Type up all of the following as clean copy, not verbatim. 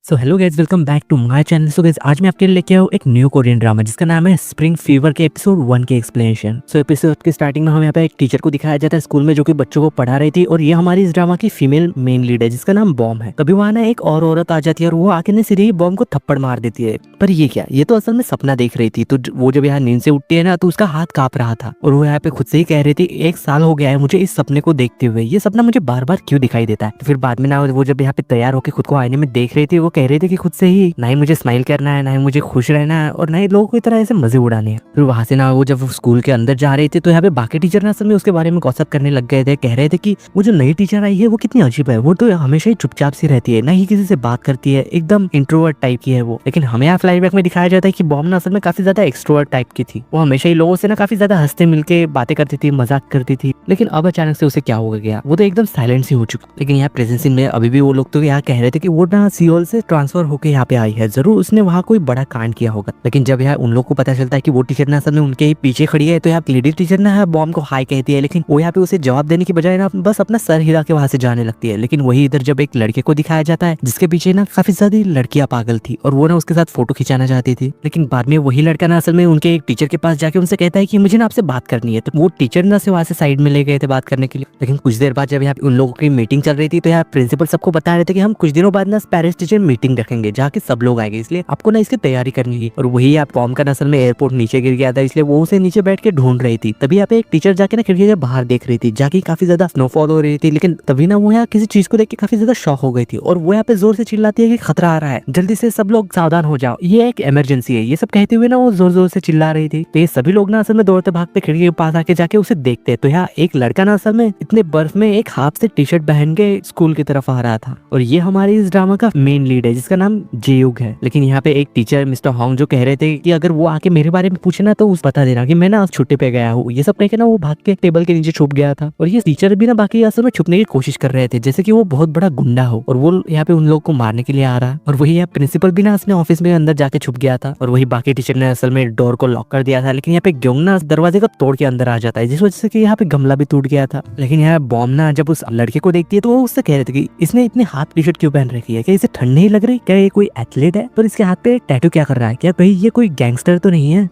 So hello guys, welcome back to my channel. So guys, आज मैं आपके लिए लेके आया हूँ एक न्यू कोरियन ड्रामा जिसका नाम है स्प्रिंग फीवर के एपिसोड 1 के एक्सप्लेनेशन। सो एपिसोड की स्टार्टिंग में हमें यहाँ पे एक टीचर को दिखाया जाता है स्कूल में, जो कि बच्चों को पढ़ा रही थी। और ये हमारी इस ड्रामा की फीमेल मेन लीड है जिसका नाम बॉम है। तभी वहाँ ना एक और औरत आ जाती है और वो आके ने सीधे ही बॉम को थप्पड़ मार देती है। पर ये क्या, ये तो असल में सपना देख रही थी। तो वो जब यहाँ नींद से उठती है ना, तो उसका हाथ कांप रहा था और वो यहाँ पे खुद से ही कह रही थी 1 साल हो गया है मुझे इस सपने को देखते हुए, ये सपना मुझे बार बार क्यों दिखाई देता है। तो फिर बाद में ना वो जब यहाँ पे तैयार होकर खुद को आईने में देख रही थी, वो कह रही थी कि खुद से ही ना ही मुझे स्माइल करना है, ना ही मुझे खुश रहना है और ना ही लोगों की तरह ऐसे मजे उड़ाने हैं। फिर वहां से ना वो जब स्कूल के अंदर जा रही थी, तो यहाँ पे बाकी टीचर ना असल में उसके बारे में गॉसिप करने लग गए थे। कह रहे थे कि वो जो नई टीचर आई है वो कितनी अजीब है, वो तो हमेशा ही चुपचाप सी रहती है, ना ही किसी से बात करती है, एकदम इंट्रोवर्ट टाइप की है वो। लेकिन हमें यहाँ फ्लैशबैक में दिखाया जाता है कि बॉम ना असल में काफी ज्यादा एक्सट्रोवर्ट टाइप की थी। वो हमेशा ही लोगों से ना काफी ज्यादा हंसते मिलके बातें करती थी, मजाक करती थी। लेकिन अब अचानक से उसे क्या हो गया, वो तो एकदम साइलेंट सी हो चुकी। लेकिन यहाँ प्रेजेंस में अभी भी वो लोग तो यहाँ कह रहे थे कि वो ना सियोल से ट्रांसफर होकर यहाँ पे आई है, जरूर उसने वहाँ कोई बड़ा कांड किया होगा। लेकिन जब यहाँ उन लोग को पता चलता है कि वो टीचर ना असल में उनके ही पीछे खड़ी है, तो यहाँ लेडी टीचर ना बॉम को हाई कहती है। लेकिन वो यहाँ पे उसे जवाब देने की बजाय ना बस अपना सर हिला के वहां से जाने लगती है। लेकिन वही इधर जब एक लड़के को दिखाया जाता है जिसके पीछे ना काफी ज्यादा लड़कियां पागल थी और वो ना उसके साथ फोटो खिंचाना चाहती थी। लेकिन बाद में वही लड़का ना असल में उनके एक टीचर के पास जाके उनसे कहता है कि मुझे ना आपसे बात करनी है। तो वो टीचर ना से वहां से साइड में ले गए थे बात करने के लिए। लेकिन कुछ देर बाद जब यहाँ उन लोगों की मीटिंग चल रही थी, तो यहाँ प्रिंसिपल सबको बता रहे थे कि हम कुछ दिनों बाद ना पेरेंट्स टीचर मीटिंग रखेंगे जहाँ के सब लोग आएंगे, इसलिए आपको ना इसकी तैयारी करनी है। और वही आप बॉम का असल में एयरपोर्ट नीचे गिर गया था, इसलिए वो उसे नीचे बैठ के ढूंढ रही थी। तभी यहाँ पे एक टीचर जाके ना खिड़की से बाहर देख रही थी, जाके काफी ज्यादा स्नोफॉल हो रही थी। लेकिन तभी ना वो यहाँ किसी चीज को देख के काफी ज्यादा शॉक हो गई थी और वो यहाँ पे जोर से चिल्लाती है कि खतरा आ रहा है, जल्दी से सब लोग सावधान हो जाओ, ये एक इमरजेंसी है। ये सब कहते हुए ना वो जोर जोर से चिल्ला रही थी। तो ये सभी लोग ना असल में दौड़ते भागते खिड़की के पास आके जाके उसे देखते। तो यहाँ एक लड़का ना असल में इतने बर्फ में एक हाफ से टी शर्ट पहन के स्कूल की तरफ आ रहा था और ये हमारी इस ड्रामा का मेन लीड है जिसका नाम जेयुग है। लेकिन यहाँ पे एक टीचर मिस्टर होंग जो कह रहे थे कि अगर वो आके मेरे बारे में पूछे ना तो उस बता देना कि मैं ना छुट्टी पे गया हूँ। ये सब कह के ना वो भाग के टेबल के नीचे छुप गया था। और ये टीचर भी ना बाकी असल में छुपने की कोशिश कर रहे थे, जैसे कि वो बहुत बड़ा गुंडा हो और वो यहाँ पे उन लोग को मारने के लिए आ रहा है। और वही यहाँ प्रिंसिपल भी ना अपने ऑफिस में अंदर जाके छुप गया था और वही बाकी टीचर ने असल में डोर को लॉक कर दिया था। लेकिन यहाँ पे ग्योंग ना दरवाजे को तोड़ के अंदर आ जाता है, जिस वजह से कि यहाँ पे गमला भी टूट गया था। लेकिन यहाँ बॉम ना जब उस लड़के को देखती है तो वो उससे कह रहे थे कि इसने इतनी हाफ टी शर्ट क्यों पहन रखी है, क्या इसे ठंड नहीं लग रही, क्या ये कोई एथलीट है, और इसके हाथ पे टैटू क्या कर रहा है, क्या कहीं ये कोई गैंगस्टर तो नहीं है।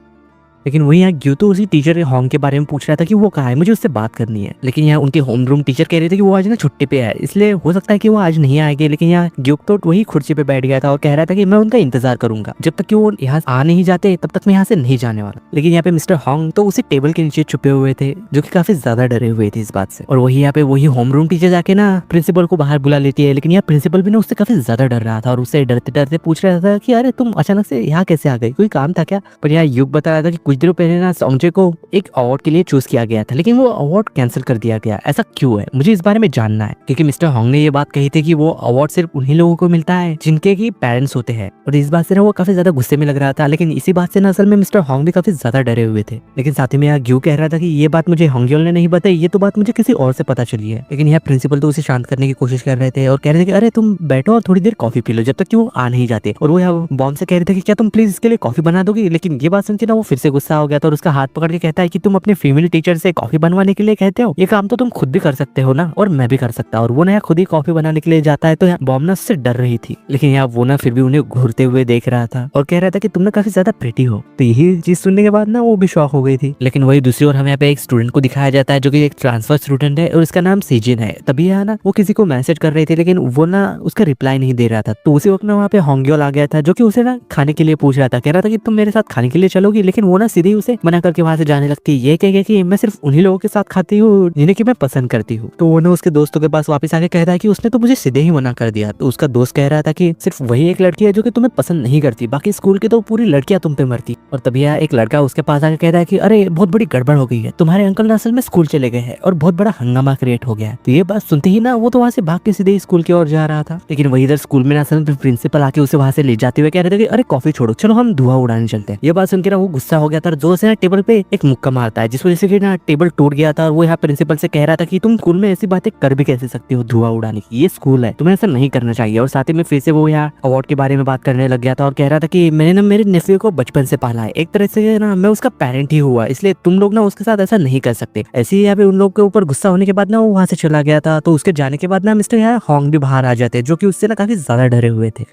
लेकिन वही यहाँ ग्यू तो उसी टीचर होंग के बारे में पूछ रहा था कि वो कहाँ है, मुझे उससे बात करनी है। लेकिन यहाँ उनके होम रूम टीचर कह रहे थे कि वो आज ना छुट्टी पे है, इसलिए हो सकता है कि वो आज नहीं आएंगे। लेकिन यहाँ ग्यू तो वही कुर्सी पे बैठ गया था और कह रहा था कि मैं उनका इंतजार करूंगा, जब तक कि वो यहाँ आ नहीं जाते तब तक मैं यहाँ से नहीं जाने वाला। लेकिन यहाँ पे मिस्टर होंग तो उसी टेबल के नीचे छुपे हुए थे, जो कि काफी ज्यादा डरे हुए थे इस बात से। और वही यहाँ पे वही होम रूम टीचर जाके ना प्रिंसिपल को बाहर बुला लेती है। लेकिन यहाँ प्रिंसिपल भी ना उससे काफी ज्यादा डर रहा था और उससे डरते डरते पूछ रहा था कि अरे तुम अचानक से यहाँ कैसे आ गई, कोई काम था क्या। पर यहाँ युग बता रहा था कि कुछ दिनों पहले ना सोंगजे को एक अवार्ड के लिए चूज किया गया था, लेकिन वो अवार्ड कैंसिल कर दिया गया। ऐसा क्यों है, मुझे इस बारे में जानना है। क्योंकि मिस्टर होंग ने ये बात कही थी कि वो अवार्ड सिर्फ उन्हीं लोगों को मिलता है जिनके की पेरेंट्स होते हैं। और इस बात से ना वो काफी ज्यादा गुस्से में लग रहा था। लेकिन इसी बात से ना असल में मिस्टर होंग भी काफी ज्यादा डरे हुए थे। लेकिन साथ ही में यहाँ ग्यू कह रहा था कि ये बात मुझे होंगयोल ने नहीं बताई, ये तो बात मुझे किसी और से पता चली है। लेकिन यहाँ प्रिंसिपल तो उसे शांत करने की कोशिश कर रहे थे और कह रहे थे कि अरे तुम बैठो और थोड़ी देर कॉफी पी लो, जब तक कि वो आ नहीं जाते। और वो यहाँ बॉम से कह रहे थे कि क्या तुम प्लीज इसके लिए कॉफी बना दोगी। लेकिन ये बात सुन के ना वो फिर से गुस्सा हो गया था और उसका हाथ पकड़ के कहता है कि तुम अपने फीमेल टीचर से कॉफी बनवाने के लिए कहते हो, ये काम तो तुम खुद भी कर सकते हो ना, और मैं भी कर सकता। और वो ना खुद ही कॉफी बनाने के लिए जाता है। तो बॉम ना उससे डर रही थी, लेकिन यहाँ वो ना फिर भी उन्हें घूरते हुए देख रहा था और कह रहा था कि तुम ना काफी ज्यादा प्रेटी हो। तो यही चीज सुनने के बाद ना वो भी शॉक हो गई थी। लेकिन वही दूसरी ओर हमें यहाँ पे एक स्टूडेंट को दिखाया जाता है जो कि एक ट्रांसफर स्टूडेंट है और उसका नाम सीजिन है। तभी यहाँ ना वो किसी को मैसेज कर रही थी, लेकिन वो ना उसका रिप्लाई नहीं दे रहा था। तो उसी वक्त ना वहाँ पे होंगयोल आ गया था, जो कि उसे ना खाने के लिए पूछ रहा था। कह रहा था कि तुम मेरे साथ खाने के लिए चलोगी। लेकिन वो ना सीधे उसे मना करके वहां से जाने लगती है, ये कह कि मैं सिर्फ उन्हीं लोगों के साथ खाती हूँ जिन्हें कि मैं पसंद करती हूँ। तो वो ना उसके दोस्तों के पास वापस आके कहता है कि उसने तो मुझे सीधे ही मना कर दिया। तो उसका दोस्त कह रहा था कि सिर्फ वही एक लड़की है जो कि तुम्हें पसंद नहीं करती, बाकी स्कूल की तो पूरी लड़कियां तुम पे मरती। और तभी यहाँ एक लड़का उसके पास आके कहता है कि अरे बहुत बड़ी गड़बड़ हो गई है, तुम्हारे अंकल असल में स्कूल चले गए हैं और बहुत बड़ा हंगामा क्रिएट हो गया है। तो ये बात सुनते ही ना वो तो वहाँ से भाग के सीधे स्कूल की ओर जा रहा था। लेकिन वही इधर स्कूल में असल में प्रिंसिपल आके उसे वहाँ से ले जाते हुए कह रहे थे कि अरे कॉफी छोड़ो, चलो हम धुआं उड़ाने चलते हैं। ये बात सुनकर ना वो गुस्सा हो गया था, जोर से ना टेबल पे एक मुक्का मारता है, जिस वजह से ना टेबल टूट गया था। और वो यहाँ प्रिंसिपल से कह रहा था कि तुम स्कूल में ऐसी बातें कर भी कैसे सकते हो धुआं उड़ाने की, ये स्कूल है, तुम्हें ऐसा नहीं करना चाहिए। और साथ ही में फिर से वो यहाँ अवार्ड के बारे में बात करने लग गया था और कह रहा था कि मैंने ना मेरे नेफ्यू को बचपन से पाला है, एक तरह से ना मैं उसका पेरेंट ही हुआ, इसलिए तुम लोग ना उसके साथ ऐसा नहीं कर सकते। ऐसे ही यहाँ पे उन लोग के ऊपर गुस्सा होने के बाद ना वो वहां से चला गया था। तो उसके जाने के बाद ना मिस्टर यहाँ होंग भी बाहर आ जाते, जो कि उससे ना काफी ज्यादा डरे हुए थे।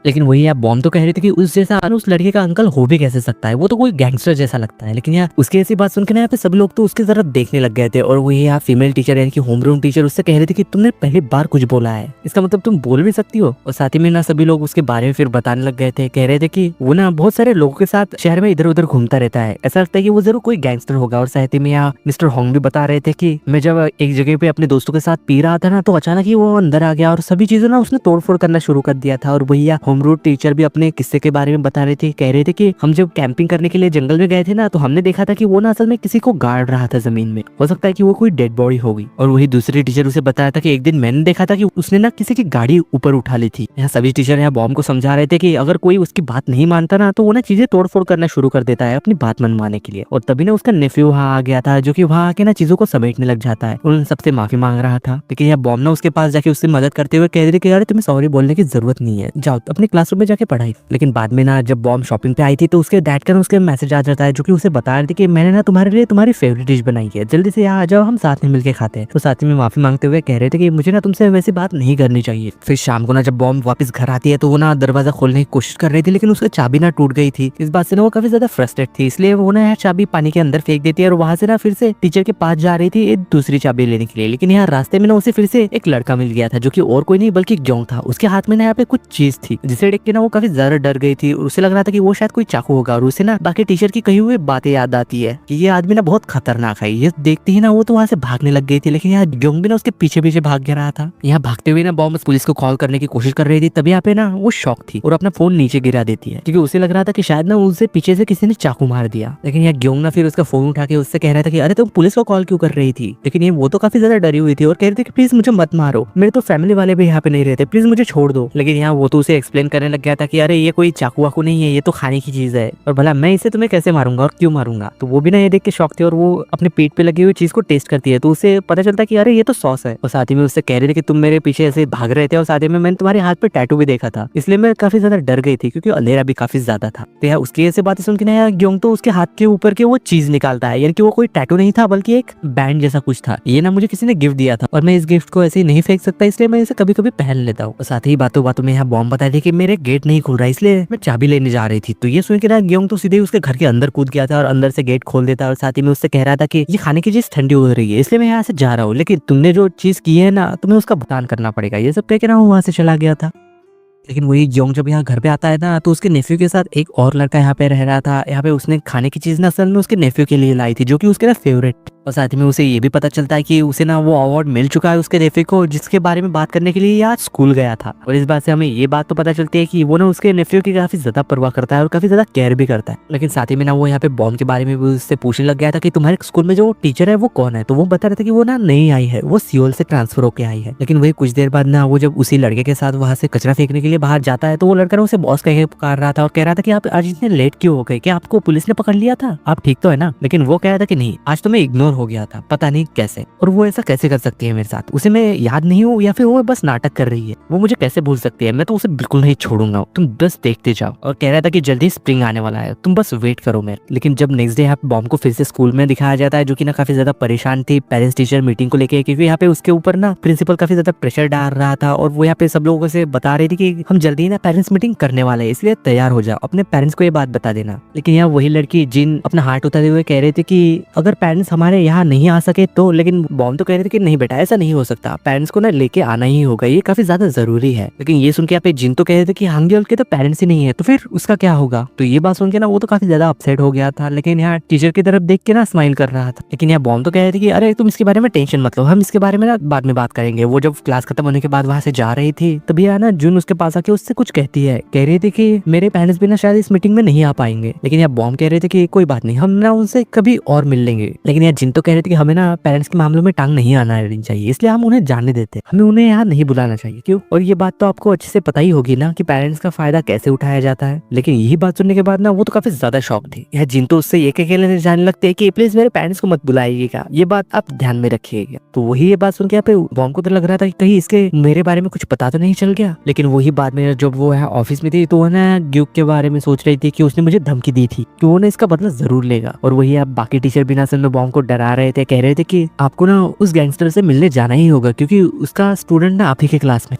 लेकिन वही आप बॉम्ब तो कह रहे थे कि उस जैसा उस लड़के का अंकल हो भी कैसे सकता है, वो तो कोई गैंगस्टर जैसा लगता है। लेकिन यार उसकी ऐसी बात सुनकर यहाँ पे सब लोग तो उसकी तरफ देखने लग गए थे। और वही यहाँ फीमेल टीचर यानी कि होमरूम टीचर उससे कह रहे थे कि तुमने पहली बार कुछ बोला है, इसका मतलब तुम बोल भी सकती हो। और साथ ही में ना सभी लोग उसके बारे में फिर बताने लग गए थे, कह रहे थे कि वो ना बहुत सारे लोगों के साथ शहर में इधर उधर घूमता रहता है, ऐसा लगता है कि वो जरूर कोई गैंगस्टर होगा। और साथ ही में यहाँ मिस्टर होंग भी बता रहे थे कि मैं जब एक जगह पे अपने दोस्तों के साथ पी रहा था ना, तो अचानक ही वो अंदर आ गया और सभी चीजें ना उसने तोड़फोड़ करना शुरू कर दिया था। और भैया होमरूम टीचर भी अपने किस्से के बारे में बता रहे थे, कह रहे थे कि हम जब कैंपिंग करने के लिए जंगल में गए थे ना, तो हमने देखा था कि वो ना असल में किसी को गाड़ रहा था जमीन में, हो सकता है कि वो कोई डेड बॉडी होगी। और वही दूसरी टीचर उसे बताया था कि एक दिन मैंने देखा था कि उसने ना किसी की गाड़ी ऊपर उठा ली थी। यहाँ सभी टीचर यहाँ बॉम्ब को समझा रहे थे कि अगर कोई उसकी बात नहीं मानता ना, तो वो ना चीजें तोड़फोड़ करना शुरू कर देता है अपनी बात मनवाने के लिए। और तभी ना उसका नेफ्यू वहाँ आ गया था, जो कि वहाँ आके ना चीजों को समेटने लग जाता है, उन सबसे माफी मांग रहा था। लेकिन यहाँ बॉम्ब ना उसके पास जाके उससे मदद करते हुए कह रहे थे कि यार तुम्हें सॉरी बोलने की जरूरत नहीं है, जाओ अपने क्लासरूम में जाके पढ़ाई। लेकिन बाद में ना जब बॉम्ब शॉपिंग पे आई थी, तो उसके डैड का ना उसके मैसेज आ जाता है, जो कि उसे बता रहे थे कि मैंने ना तुम्हारे लिए तुम्हारी फेवरेट डिश बनाई है, जल्दी से यहाँ आ जाओ, हम साथ में मिलकर खाते हैं। तो साथ में माफी मांगते हुए कह रहे थे कि मुझे ना तुमसे वैसी बात नहीं करनी चाहिए। फिर शाम को ना जब बॉम्ब वापस घर आती है, तो वो ना दरवाजा खोलने की कोशिश कर रही थी, लेकिन उसकी चाबी ना टूट गई थी। इस बात से ना वो काफी ज्यादा फ्रस्ट्रेट थी, इसलिए वो ना चाबी पानी के अंदर फेंक देती है और वहां से ना फिर से टीचर के पास जा रही थी एक दूसरी चाबी लेने के लिए। लेकिन यहाँ रास्ते में ना उसे फिर से एक लड़का मिल गया था, जो कि और कोई नहीं बल्कि जोंग था। उसके हाथ में ना यहाँ पे कुछ चीज थी, जिसे देख के ना वो काफी ज्यादा डर गई थी। उसे लग रहा था कि वो शायद कोई चाकू होगा। और उसे ना बाकी टीचर की कही हुई बातें याद आती है कि ये आदमी ना बहुत खतरनाक है। ये देखते ही ना वो तो वहां से भागने लग गई थी, लेकिन यहाँ ग्योंग भी ना उसके पीछे पीछे भाग गया रहा था। यहाँ भागते हुए ना बॉम्ब पुलिस को कॉल करने की कोशिश कर रही थी, तभी यहाँ पे ना वो शॉक थी और अपना फोन नीचे गिरा देती है, क्योंकि उसे लग रहा था कि शायद ना उसे पीछे से किसी ने चाकू मार दिया। लेकिन यहाँ ग्योंग ना फिर उसका फोन उठा के उससे कह रहा था कि अरे तुम पुलिस को कॉल क्यों कर रही थी। लेकिन ये वो तो काफी ज्यादा डरी हुई थी और कह रही थी कि प्लीज मुझे मत मारो, मेरे तो फैमिली वाले भी यहाँ पे नहीं रहते, प्लीज मुझे छोड़ दो। लेकिन यहाँ वो तो उसे एक्सप्लेन करने लग गया था कि अरे ये कोई चाकू वाकू नहीं है, ये तो खाने की चीज है, और भला मैं इसे तुम्हें कैसे मारूंगा और क्यों मारूंगा। तो वो भी ना ये देख के शौक थी और वो अपने पेट पे लगी हुई चीज को टेस्ट करती है, तो उसे पता चलता है कि अरे ये तो सॉस है। और साथ ही में उससे कह रहे थे कि तुम मेरे पीछे ऐसे भाग रहे थे और साथ ही में मैंने तुम्हारे हाथ पे टैटू भी देखा था, इसलिए मैं काफी ज्यादा डर गई थी, क्योंकि अंधेरा भी काफी ज्यादा था। तो यार उसकी ऐसे बातें सुन के ना यार ग्योंग तो उसके हाथ के ऊपर के वो चीज निकालता है, यानी कि वो कोई टैटू नहीं था बल्कि एक बैंड जैसा कुछ था। ये ना मुझे किसी ने गिफ्ट दिया था और मैं इस गिफ्ट को ऐसे ही नहीं फेंक सकता, इसलिए मैं इसे कभी कभी पहन लेता हूँ। और साथ ही बातों बातों में यहाँ बॉम्ब बताया था कि मेरे गेट नहीं खुल रहा, इसलिए मैं चाबी लेने जा रही थी। तो ये सुन के ना ग्योंग तो सीधे उसके घर के अंदर कूद गया था और अंदर से गेट खोल देता और साथ ही में उससे कह रहा था कि ये खाने की चीज ठंडी हो रही है, इसलिए मैं यहाँ से जा रहा हूँ, लेकिन तुमने जो चीज की है ना तुम्हें उसका भुगतान करना पड़ेगा। ये सब कह के ना वो वहां से चला गया था। लेकिन वही जोंग जब यहाँ घर पे आता है ना, तो उसके नेफ्यू के साथ एक और लड़का यहाँ पे रह रहा था। यहाँ पे उसने खाने की चीज ना असल में उसके नेफ्यू के लिए लाई थी, जो कि उसके ना फेवरेट। और साथ ही में उसे ये भी पता चलता है कि उसे ना वो अवार्ड मिल चुका है उसके नेफ्यू को, जिसके बारे में बात करने के लिए आज स्कूल गया था। और इस बात से हमें ये बात तो पता चलती है कि वो ना उसके नेफ्यू की काफी ज्यादा परवाह करता है और काफी ज्यादा केयर भी करता है। लेकिन साथ ही में ना वो यहाँ पे बॉम्ब के बारे में भी उससे पूछने लग गया था कि तुम्हारे स्कूल में जो टीचर है वो कौन है। तो वो बता रहे थे कि वो ना नई आई है, वो सियोल से ट्रांसफर होके आई है। लेकिन वही कुछ देर बाद ना वो जब उसी लड़के के साथ वहां से कचरा फेंकने के लिए बाहर जाता है, तो वो लड़का उसे बॉस कह के पुकार रहा था और कह रहा था कि आप आज इतने लेट क्यों हो गए, क्या आपको पुलिस ने पकड़ लिया था, आप ठीक तो है ना। लेकिन वो कह रहा था कि नहीं, आज तो मैं इग्नोर हो गया था, पता नहीं कैसे, और वो ऐसा कैसे कर सकती है मेरे साथ, उसे मैं याद नहीं हूँ या फिर वो बस नाटक कर रही है, वो मुझे कैसे भूल सकती है, मैं तो उसे बिल्कुल नहीं छोड़ूंगा, तुम बस देखते जाओ। और कह रहा था कि जल्दी स्प्रिंग आने वाला है, तुम बस वेट करो मेरे। लेकिन जब नेक्स्ट डे यहाँ पे बॉम्ब को फिर से स्कूल में दिखाया जाता है, जो कि ना काफी ज्यादा परेशान थी पेरेंट्स टीचर मीटिंग को लेके, क्योंकि यहाँ पे उसके ऊपर ना प्रिंसिपल काफी ज्यादा प्रेशर डाल रहा था और वो यहाँ पे सब लोगों से बता रही थी कि हम जल्दी ना पेरेंट्स मीटिंग करने वाले हैं, इसलिए तैयार हो जाओ, अपने पेरेंट्स को ये बात बता देना। लेकिन यहाँ वही लड़की जिन अपना हाथ उठाते हुए कह रहे थे कि अगर पेरेंट्स हमारे यहाँ नहीं आ सके तो, लेकिन बॉम्ब तो कह रहे थे कि नहीं बेटा ऐसा नहीं हो सकता, पेरेंट्स को ना लेके आना ही होगा, ये काफी ज्यादा जरूरी है। लेकिन ये सुन के यहाँ पे जिन तो कह रहे थे कि हांगयोल के तो पेरेंट्स ही नहीं है, तो फिर उसका क्या होगा। तो ये बात सुन के ना वो तो काफी ज्यादा अपसेट हो गया था, लेकिन यहाँ टीचर की तरफ देख के ना स्माइल कर रहा था। लेकिन यहाँ बॉम्ब तो कह रहे थे कि अरे तुम इसके बारे में टेंशन मत लो, हम इसके बारे में ना बाद में बात करेंगे। वो जब क्लास खत्म होने के बाद वहां से जा रही थी, तभी ना जुन उसके पास आके उससे कुछ कहती है, कह रही थी कि मेरे पेरेंट्स भी ना शायद इस मीटिंग में नहीं आ पाएंगे। लेकिन यहाँ बॉम्ब कह रहे थे कि कोई बात नहीं, हम ना उनसे कभी और मिल लेंगे। लेकिन यहाँ जिन तो कह रहे थे कि हमें ना पेरेंट्स के मामलों में टांग नहीं आना चाहिए, इसलिए हम उन्हें जाने देते, हमें उन्हें यहाँ नहीं बुलाना चाहिए। क्यों? और ये बात तो आपको अच्छे से पता ही होगी ना कि पेरेंट्स का फायदा कैसे उठाया जाता है। लेकिन यही बात सुनने के बाद ना वो तो काफी ज्यादा शॉक थी। यह जिन तो उससे ये कहने जाने लगते हैं कि प्लीज मेरे पेरेंट्स को मत बुलाइएगा, ये बात आप ध्यान में रखिएगा। तो वही ये बात सुन के यहाँ पे बॉम्ब को तो लग रहा था कि कहीं इसके मेरे बारे में कुछ पता तो नहीं चल गया। लेकिन वही बाद में जब वो यहाँ ऑफिस में थी, तो वो ना ग्यूक के बारे में सोच रही थी कि उसने मुझे धमकी दी थी कि वो ना इसका बदला जरूर लेगा। और वही आप बाकी टीचर बिना असल में बॉम्ब को डरा रहे थे, कह रहे थे कि आपको ना उस गैंगस्टर से मिलने जाना ही होगा, क्योंकि उसका स्टूडेंट ना आप ही के क्लास में।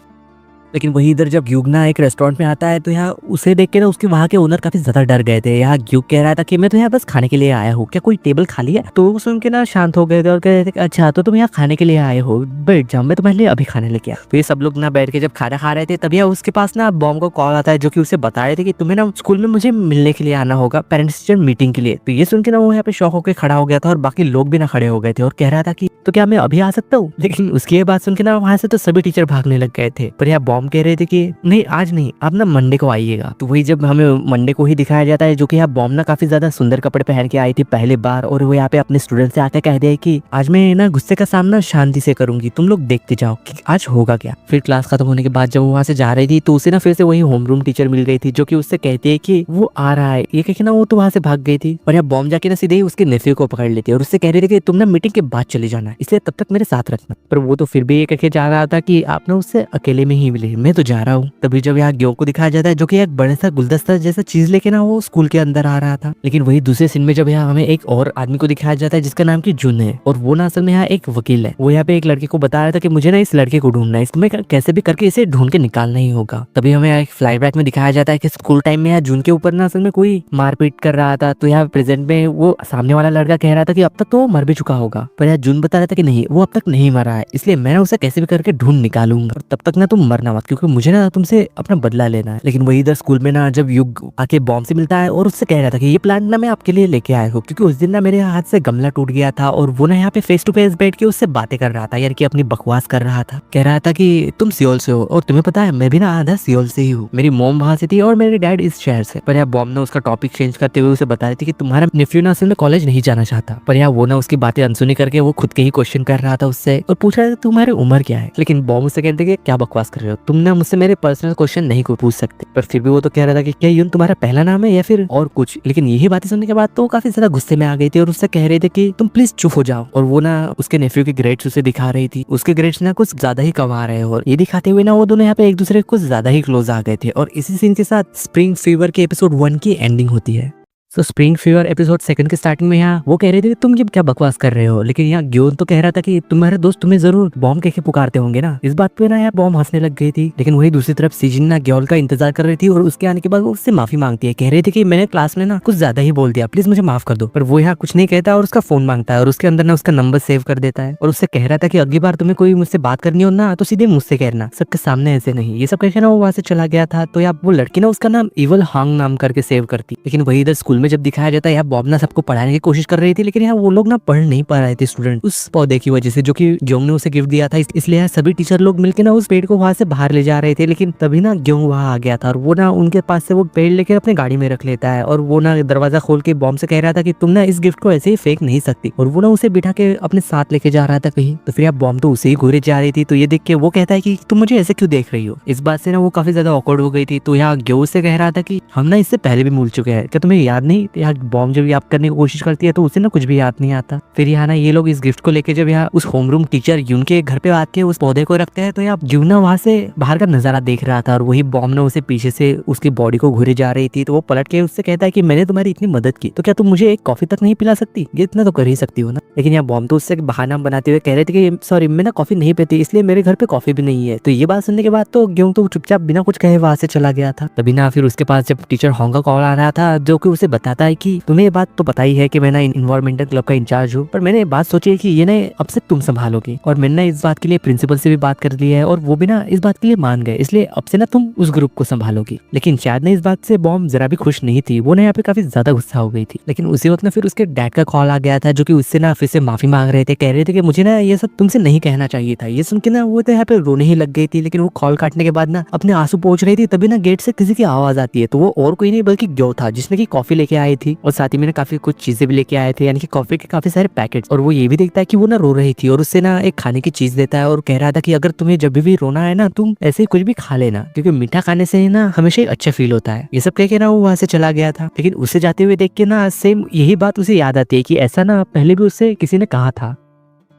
लेकिन वही इधर जब ग्यूग ना एक रेस्टोरेंट में आता है तो यहाँ उसे देख के ना उसके वहाँ के ओनर काफी ज्यादा डर गए थे। यहाँ ग्यूग कह रहा था कि मैं तो यहाँ बस खाने के लिए आया हूँ, क्या कोई टेबल खाली है? तो वो सुन के ना शांत हो गए थे और कह रहे थे कि अच्छा तो तुम यहाँ खाने के लिए आए हो, बैठ जाओ मैं तुम्हारे लिए अभी खाने लेके आया। तो ये सब लोग ना बैठ के जब खाना खा रहे थे तभी उसके पास ना बॉम्ब को कॉल आता है जो कि उसे बता रहे थे कि तुम्हें ना स्कूल में मुझे मिलने के लिए आना होगा, पेरेंट्स टीचर मीटिंग के लिए। तो ये सुन के ना वो यहाँ पे शॉक होकर खड़ा हो गया था और बाकी लोग भी ना खड़े हो गए थे और कह रहा था कि तो क्या मैं अभी आ सकता हूँ? लेकिन उसकी ये बात सुन के ना वहाँ से तो सभी टीचर भागने लग गए थे। पर यहाँ बॉम्ब कह रहे थे कि नहीं आज नहीं, आप ना मंडे को आइएगा। तो वही जब हमें मंडे को ही दिखाया जाता है जो कि यहाँ बॉम्ब ना काफी ज्यादा सुंदर कपड़े पहन के आई थी पहली बार और वो यहाँ पे अपने स्टूडेंट से आकर कह दिया कि आज मैं ना गुस्से का सामना शांति से करूंगी, तुम लोग देखते जाओ कि आज होगा क्या। फिर क्लास खत्म होने के बाद जब वो वहाँ से जा रही थी तो उसे ना फिर से वही होमरूम टीचर मिल गई थी जो कि उससे कहती है कि वो आ रहा है। ये कह के ना वो तो वहाँ से भाग गई थी और यहाँ बॉम्ब जाके ना सीधे ही उसके नेफ्यू को पकड़ लेती है और उससे कह रही थी कि तुम ना मीटिंग के बाद चले जाना, इसलिए तब तक मेरे साथ रखना। पर वो तो फिर भी ये कह के जा रहा था कि आप ना उससे अकेले में ही मिले, मैं तो जा रहा हूँ। तभी जब यहाँ ग्यो को दिखाया जाता है जो कि एक बड़ा सा गुलदस्ता जैसा चीज लेके ना वो स्कूल के अंदर आ रहा था। लेकिन वही दूसरे सीन में जब यहाँ हमें एक और आदमी को दिखाया जाता है जिसका नाम की जुन है और वो ना असल में यहाँ एक वकील है। वो यहाँ पे एक लड़के को बता रहा था कि मुझे ना इस लड़के को ढूंढना है, इसमें कैसे भी करके इसे ढूंढ के निकालना ही होगा। तभी हमें एक फ्लैशबैक में दिखाया जाता है कि स्कूल टाइम में यहाँ जून के ऊपर ना असल में कोई मारपीट कर रहा था। तो यहाँ प्रेजेंट में वो सामने वाला लड़का कह रहा था कि अब तक तो वो मर भी चुका होगा, पर यहाँ जून बता रहा था कि नहीं वो अब तक नहीं मरा है, इसलिए मैं ना उसे कैसे भी करके ढूंढ निकालूंगा और तब तक ना तुम मरना मत क्योंकि मुझे ना तुमसे अपना बदला लेना है। लेकिन वही इधर स्कूल में ना जब युग आके बॉम्ब से मिलता है और उससे कह रहा था कि ये प्लांट ना मैं आपके लिए लेके आया हूँ क्योंकि उस दिन ना मेरे हाथ से गमला टूट गया था और वो ना यहाँ पे फेस टू फेस बैठ के उससे बातें कर रहा था, यार कि अपनी बकवास कर रहा था। कह रहा था कि तुम सियोल से हो और तुम्हें पता है मैं भी ना आधा सियोल से ही हूँ, मेरी मॉम वहां से थी और मेरे डैड इस शहर से। पर यार बॉम्ब ने उसका टॉपिक चेंज करते हुए उसे बता रही थी कि तुम्हारा नेफ्यू ना असल में कॉलेज नहीं जाना चाहता। पर यार वो ना उसकी बातें अनसुनी करके वो खुद के ही क्वेश्चन कर रहा था उससे और पूछ रहा था तुम्हारी उम्र क्या है। लेकिन बॉम्ब उससे कहते कि क्या बकवास कर रहे हो, तुम ना मुझसे मेरे पर्सनल क्वेश्चन नहीं पूछ सकते। पर फिर भी वो तो कह रहा था कि क्या यून तुम्हारा पहला नाम है या फिर और कुछ। लेकिन यही बातें सुनने के बाद तो काफी ज्यादा गुस्से में आ गई थी और उससे कह रहे थे कि तुम प्लीज चुप हो जाओ। और वो ना उसके नेफ्यू के ग्रेड्स उसे दिखा रही थी, उसके ग्रेड्स ना कुछ ज्यादा ही कम आ रहे हैं और ये दिखाते हुए ना वो दोनों यहाँ पे एक दूसरे कुछ ज्यादा ही क्लोज आ गए थे। और इसी सीन के साथ स्प्रिंग फीवर के एपिसोड 1 की एंडिंग होती है। तो स्प्रिंग फीवर एपिसोड 2 के स्टार्टिंग में यहाँ वो कह रहे थे कि तुम ये क्या बकवास कर रहे हो, लेकिन यहाँ ग्योन तो कह रहा था कि तुम्हारे दोस्त तुम्हें जरूर बॉम्ब कह के पुकारते होंगे ना। इस बात पे ना यार बॉम्ब हंसने लग गई थी। लेकिन वही दूसरी तरफ सीजिन ना ग्योल का इंतजार कर रही थी और उसके आने के बाद वो उससे माफी मांगती है, कह रही थी कि मैंने क्लास में ना कुछ ज्यादा ही बोल दिया, प्लीज मुझे माफ कर दो। पर वो यहाँ कुछ नहीं कहता और उसका फोन मांगता है और उसके अंदर ना उसका नंबर सेव कर देता है और उससे कह रहा था कि अगली बार तुम्हें कोई मुझसे बात करनी हो ना तो सीधे मुझसे कहना, सबके सामने ऐसे नहीं। ये सब कहकर ना वो वहां से चला गया था। तो यार वो लड़की ना उसका नाम इवल हांग नाम करके सेव करती। लेकिन वही इधर स्कूल में जब दिखाया जाता है बॉब ना सबको पढ़ाने की कोशिश कर रही थी, लेकिन यहाँ वो लोग ना पढ़ नहीं पा रहे थे स्टूडेंट उस पौधे की वजह से जो कि ग्योंग ने उसे गिफ्ट दिया था। इसलिए यहाँ सभी टीचर लोग मिलकर ना उस पेड़ को वहां से बाहर ले जा रहे थे। लेकिन तभी ना ग्योंग वहां आ गया था और वो ना उनके पास से वो पेड़ लेकर अपने गाड़ी में रख लेता है और वो ना दरवाजा खोल के बॉम्ब से कह रहा था कि तुम ना इस गिफ्ट को ऐसे ही फेंक नहीं सकती और वो ना उसे बिठा के अपने साथ लेके जा रहा था कहीं। तो फिर बॉम्ब तो उसे ही घूरे जा रही थी। तो ये देख के वो कहता है कि तुम मुझे ऐसे क्यों देख रही हो। इस बात से ना वो काफी ज्यादा ऑकवर्ड हो गई थी। तो यहाँ ग्यो से कह रहा था कि हम ना इससे पहले भी मिल चुके हैं, क्या तुम्हें याद नहीं। यहाँ बॉम्ब जब याद करने की कोशिश करती है तो उसे ना कुछ भी याद नहीं आता। फिर यहाँ ना ये लोग इस गिफ्ट को लेके जब यहाँ उस होमरूम टीचर यून के घर पे आके उस पौधे को रखते हैं तो यहाँ यून ना वहाँ से बाहर का नजारा देख रहा था और वही बॉम्ब ने उसे पीछे से उसकी बॉडी को घूरे जा रही थी। तो वो पलट के उससे कहता है कि मैंने तुम्हारी इतनी मदद की तो क्या तुम मुझे एक कॉफी तक नहीं पिला सकती, ये इतना तो कर ही सकती हो ना। लेकिन यहाँ बॉम्ब तो उससे बहाना बनाते हुए कह रहे थे कि सॉरी मैं ना कॉफी नहीं पीती, इसलिए मेरे घर पे कॉफी भी नहीं है। तो ये बात सुनने के बाद तो ग्योंग तो चुपचाप बिना कुछ कहे वहां से चला गया था। तभी ना फिर उसके पास जब टीचर होंग का कॉल आ रहा था जो कि उसे बताता है कि तुम्हें ये बात तो पता ही है कि मैं ना इन्वायरमेंटल क्लब का इंचार्ज हूँ, पर मैंने बात सोची है कि ये ना अब से तुम संभालोगी। और मैंने ना इस बात के लिए प्रिंसिपल से भी बात कर ली है और वो भी ना इस बात के लिए मान गए, इसलिए अब से ना तुम उस ग्रुप को संभालोगी। लेकिन शायद ना इस बात से बॉम्ब जरा भी खुश नहीं थी, वो ना यहाँ पे काफी ज्यादा गुस्सा हो गई थी। लेकिन उसी वक्त ना फिर उसके डैड का कॉल आ गया था जो कि उससे ना फिर से माफी मांग रहे थे, कह रहे थे कि मुझे ना ये सब तुमसे नहीं कहना चाहिए था। ये सुन के ना वो तो यहाँ पे रोने ही लग गई थी। लेकिन वो कॉल काटने के बाद ना अपने आंसू पहुंच रही थी। तभी ना गेट से किसी की आवाज आती है। तो वो और कोई नहीं बल्कि ग्यो था जिसने की कॉफी लेके आई थी और साथ ही में काफी कुछ चीजें भी लेके आए थे, यानी कि कॉफी के काफी सारे पैकेट्स। और वो ये भी देखता है कि वो ना रो रही थी और उससे ना एक खाने की चीज देता है और कह रहा था कि अगर तुम्हें जब भी रोना है ना तुम ऐसे ही कुछ भी खा लेना, क्योंकि मीठा खाने से ना हमेशा ही अच्छा फील होता है। ये सब कह के ना वो वहां से चला गया था। लेकिन उसे जाते हुए देख के ना सेम यही बात उसे याद आती है कि ऐसा ना पहले भी उससे किसी ने कहा था।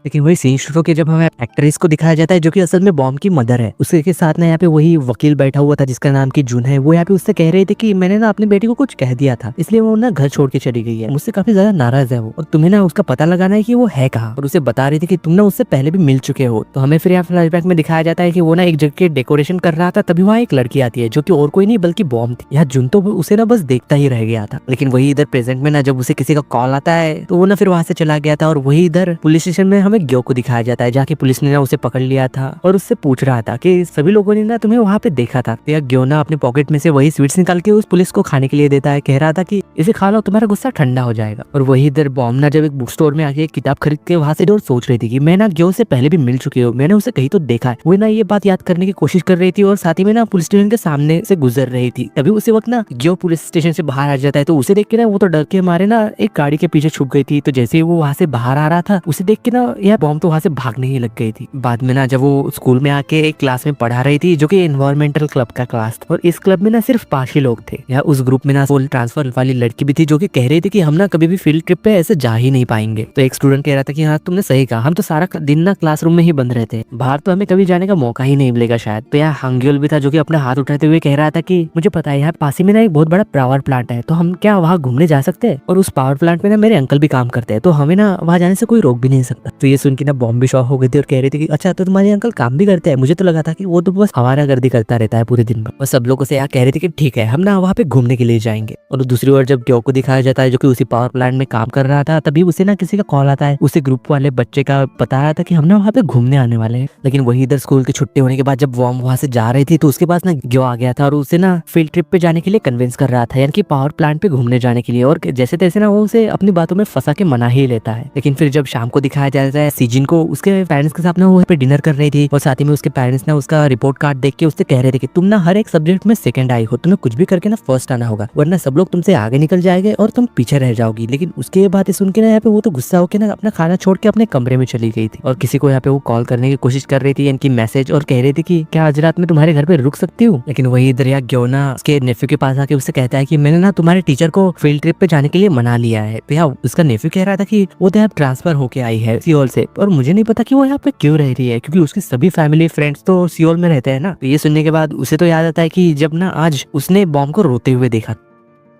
लेकिन वही सीन शुरू के जब हमें एक्ट्रेस को दिखाया जाता है जो कि असल में बॉम्ब की मदर है, उसके के साथ ना यहाँ पे वही वकील बैठा हुआ था जिसका नाम की जून है, वो यहाँ पे उससे कह रहे थे कि मैंने ना अपनी बेटी को कुछ कह दिया था इसलिए वो ना घर छोड़ के चली गई है, मुझसे काफी ज्यादा नाराज है वो, और तुम्हें ना उसका पता लगाना है कि वो है कहाँ। और उसे बता रही थी कि तुम ना उससे पहले भी मिल चुके हो। तो हमें फिर यहाँ फ्लैशबैक में दिखाया जाता है कि वो ना एक जगह के डेकोरेशन कर रहा था, तभी वहाँ एक लड़की आती है जो कि और कोई नहीं बल्कि बॉम्ब थी। यहाँ जुन तो उसे ना बस देखता ही रह गया था, लेकिन वही इधर प्रेजेंट में ना जब उसे किसी का कॉल आता है तो वो ना फिर वहां से चला गया था। और वही इधर पुलिस स्टेशन में हमें ग्यो को दिखाया जाता है, जाके पुलिस ने ना उसे पकड़ लिया था और उससे पूछ रहा था कि सभी लोगों ने ना तुम्हें वहाँ पे देखा था। तो ग्यो ना अपने पॉकेट में से वही स्वीट्स निकाल के उस पुलिस को खाने के लिए देता है, कह रहा था कि इसे खा लो तुम्हारा गुस्सा ठंडा हो जाएगा। और वही इधर बॉम्ब ना जब एक बुक स्टोर में आके एक किताब खरीद के वहां से सोच रही थी कि मैं ना ग्यो से पहले भी मिल चुकी हूँ, मैंने उसे कहीं तो देखा है। वो ना ये बात याद करने की कोशिश कर रही थी और साथ ही में ना पुलिस स्टेशन के सामने से गुजर रही थी। तभी उसी वक्त ना ग्यो पुलिस स्टेशन से बाहर आ जाता है, तो उसे देख के ना वो तो डर के मारे ना एक गाड़ी के पीछे छुप गई थी। तो जैसे ही वो वहां से बाहर आ रहा था उसे देख के ना यह बॉम्ब तो वहां से भागने ही लग गई थी। बाद में ना जब वो स्कूल में आके एक क्लास में पढ़ा रही थी जो कि एनवायरमेंटल क्लब का क्लास था, और इस क्लब में ना सिर्फ 5 ही लोग थे। या उस ग्रुप में ना फुल ट्रांसफर वाली लड़की भी थी जो कि कह रही थी कि हम ना कभी भी फील्ड ट्रिप पे ऐसे जा ही नहीं पाएंगे। तो एक स्टूडेंट कह रहा था कि हाँ तुमने सही कहा, हम तो सारा दिन ना क्लासरूम में ही बंद रहते हैं, बाहर तो हमें कभी जाने का मौका ही नहीं मिलेगा शायद। तो यहाँ हंग्युल भी था जो कि अपना हाथ उठाते हुए कह रहा था कि मुझे पता है यहाँ पास ही में ना एक बहुत बड़ा पावर प्लांट है, तो हम क्या वहाँ घूमने जा सकते हैं, और उस पावर प्लांट में ना मेरे अंकल भी काम करते हैं, तो हमें ना वहाँ जाने से कोई रोक भी नहीं सकता। तो ये सुन के ना बॉम्ब भी शॉक हो गई थी और कह रही थी कि अच्छा तो तुम्हारे अंकल काम भी करते हैं, मुझे तो लगा था कि वो तो बस आवारागर्दी करता रहता है पूरे दिन भर। और सब लोगों से यहाँ कह रही थी कि ठीक है हम ना वहाँ पे घूमने के लिए जाएंगे। और दूसरी ओर जब ग्यो को दिखाया जाता है जो कि उसी पावर प्लांट में काम कर रहा था, तभी उसे ना किसी का कॉल आता है, उसे ग्रुप वाले बच्चे का बता रहा था कि हम ना वहाँ पे घूमने आने वाले हैं। लेकिन वही इधर स्कूल की छुट्टी होने के बाद जब वॉर्म वहाँ से जा रही थी तो उसके पास ना ग्यो आ गया था और उसे ना फील्ड ट्रिप पे जाने के लिए कन्विंस कर रहा था, यानी कि पावर प्लांट पे घूमने जाने के लिए। और जैसे तैसे ना वो उसे अपनी बातों में फंसा के मना ही लेता है। लेकिन फिर जब शाम को दिखाया जाता है सीजिन को उसके पेरेंट्स के साथ ना वो पे डिनर कर रही थी, और साथ ही में उसके पेरेंट्स ना उसका रिपोर्ट कार्ड देख के उससे कह रहे थे कि तुम ना हर एक सब्जेक्ट में सेकंड आई हो, तुम्हें कुछ भी करके ना फर्स्ट आना होगा, वरना सब लोग तुमसे आगे निकल जाएंगे और तुम पीछे रह जाओगी। लेकिन उसके बातें सुन के ना यहाँ पे वो तो गुस्सा होकर ना अपना खाना छोड़ के अपने कमरे में चली गई थी, और किसी को यहाँ पे वो कॉल करने की कोशिश कर रही थी, यानी कि मैसेज, और कह रही थी कि क्या आज रात में तुम्हारे घर पे रुक सकती हूँ। लेकिन वही दरिया ग्योना उसके नेफ्यू के पास आके उससे कहता है कि मैंने ना तुम्हारे टीचर को फील्ड ट्रिप पे जाने के लिए मना लिया है। तो यहाँ उसका नेफ्यू कह रहा था कि वो तो यहाँ ट्रांसफर होके आई है सियोल से, और मुझे नहीं पता कि वो यहाँ पे क्यों रह रही है, क्योंकि उसके सभी फैमिली फ्रेंड्स तो सियोल में रहते हैं ना। तो ये सुनने के बाद उसे तो याद आता है कि जब ना आज उसने बॉम्ब को रोते हुए देखा।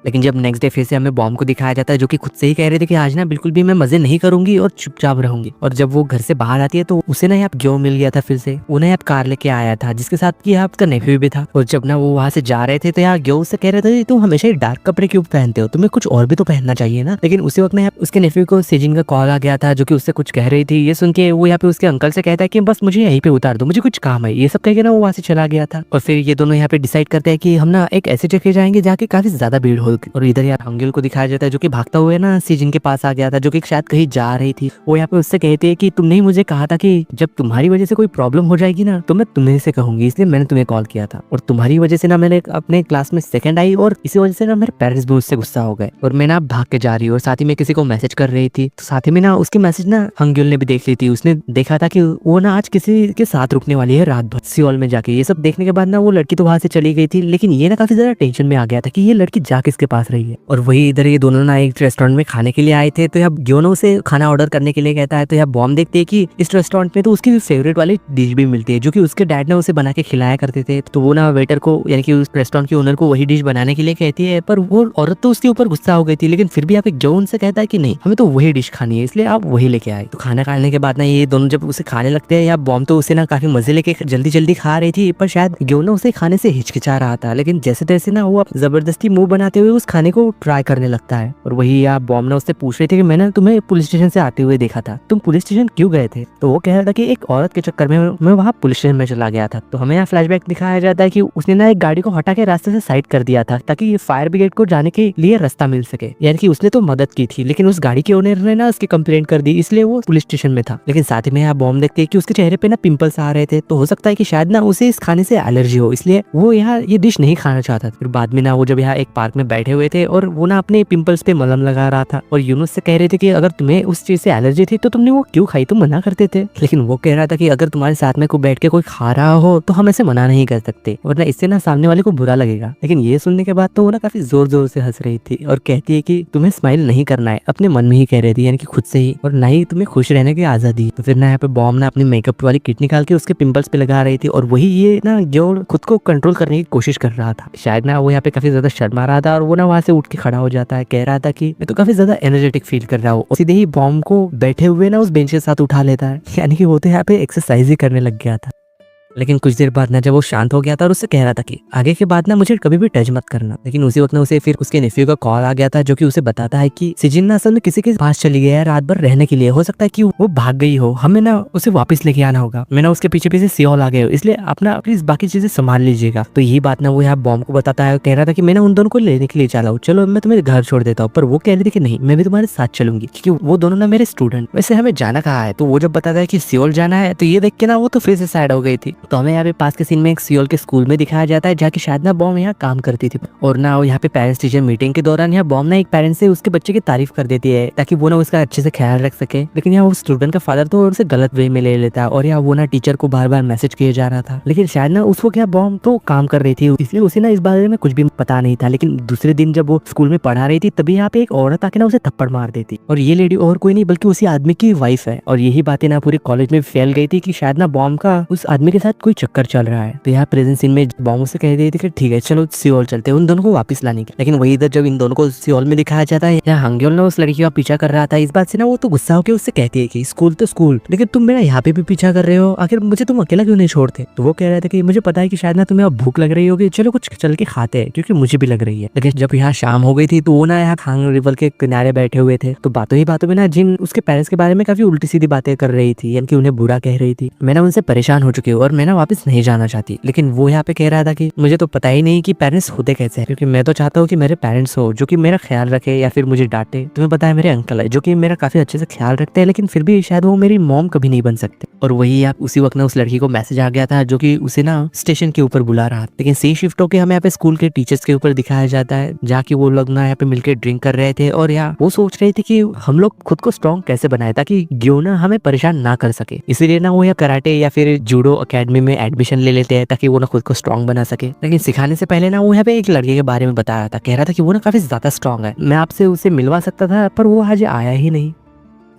लेकिन जब नेक्स्ट डे फिर से हमें बॉम्ब को दिखाया जाता है जो कि खुद से ही कह रहे थे कि आज ना बिल्कुल भी मैं मजे नहीं करूंगी और चुपचाप रहूंगी। और जब वो घर से बाहर आती है तो उसे ना यहाँ ग्यो मिल गया था, फिर से वो ना यहाँ कार लेके आया था जिसके साथ कि यहाँ उसका नेफ्यू भी था। और जब ना वो वहाँ से जा रहे थे तो यहाँ ग्यो उससे कह रहे थे तुम हमेशा ही डार्क कपड़े क्यों पहनते हो, तुम्हें कुछ और भी तो पहनना चाहिए ना। लेकिन उसी वक्त ना उसके नेफ्यू को सीजिन का कॉल आ गया था जो कि उससे कुछ कह रही थी। ये सुन के वो यहाँ पे उसके अंकल से कहता है कि बस मुझे यहीं पे उतार दो, मुझे कुछ काम है, ये सब कह के ना वो वहाँ से चला गया था। और फिर ये दोनों यहाँ पे डिसाइड करते हैं कि हम ना एक ऐसी जगह जाएंगे जहाँ की काफी ज्यादा भीड़ होगी। और इधर यार हंग्युल को दिखाया जाता है जो कि भागता हुआ ना सीजिन के पास आ गया था, जो कि शायद कहीं जा रही थी। वो यहाँ पे उससे कहती है कि तुमने ही मुझे कहा था कि जब तुम्हारी वजह से कोई प्रॉब्लम हो जाएगी ना तो मैं तुम्हें से कहूंगी, इसलिए मैंने तुम्हें कॉल किया था। और तुम्हारी वजह से ना मैंने अपने क्लास में सेकंड आई और इसी वजह से ना मेरे पेरेंट्स भी उससे गुस्सा हो गए और मैं ना भाग के जा रही हूँ। और साथ ही में किसी को मैसेज कर रही थी, तो साथ ही में ना उसकी मैसेज ना हंग्युल ने भी देख ली थी। उसने देखा था कि वो ना आज किसी के साथ रुकने वाली है रात भर सियोल में जाके। ये सब देखने के बाद ना वो लड़की तो वहां से चली गई थी, लेकिन ये ना काफी ज्यादा टेंशन में आ गया था कि ये लड़की जा किसके पास रही है। और वही इधर ये दोनों ना एक रेस्टोरेंट में खाने के लिए आए थे, तो यहाँ ग्योनो उसे खाना ऑर्डर करने के लिए कहता है। तो यहाँ बॉम्ब देखते हैं कि इस रेस्टोरेंट में तो उसकी फेवरेट वाली डिश भी मिलती है जो कि उसके डैड ने उसे बना के खिलाया करते थे। तो वो ना वेटर को यानी कि उस रेस्टोरेंट के ओनर को वही डिश बनाने के लिए कहती है, पर वो औरत तो उसके ऊपर गुस्सा हो गई थी। लेकिन फिर भी यहाँ पे ग्यो उनसे कहता है कि नहीं, हमें तो वही डिश खानी है, इसलिए आप वही लेके आए। तो खाना खाने के बाद ना ये दोनों जब उसे खाने लगते हैं, या बॉम्ब तो उसे ना काफी मजे लेके जल्दी जल्दी खा रही थी, पर शायद ग्यो ना उसे खाने से हिचकिचा रहा था। लेकिन जैसे तैसे ना वो जबरदस्ती मुंह बनाते हुए उस खाने को ट्राई करने लगता है। और वही यहाँ बॉम्ब ना उससे पूछ रहे थे कि मैंने तुम्हें पुलिस स्टेशन से आते हुए देखा था, तुम पुलिस स्टेशन क्यों गए थे। तो वो कह रहा था कि एक औरत के चक्कर में मैं वहाँ पुलिस स्टेशन में चला गया था। तो हमें यहाँ फ्लैशबैक दिखाया जाता है कि उसने ना एक गाड़ी को हटा के रास्ते से साइड कर दिया था ताकि फायर ब्रिगेड को जाने के लिए रास्ता मिल सके, यानी कि उसने तो मदद की थी, लेकिन उस गाड़ी के ओनर ने ना उसकी कंप्लेंट कर दी, इसलिए वो पुलिस स्टेशन में था। लेकिन साथ ही में यहाँ बॉम्ब देखते हैं कि उसके चेहरे पे ना पिंपल्स आ रहे थे, तो हो सकता है कि शायद ना उसे इस खाने से एलर्जी हो, इसलिए वो यहाँ ये डिश नहीं खाना चाहता। फिर बाद में ना वो जब यहाँ एक पार्क में बैठ बैठे हुए थे और वो ना अपने पिंपल्स पे मलहम लगा रहा था और यूनुस से कह रहे थे कि अगर तुम्हें उस चीज से एलर्जी थी तो तुमने वो क्यों खाई, तुम मना करते थे। लेकिन वो कह रहा था कि अगर तुम्हारे साथ में कोई बैठ के कोई खा रहा हो तो हम ऐसे मना नहीं कर सकते, वरना इससे ना सामने वाले को बुरा लगेगा। लेकिन ये सुनने के बाद तो वो ना काफी जोर जोर से हंस रही थी और कहती है कि तुम्हें स्माइल नहीं करना है, अपने मन में ही कह रही थी, यानी कि खुद से ही, और ना ही तुम्हें खुश रहने की आजादी। तो फिर ना यहाँ पे बॉम ना अपनी मेकअप वाली किट निकाल के उसके पिंपल्स पे लगा रही थी और वही ये ना जो खुद को कंट्रोल करने की कोशिश कर रहा था। शायद ना वो यहाँ पे काफी ज्यादा शर्मा रहा था और वो ना वहाँ से उठ के खड़ा हो जाता है, कह रहा था कि मैं तो काफी ज्यादा एनर्जेटिक फील कर रहा हूँ, और सीधे ही बॉम को बैठे हुए ना उस बेंच के साथ उठा लेता है, यानी कि वो तो यहाँ पे एक्सरसाइज ही करने लग गया था। लेकिन कुछ देर बाद ना जब वो शांत हो गया था और उससे कह रहा था कि आगे के बाद ना मुझे कभी भी टच मत करना। लेकिन उसी वक्त ना उसे फिर उसके नेफ्यू का कॉल आ गया था जो कि उसे बताता है कि सिजिन ना असल में किसी के पास चली गई है रात भर रहने के लिए, हो सकता है कि वो भाग गई हो, हमें ना उसे वापस लेके आना होगा, मैं ना उसके पीछे पीछे सियोल आ गए हो, इसलिए अपना प्लीज बाकी चीजें संभाल लीजिएगा। तो ये बात ना वो यहाँ बॉम्ब को बताता है, कह रहा था कि मैं ना उन दोनों को लेने के लिए चला हूँ, चलो मैं तुम्हें घर छोड़ देता हूँ। पर वो कह रही थी कि नहीं, मैं भी तुम्हारे साथ चलूंगी क्योंकि वो दोनों ना मेरे स्टूडेंट। वैसे हमें जाना कहाँ है? तो वो जब बताता है कि सियोल जाना है तो ये देख के ना वो तो फिर से सैड हो गई थी। तो हमें यहाँ पे पास के सीन में एक सियोल के स्कूल में दिखाया जाता है जहाँ की शायद ना बॉम यहाँ काम करती थी, और ना वो यहाँ पे पेरेंट्स टीचर मीटिंग के दौरान यहाँ बॉम ना एक पेरेंट से उसके बच्चे की तारीफ कर देती है ताकि वो ना उसका अच्छे से ख्याल रख सके। लेकिन यहाँ वो स्टूडेंट का फादर तो उसे गलत वे में ले लेता है और यहाँ वो ना टीचर को बार बार मैसेज किया जा रहा था। लेकिन शायद ना उसको क्या बॉम तो काम कर रही थी, इसलिए उसे ना इस बारे में कुछ भी पता नहीं था। लेकिन दूसरे दिन जब वो स्कूल में पढ़ा रही थी तभी यहाँ पे एक औरत आके ना उसे थप्पड़ मार देती, और ये लेडी और कोई नहीं बल्कि उसी आदमी की वाइफ है। और यही बातें ना पूरे कॉलेज में फैल गई थी कि शायद ना बॉम का उस आदमी के साथ कोई चक्कर चल रहा है। तो यहाँ प्रेजेंट सीन में बॉम से कह रही थी कि ठीक है चलो सियोल चलते हैं उन दोनों को वापस लाने के। लेकिन वही इधर जब इन दोनों को सियोल में दिखाया जाता है, यहाँ हंग्योल ना उस लड़की का पीछा कर रहा था। इस बात से ना वो तो गुस्सा होकर उससे कहती है कि स्कूल तो स्कूल, लेकिन तुम मेरा यहाँ पे भी पीछा कर रहे हो, आखिर मुझे तुम अकेला क्यों नहीं छोड़ते? तो वो कह रहे थे कि मुझे पता है कि शायद ना तुम्हें अब भूख लग रही होगी, चलो कुछ चल के खाते हैं क्योंकि मुझे भी लग रही है। लेकिन जब यहाँ शाम हो गई थी तो वो ना यहाँ खांग रिवर के किनारे बैठे हुए थे, तो बातों ही बातों में ना जिन उसके पेरेंट्स के बारे में काफी उल्टी सीधी बातें कर रही थी, यानी कि उन्हें बुरा कह रही थी। मैं ना उनसे परेशान हो चुकी हूँ और मैं ना वापस नहीं जाना चाहती। लेकिन वो यहाँ पे कह रहा था कि मुझे तो पता ही नहीं कि पेरेंट्स होते कैसे हैं, क्योंकि मैं तो चाहता हूँ कि मेरे पेरेंट्स हो जो कि मेरा ख्याल रखे या फिर मुझे डांटे। तुम्हें पता है मेरे अंकल है जो कि मेरा काफी अच्छे से ख्याल रखते हैं, लेकिन फिर भी शायद वो मेरी मॉम कभी नहीं बन सकते। और वही आप उसी वक्त ना उस लड़की को मैसेज आ गया था जो कि उसे ना स्टेशन के ऊपर बुला रहा था। लेकिन सी शिफ्ट होकर हमें यहाँ पे स्कूल के टीचर्स के ऊपर दिखाया जाता है जहाँ की वो लोग ना यहाँ पे मिलकर ड्रिंक कर रहे थे और यहाँ वो सोच रहे थे कि हम लोग खुद को स्ट्रॉन्ग कैसे बनाए ताकि ग्यो ना हमें परेशान ना कर सके। इसीलिए ना वो या कराटे या फिर जूडो अकेडमी में एडमिशन ले लेते हैं ताकि वो ना खुद को स्ट्रॉन्ग बना सके। लेकिन सिखाने से पहले ना वो यहाँ पे एक लड़के के बारे में बता रहा था, कह रहा था कि वो ना काफी ज्यादा स्ट्रॉन्ग है, मैं आपसे उसे मिलवा सकता था पर वो आज आया ही नहीं।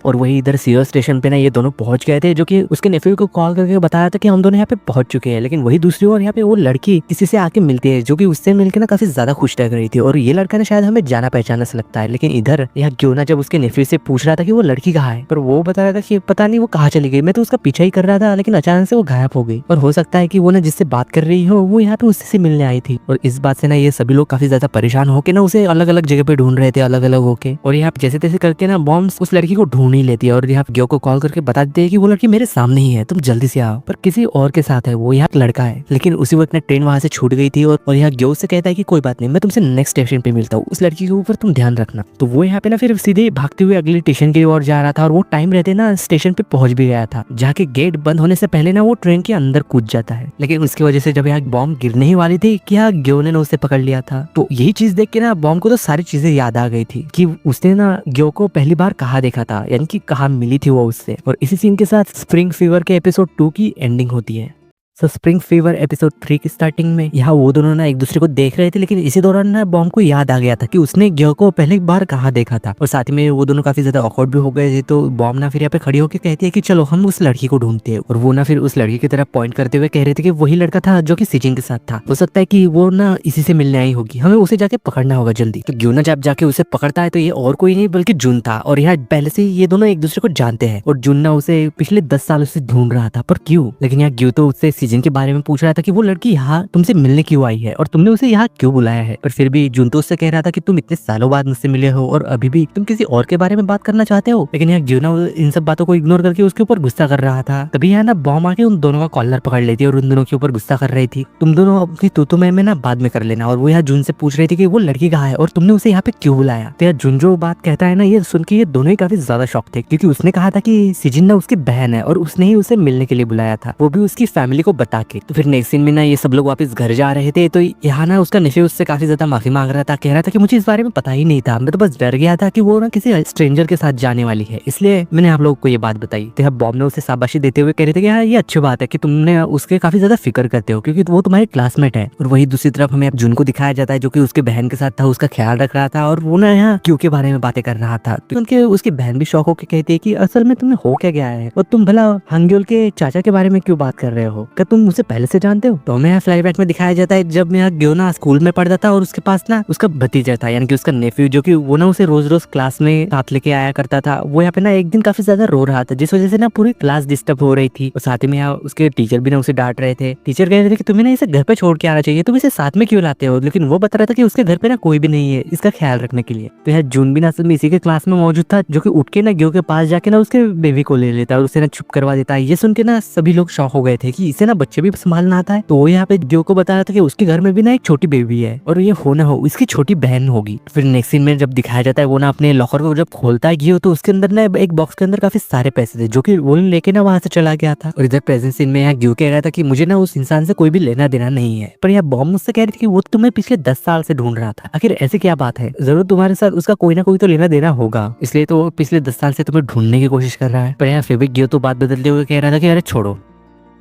और वही इधर सियर स्टेशन पे ना ये दोनों पहुंच गए थे जो कि उसके नेफ्यू को कॉल करके बताया था कि हम दोनों यहाँ पे पहुंच चुके हैं। लेकिन वही दूसरी ओर यहाँ पे वो लड़की किसी से आके मिलती है जो कि उससे मिलकर ना काफी ज्यादा खुश लग रही थी, और ये लड़का ना शायद हमें जाना पहचाना से लगता है। लेकिन इधर यहाँ क्यों ना जब उसके नेफ्यू से पूछ रहा था कि वो लड़की कहाँ है, पर वो बता रहा था कि पता नहीं वो कहाँ चली गई, मैं तो उसका पीछा ही कर रहा था लेकिन अचानक से वो गायब हो गई। और हो सकता है कि वो ना जिससे बात कर रही हो वो यहाँ पे उससे मिलने आई थी। और इस बात से ना ये सभी लोग काफी ज्यादा परेशान होके ना उसे अलग अलग जगह पे ढूंढ रहे थे अलग अलग होके। और यहाँ जैसे तैसे करके ना बॉम्ब उस लड़की को ढूंढ ही लेती है और यहाँ ग्यो को कॉल करके बता देते हैं कि वो लड़की मेरे सामने ही है, तुम जल्दी से आओ। पर किसी और के साथ है, वो यहाँ लड़का है। लेकिन उसी वक्त ट्रेन वहां से छूट गई थी और यहाँ ग्यो से कहता है कि कोई बात नहीं, मैं तुमसे नेक्स्ट स्टेशन पे मिलता हूँ, उस लड़की के ऊपर तुम ध्यान रखना। तो वो यहाँ पे ना फिर सीधे भागते हुए अगले स्टेशन की ओर जा रहा था और वो टाइम रहते ना स्टेशन पे पहुंच भी गया था जहाँ के गेट बंद होने से पहले ना वो ट्रेन के अंदर कूद जाता है। लेकिन उसकी वजह से जब यहाँ बॉम्ब गिरने ही वाली थी कि यहाँ ग्यो ने उसे पकड़ लिया था। तो यही चीज देख के ना बॉम्ब को तो सारी चीजें याद आ गई थी कि उसने ना ग्यो को पहली बार कहाँ देखा था, यानी कि कहाँ मिली थी वो उससे। और इसी सीन के साथ स्प्रिंग फीवर के एपिसोड 2 की एंडिंग होती है। सो स्प्रिंग फीवर एपिसोड 3 की स्टार्टिंग में यहाँ वो दोनों ना एक दूसरे को देख रहे थे, लेकिन इसी दौरान ना बॉम्ब को याद आ गया था कि उसने ग्यो को पहले एक बार कहाँ देखा था। और साथ ही में वो दोनों काफी ज्यादा ऑकवर्ड भी हो गए थे। तो बॉम्ब ना फिर यहाँ पे खड़ी होकर कहती है कि चलो हम उस लड़की को ढूंढते हैं। और वो ना फिर उस लड़की की तरफ पॉइंट करते हुए कह रहे थे कि वही लड़का था जो कि सिजिन के साथ था, हो सकता है कि वो ना इसी से मिलने आई होगी, हमें उसे जाके पकड़ना होगा जल्दी। तो ग्यो ना जब जाके उसे पकड़ता है तो ये और कोई नहीं बल्कि जुन था। और यहाँ पहले से ये दोनों एक दूसरे को जानते हैं और जुन ना उसे पिछले 10 सालों से ढूंढ रहा था, पर क्यों? लेकिन यहाँ ग्यो तो उससे सिजिन के बारे में पूछ रहा था कि वो लड़की यहाँ तुमसे मिलने क्यों आई है और तुमने उसे यहाँ क्यों बुलाया है। पर फिर भी जुन तो उससे कह रहा था कि तुम इतने सालों बाद मुझसे मिले हो और अभी भी तुम किसी और के बारे में बात करना चाहते हो। लेकिन यहाँ ग्यो ना इन सब बातों को इग्नोर करके उसके ऊपर गुस्सा कर रहा था। तभी यहाँ ना बॉम्ब आके उन दोनों का कॉलर पकड़ लेती है और उन दोनों के ऊपर गुस्सा कर रही थी, तुम दोनों अपनी तू मैं ना बाद में कर लेना। और वो यहाँ जुन से पूछ रही थी कि वो लड़की कहाँ है और तुमने उसे यहाँ पे क्यों बुलाया। तो यार जुन जो बात कहता है ना, ये सुन के ये दोनों ही काफी ज्यादा शॉक थे, क्योंकि उसने कहा था कि सिजिन ना उसकी बहन है और उसने ही उसे मिलने के लिए बुलाया था, वो भी उसकी फैमिली को को बता के। तो फिर नेक्स्ट सीन में ना ये सब लोग वापस घर जा रहे थे, तो यहाँ ना उसका नेफ्यू उससे काफी ज्यादा माफी मांग रहा था, कह रहा था कि मुझे इस बारे में पता ही नहीं था, मैं तो बस डर गया था कि वो ना किसी स्ट्रेंजर के साथ जाने वाली है, इसलिए मैंने आप लोगों को ये बात बताई। तो बॉब ने उसे शाबाशी देते हुए कह रहे थे कि हाँ ये अच्छी बात है कि तुमने उसके काफी ज्यादा फिक्र करते हो, क्योंकि वो तुम्हारे क्लासमेट है। और वही दूसरी तरफ हमें जुन को दिखाया जाता है जो कि उसके बहन के साथ था, उसका ख्याल रख रहा था और वो ना यहाँ क्यों के बारे में बातें कर रहा था। तो उनके उसकी बहन भी शौक होकर कहती है कि असल में तुम्हें हो क्या गया है और तुम भला हंग्योल के चाचा के बारे में क्यों बात कर रहे हो, क्या तुम उसे पहले से जानते हो। तो हमें यहाँ फ्लैशबैक में दिखाया जाता है जब यहाँ ग्योना स्कूल में पढ़ता था और उसके पास ना उसका भतीजा था, यानी कि उसका नेफ्यू, जो कि वो ना उसे रोज रोज क्लास में साथ लेके आया करता था। वो यहाँ पे ना एक दिन काफी ज्यादा रो रहा था, जिस वजह से ना पूरी क्लास डिस्टर्ब हो रही थी और साथ ही में यहाँ उसके टीचर भी ना उसे डांट रहे थे। टीचर कह रहे थे कि तुम्हें ना इसे घर पे छोड़ के आना चाहिए, तुम इसे साथ में क्यों लाते हो, लेकिन वो बता रहा था कि उसके घर पे ना कोई भी नहीं है इसका ख्याल रखने के लिए। तो यहाँ जून भी ना असल में इसी के क्लास में मौजूद था, जो कि उठ के ना ग्यो के पास जाके ना उसके बेबी को ले लेता है और उसे ना चुप करवा देता है। ये सुन के ना सभी लोग शॉक हो गए थे कि इसे ना बच्चे भी संभालना आता है। तो वो यहाँ पे ग्यो को बता रहा था कि उसके घर में भी ना एक छोटी बेबी है और ये हो ना हो इसकी छोटी बहन होगी। फिर नेक्स्ट सीन में जब दिखाया जाता है वो ना अपने लॉकर को जब खोलता है ग्यो, तो उसके अंदर ना एक बॉक्स के अंदर काफी सारे पैसे थे जो कि वो लेके ना वहां से चला गया था। और इधर प्रेजेंट सीन में यहाँ ग्यो कह रहा था कि मुझे ना उस इंसान से कोई भी लेना देना नहीं है, पर यहाँ बॉम्ब मुझसे कह रही थी कि वो तुम्हें पिछले 10 साल से ढूंढ रहा था, आखिर ऐसी क्या बात है, जरूर तुम्हारे साथ उसका कोई ना कोई तो लेना देना होगा, इसलिए तो पिछले 10 साल से तुम्हें ढूंढने की कोशिश कर रहा है। पर यहाँ फिर भी ग्यो तो बात बदलते हुए कह रहा था कि अरे छोड़ो।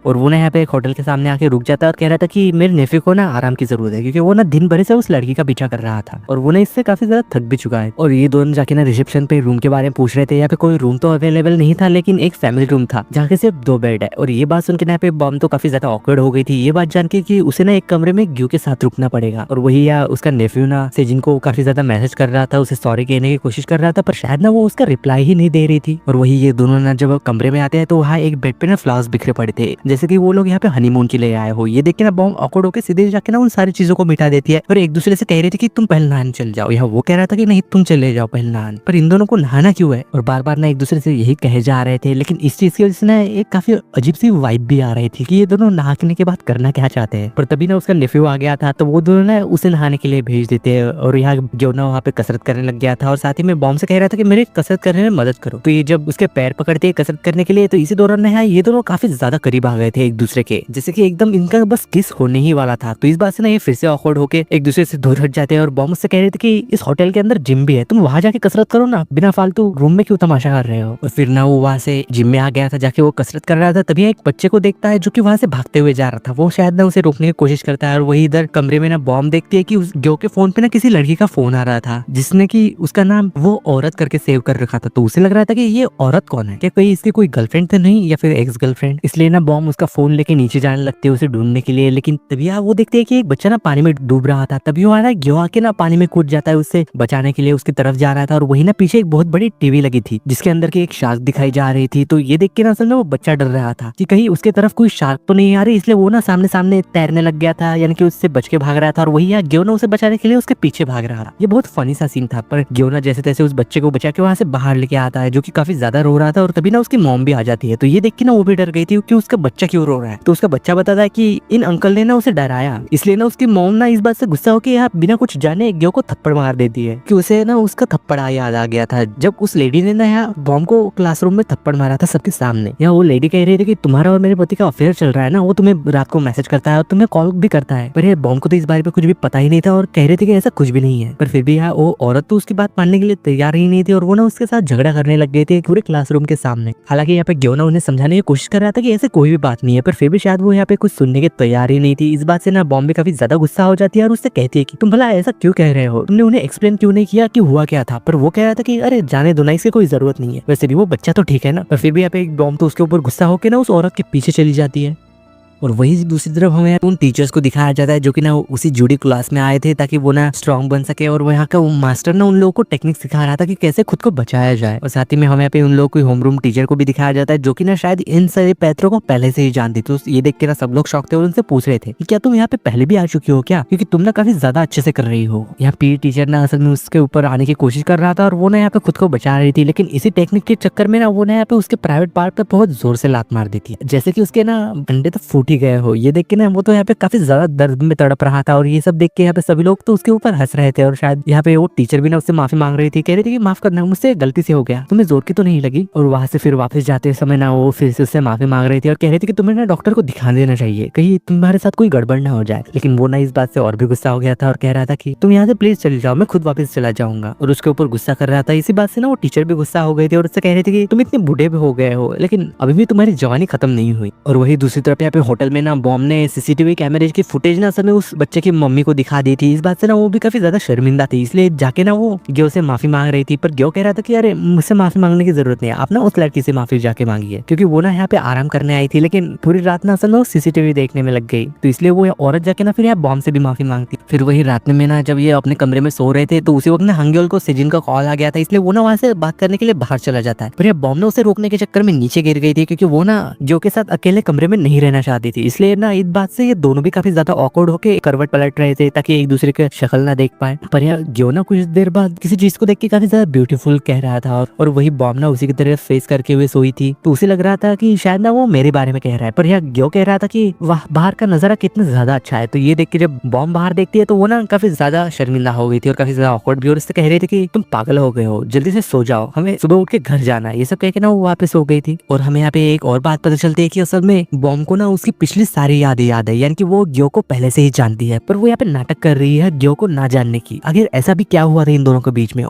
और वो ना यहाँ पे एक होटल के सामने आके रुक जाता है और कह रहा था कि मेरे नेफ्यू को ना आराम की जरूरत है, क्योंकि वो ना दिन भर से उस लड़की का पीछा कर रहा था और वो ना इससे काफी ज्यादा थक भी चुका है। और ये दोनों जाके ना रिसेप्शन पे रूम के बारे में पूछ रहे थे। यहाँ पे कोई रूम तो अवेलेबल नहीं था, लेकिन एक फैमिली रूम था जहाँ के सिर्फ 2 बेड है। और ये बात सुनकर यहाँ पे बॉम्ब तो काफी ज्यादा ऑकवर्ड हो गई थी, ये बात जान के कि उसे ना एक कमरे में ग्यू के साथ रुकना पड़ेगा। और वही या उसका नेफ्यू ना सेजिन को काफी ज्यादा मैसेज कर रहा था, उसे सॉरी कहने की कोशिश कर रहा था, पर शायद ना वो उसका रिप्लाई ही नहीं दे रही थी। और वही ये दोनों ना जब कमरे में आते हैं तो वहाँ एक बेड पे ना फ्लावर्स बिखरे पड़े थे, जैसे कि वो लोग यहाँ पे हनीमून के लिए आए हो। ये देख के ना बॉम्ब ऑकवर्ड होकर सीधे जाके ना उन सारी चीजों को मिटा देती है और एक दूसरे से कह रही थी कि तुम पहले नहाने चल जाओ। यहाँ वो कह रहा था कि नहीं तुम चले जाओ पहले नहाने, पर इन दोनों को नहाना क्यों है। और बार बार ना एक दूसरे से यही कहे जा रहे थे, लेकिन इस चीज की वजह से ना एक काफी अजीब सी वाइब भी आ रही थी कि ये दोनों नहाने के बाद करना क्या चाहते हैं। पर तभी ना उसका नेफ्यू आ गया था, तो वो दोनों ना उसे नहाने के लिए भेज देते हैं और यहाँ जो ना वहाँ पे कसरत करने लग गया था और साथ ही में बॉम्ब से कह रहा था कि मेरे कसरत करने में मदद करो। तो ये जब उसके पैर पकड़ते हैं कसरत करने के लिए, तो इसी दौरान ना ये दोनों काफी ज्यादा करीब आ गए थे एक दूसरे के, जैसे कि एकदम इनका बस किस होने ही वाला था। तो इस बात से ना ये फिर से ऑकवर्ड होके एक दूसरे से दूर हट जाते हैं और बॉम्ब से कह रहे थे कि इस होटल के अंदर जिम भी है, तुम वहां जाके कसरत करो ना, बिना फालतू रूम में क्यों तमाशा कर रहे हो। और फिर ना वो वहां से जिम में आ गया था, जाके वो कसरत कर रहा था। तभी एक बच्चे को देखता है जो कि वहां से भागते हुए जा रहा था। वो शायद ना उसे रोकने की कोशिश करता है और वही इधर कमरे में ना बॉम्ब देखती है कि उस ग्यो के फोन पे ना किसी लड़की का फोन आ रहा था, जिसने की उसका नाम वो औरत करके सेव कर रखा था। तो उसे लग रहा था कि ये औरत कौन है, क्या कोई इसकी कोई गर्लफ्रेंड तो नहीं या फिर एक्स गर्लफ्रेंड। इसलिए ना बॉम्ब उसका फोन लेके नीचे जाने लगते है उसे ढूंढने के लिए। लेकिन तभी वो देखते हैं कि एक बच्चा ना पानी में डूब रहा था। तभी वो ग्यो आके ना पानी में कूद जाता है उससे बचाने के लिए, उसकी तरफ जा रहा था। और वही ना पीछे एक बहुत बड़ी टीवी लगी थी जिसके अंदर की एक शार्क दिखाई जा रही थी। तो ये देख के ना असल में वो बच्चा डर रहा था कि कहीं उसके तरफ कोई शार्क तो नहीं आ रही, इसलिए वो ना सामने सामने तैरने लग गया था, यानी कि उससे बच के भाग रहा था। और वही ग्यो ना उसे बचाने के लिए उसके पीछे भाग रहा था। ये बहुत फनी सा सीन था। पर ग्यो ना जैसे तैसे उस बच्चे को बचा के वहां से बाहर लेके आता है, जो कि काफी ज्यादा रो रहा था। और तभी ना उसकी मॉम भी आ जाती है। तो ये देख के ना वो भी डर गई थी कि उसका बच्चा क्यों रो रहा है। तो उसका बच्चा बताता है कि इन अंकल ने ना उसे डराया, इसलिए ना उसकी मॉम ना इस बात से गुस्सा होकर यहाँ बिना कुछ जाने ग्यो को थप्पड़ मार देती है कि उसे ना उसका थप्पड़ा याद आ गया था जब उस लेडी ने ना यहाँ बॉम्ब को क्लासरूम में थप्पड़ मारा था सबके सामने। यहाँ वो लेडी कह रही थी कि तुम्हारा और मेरे पति का अफेयर चल रहा है ना, वो तुम्हें रात को मैसेज करता है और तुम्हें कॉल भी करता है। पर ये बॉम्ब को तो इस बारे में कुछ भी पता ही नहीं था और कह रहे थे कि ऐसा कुछ भी नहीं है। पर फिर भी यहाँ वो औरत तो उसकी बात मानने के लिए तैयार ही नहीं थी और वो ना उसके साथ झगड़ा करने लग गए थे पूरे क्लासरूम के सामने। हालांकि यहाँ पे ग्यो ना उन्हें समझाने की कोशिश कर रहा था कि ऐसे कोई भी बात नहीं है, पर फिर भी शायद वो यहाँ पे कुछ सुनने की तैयार ही नहीं थी। इस बात से ना बॉम्ब भी काफी ज्यादा गुस्सा हो जाती है और उससे कहती है कि तुम भला ऐसा क्यों कह रहे हो, तुमने उन्हें एक्सप्लेन क्यों नहीं किया कि हुआ क्या था। पर वो कह रहा था कि अरे जाने दो ना, इसकी कोई जरूरत नहीं है, वैसे भी वो बच्चा तो ठीक है ना। पर फिर भी यहाँ पे एक बॉम्ब तो उसके ऊपर गुस्सा होकर ना उस औरत के पीछे चली जाती है। और वही दूसरी तरफ हमें उन टीचर्स को दिखाया जाता है जो कि ना उसी जूडी क्लास में आए थे ताकि वो ना स्ट्रांग बन सके। और वो यहाँ का मास्टर ना उन लोगों को टेक्निक सिखा रहा था कि कैसे खुद को बचाया जाए। और साथ ही में हमें यहाँ पे उन लोगों को होमरूम टीचर को भी दिखाया जाता है जो कि ना शायद इन सारे पैत्रों को पहले से ही जानती। तो ये देख के ना सब लोग शौक थे और उनसे पूछ रहे थे कि क्या तुम यहाँ पे पहले भी आ चुकी हो क्या, क्योंकि तुम ना काफी ज्यादा अच्छे से कर रही हो। यहाँ पी टीचर ना असल में उसके ऊपर आने की कोशिश कर रहा था और वो ना यहाँ पे खुद को बचा रही थी, लेकिन इसी टेक्निक के चक्कर में ना वो ना यहाँ पे उसके प्राइवेट पार्ट पर बहुत जोर से लात मार देती है, जैसे कि उसके ना अंडे तो फूट ही गए हो। ये देख के ना वो तो यहाँ पे काफी ज्यादा दर्द में तड़प रहा था और ये सब देख के यहाँ पे सभी लोग तो उसके ऊपर हंस रहे थे और शायद यहाँ पे वो टीचर भी ना उससे माफी मांग रही थी, कह रही थी कि माफ करना, मुझसे गलती से हो गया, तुम्हें जोर की तो नहीं लगी। और वहां से फिर वापस जाते समय ना वो फिर से उससे माफी मांग रही थी और कह रही थी कि तुम्हें ना डॉक्टर को दिखा देना चाहिए, कहीं तुम्हारे साथ कोई गड़बड़ ना हो जाए। लेकिन वो ना इस बात से और भी गुस्सा हो गया था और कह रहा था कि तुम यहाँ से प्लीज चले जाओ, मैं खुद वापस चला जाऊंगा। और उसके ऊपर गुस्सा कर रहा था। इसी बात से ना वो टीचर भी गुस्सा हो गई थी और उससे कह रही थी कि तुम इतने बूढ़े भी हो गए हो लेकिन अभी भी तुम्हारी जवानी खत्म नहीं हुई। और वही दूसरी तरफ यहाँ पे होटल में ना बॉम ने सीसीटीवी कैमरे की फुटेज ना असल में उस बच्चे की मम्मी को दिखा दी थी। इस बात से ना वो भी काफी ज्यादा शर्मिंदा थी, इसलिए जाके ना वो ग्यो से माफी मांग रही थी। पर ग्यो कह रहा था कि अरे मुझसे माफी मांगने की जरूरत नहीं है, आप ना उस लड़की से माफी जाके मांगिए, क्योंकि वो ना यहाँ पे आराम करने आई थी लेकिन पूरी रात ना असल में वो सीसीटीवी देखने में लग गई, तो इसलिए वो औरत जाके ना फिर यहाँ बॉम से भी माफी मांगती। फिर वही रात में ना जब ये अपने कमरे में सो रहे थे तो उसी वक्त ना हंग्योल को सेजिन का कॉल आ गया था, इसलिए वो ना वहाँ से बात करने के लिए बाहर चला जाता है। पर ये बॉम ने उसे रोकने के चक्कर में नीचे गिर गई थी, क्योंकि वो ना ग्यो के साथ अकेले कमरे में नहीं रहना चाहती थी। इसलिए ना इस बात से ये दोनों भी काफी ज्यादा ऑकवर्ड होके करवट पलट रहे थे ताकि एक दूसरे के शक्ल ना देख पाए। पर यार ग्यो ना कुछ देर बाद किसी चीज को देख के काफी ज्यादा ब्यूटीफुल कह रहा था और वही बॉम ना उसी की तरफ फेस करके हुए सोई थी, तो उसे लग रहा था कि शायद ना वो मेरे बारे में कह रहा है। पर यार ग्यो कह रहा था कि वाह बाहर का नजारा कितना ज्यादा अच्छा है। तो ये देख के जब बॉम बाहर देखती है तो वो ना काफी ज्यादा शर्मिंदा हो गई थी और काफी ज्यादा ऑकवर्ड भी, और उससे कह रही थी कि तुम पागल हो गए हो, जल्दी से सो जाओ, हमें सुबह उठ के घर जाना है। ये सब कह के ना वो वापस हो गई थी। और हमें यहाँ पे एक और बात पता चलती है कि असल में बॉम को ना उसकी पिछली सारी यादें याद है, यानी कि वो ग्यो को पहले से ही जानती है, पर वो यहाँ पे नाटक कर रही है ग्यो को ना जानने की। आखिर ऐसा भी क्या हुआ था इन दोनों के बीच में।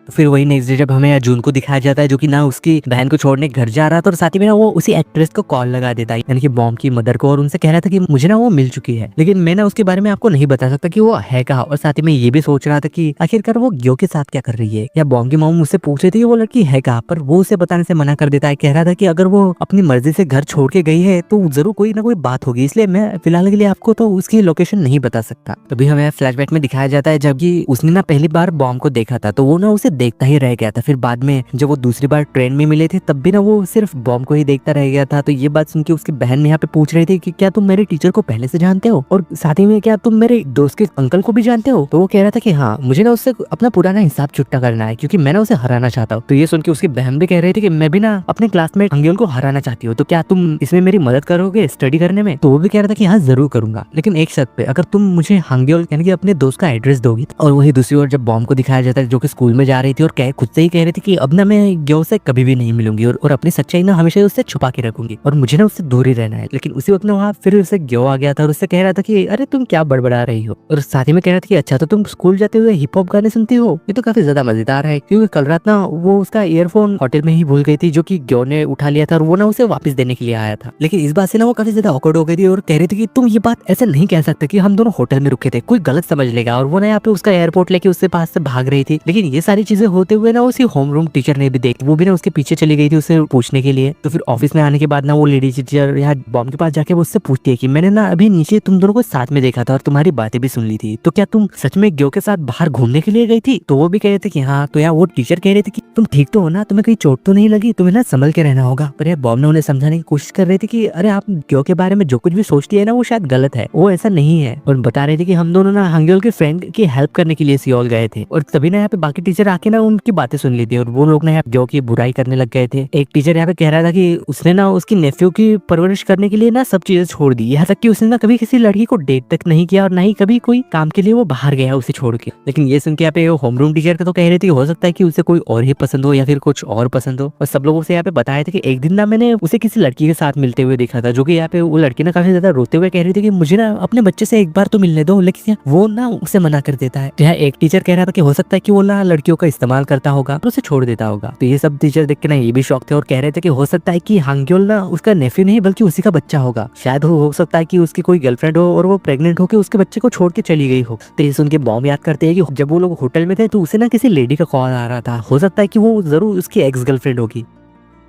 तो फिर वही नेक्स्ट डे जब हमें जून को दिखाया जाता है जो कि ना उसकी बहन को छोड़ने घर जा रहा था और साथ ही में ना वो उसी एक्ट्रेस को कॉल लगा देता है, यानी कि बॉम्ब की मदर को, और उनसे कह रहा था कि मुझे ना वो मिल चुकी है लेकिन मैं ना उसके बारे में आपको नहीं बता सकता कि वो है कहाँ। और साथ ही में ये भी सोच रहा था कि आखिरकार वो ग्यो के साथ क्या कर रही है, या बॉम्ब की मॉम मुझसे पूछ रही थी कि वो लड़की है कहाँ, पर वो उसे बताने से मना कर देता है। कह रहा था कि अगर वो अपनी मर्जी से घर छोड़ के गई है तो जरूर कोई ना कोई बात होगी, इसलिए मैं फिलहाल के लिए आपको तो उसकी लोकेशन नहीं बता सकता। तभी हमें फ्लैशबैक में दिखाया जाता है जबकि उसने ना पहली बार बॉम्ब को देखा था तो वो ना उसे देखता ही रह गया था। फिर बाद में जब वो दूसरी बार ट्रेन में मिले थे तब भी ना वो सिर्फ बॉम्ब को ही देखता रह गया था। तो ये बात सुन के उसकी बहन यहाँ पे पूछ रही थी कि क्या तुम मेरे टीचर को पहले से जानते हो, और साथ ही में क्या तुम मेरे दोस्त के अंकल को भी जानते हो। तो वो कह रहा था कि हाँ, मुझे ना उससे अपना पुराना हिसाब छुट्टा करना है क्योंकि मैं ना उसे हराना चाहता हूँ। तो ये सुन के उसकी बहन भी कह रही थी कि मैं भी ना अपने क्लासमेट हंग्योल को हराना चाहती हूँ, तो क्या तुम इसमें मेरी मदद करोगे स्टडी करने में। तो वो भी कह रहा था कि हाँ जरूर करूंगा, लेकिन एक शर्त पे, अगर तुम मुझे हंग्योल यानी कि अपने दोस्त का एड्रेस दोगी। और वही दूसरी ओर जब बॉम्ब को दिखाया जाता है जो कि स्कूल में जा रही थी और खुद से ही कह रही थी कि अब ना मैं ग्यो से कभी भी नहीं मिलूंगी और अपनी सच्चाई ना हमेशा उससे छुपा के रखूंगी और मुझे ना उससे दूर ही रहना है। लेकिन उसी वक्त ना वहाँ फिर उसे ग्यो आ गया था और उससे कह रहा था कि अरे तुम क्या बड़बड़ा रही हो, और साथ ही में कह रहा था कि अच्छा तो तुम स्कूल जाते हुए हिप हॉप गाने सुनती हो, ये तो काफी ज्यादा मजेदार है। क्योंकि कल रात ना वो उसका ईयरफोन होटल में ही भूल गई थी जो कि ग्यो ने उठा लिया था और वो ना उसे वापस देने के लिए आया था। लेकिन इस बात से ना वो काफी ज्यादा ऑकवर्ड हो गई थी और कह रही थी कि तुम ये बात ऐसे नहीं कह सकते कि हम दोनों होटल में रुके थे, कोई गलत समझ लेगा। और वो ना यहाँ पे उसका एयरपोर्ट लेके उससे पास से भाग रही थी। लेकिन ये सारी चीजें होते हुए ना उसी होमरूम टीचर ने भी देख, वो भी ना उसके पीछे चली गई थी उसे पूछने के लिए। तो फिर ऑफिस में आने के बाद ना वो लेडी टीचर यहाँ बॉम्ब के पास जाके वो उससे पूछती है कि मैंने ना अभी नीचे तुम दोनों को साथ में देखा था और तुम्हारी बातें भी सुन ली थी, तो क्या तुम सच में ग्यो के साथ बाहर घूमने के लिए गई थी। तो वो भी कह रहे थे कि हाँ। तो यहाँ वो टीचर कह रहे थे कि तुम ठीक तो हो ना, तुम्हें कहीं चोट तो नहीं लगी, तुम्हें ना संभल के रहना होगा। पर यार बॉम्ब ने उन्हें समझाने की कोशिश कर रही थी कि अरे आप ग्यो के बारे में जो कुछ भी सोचती है ना वो शायद गलत है, वो ऐसा नहीं है। और बता रहे थे कि हम दोनों ना हंग्योल के फ्रेंड की हेल्प करने के लिए सियोल गए थे। और तभी ना यहाँ पे बाकी टीचर आके ना उनकी बातें सुन ली थी और वो लोग ना यहाँ ग्यो की बुराई करने लग गए थे। एक टीचर यहाँ पे कह रहा था कि उसने ना उसकी नेफ्यू की परवरिश करने के लिए ना सब चीजें छोड़ दी, यहाँ तक कि उसने ना कभी किसी लड़की को डेट तक नहीं किया और ना ही कभी कोई काम के लिए वो बाहर गया उसे छोड़ के। लेकिन ये सुन के यहाँ पे होमरूम टीचर तो कह रही थी हो सकता है कि उसे कोई और ही पसंद हो या फिर कुछ और पसंद हो। और सब लोगों से यहाँ पे बताया था कि एक दिन ना मैंने उसे किसी लड़की के साथ मिलते हुए देखा था, जो कि यहाँ पे वो लड़की ना काफी ज्यादा रोते हुए कह रही थी कि मुझे ना अपने बच्चे से एक बार तो मिलने दो, लेकिन वो ना उसे मना कर देता है। यहाँ एक टीचर कह रहा था कि हो सकता है कि वो ना लड़कियों का इस्तेमाल करता होगा और उसे छोड़ देता होगा। तो ये सब टीचर देख के ना ये भी शौक थे और कह रहे थे कि हो सकता है कि हंग्योल ना उसका नेफ्यू नहीं बल्कि उसी का बच्चा होगा, शायद हो सकता है कि उसकी कोई गर्लफ्रेंड हो और वो प्रेग्नेंट होकर उसके बच्चे को छोड़ के चली गई हो। तो ये सुन के बॉम्ब याद करते हैं कि जब वो लोग होटल में थे तो उसे ना किसी लेडी का कॉल आ रहा था, हो सकता है कि वो जरूर उसकी एक्स गर्लफ्रेंड होगी।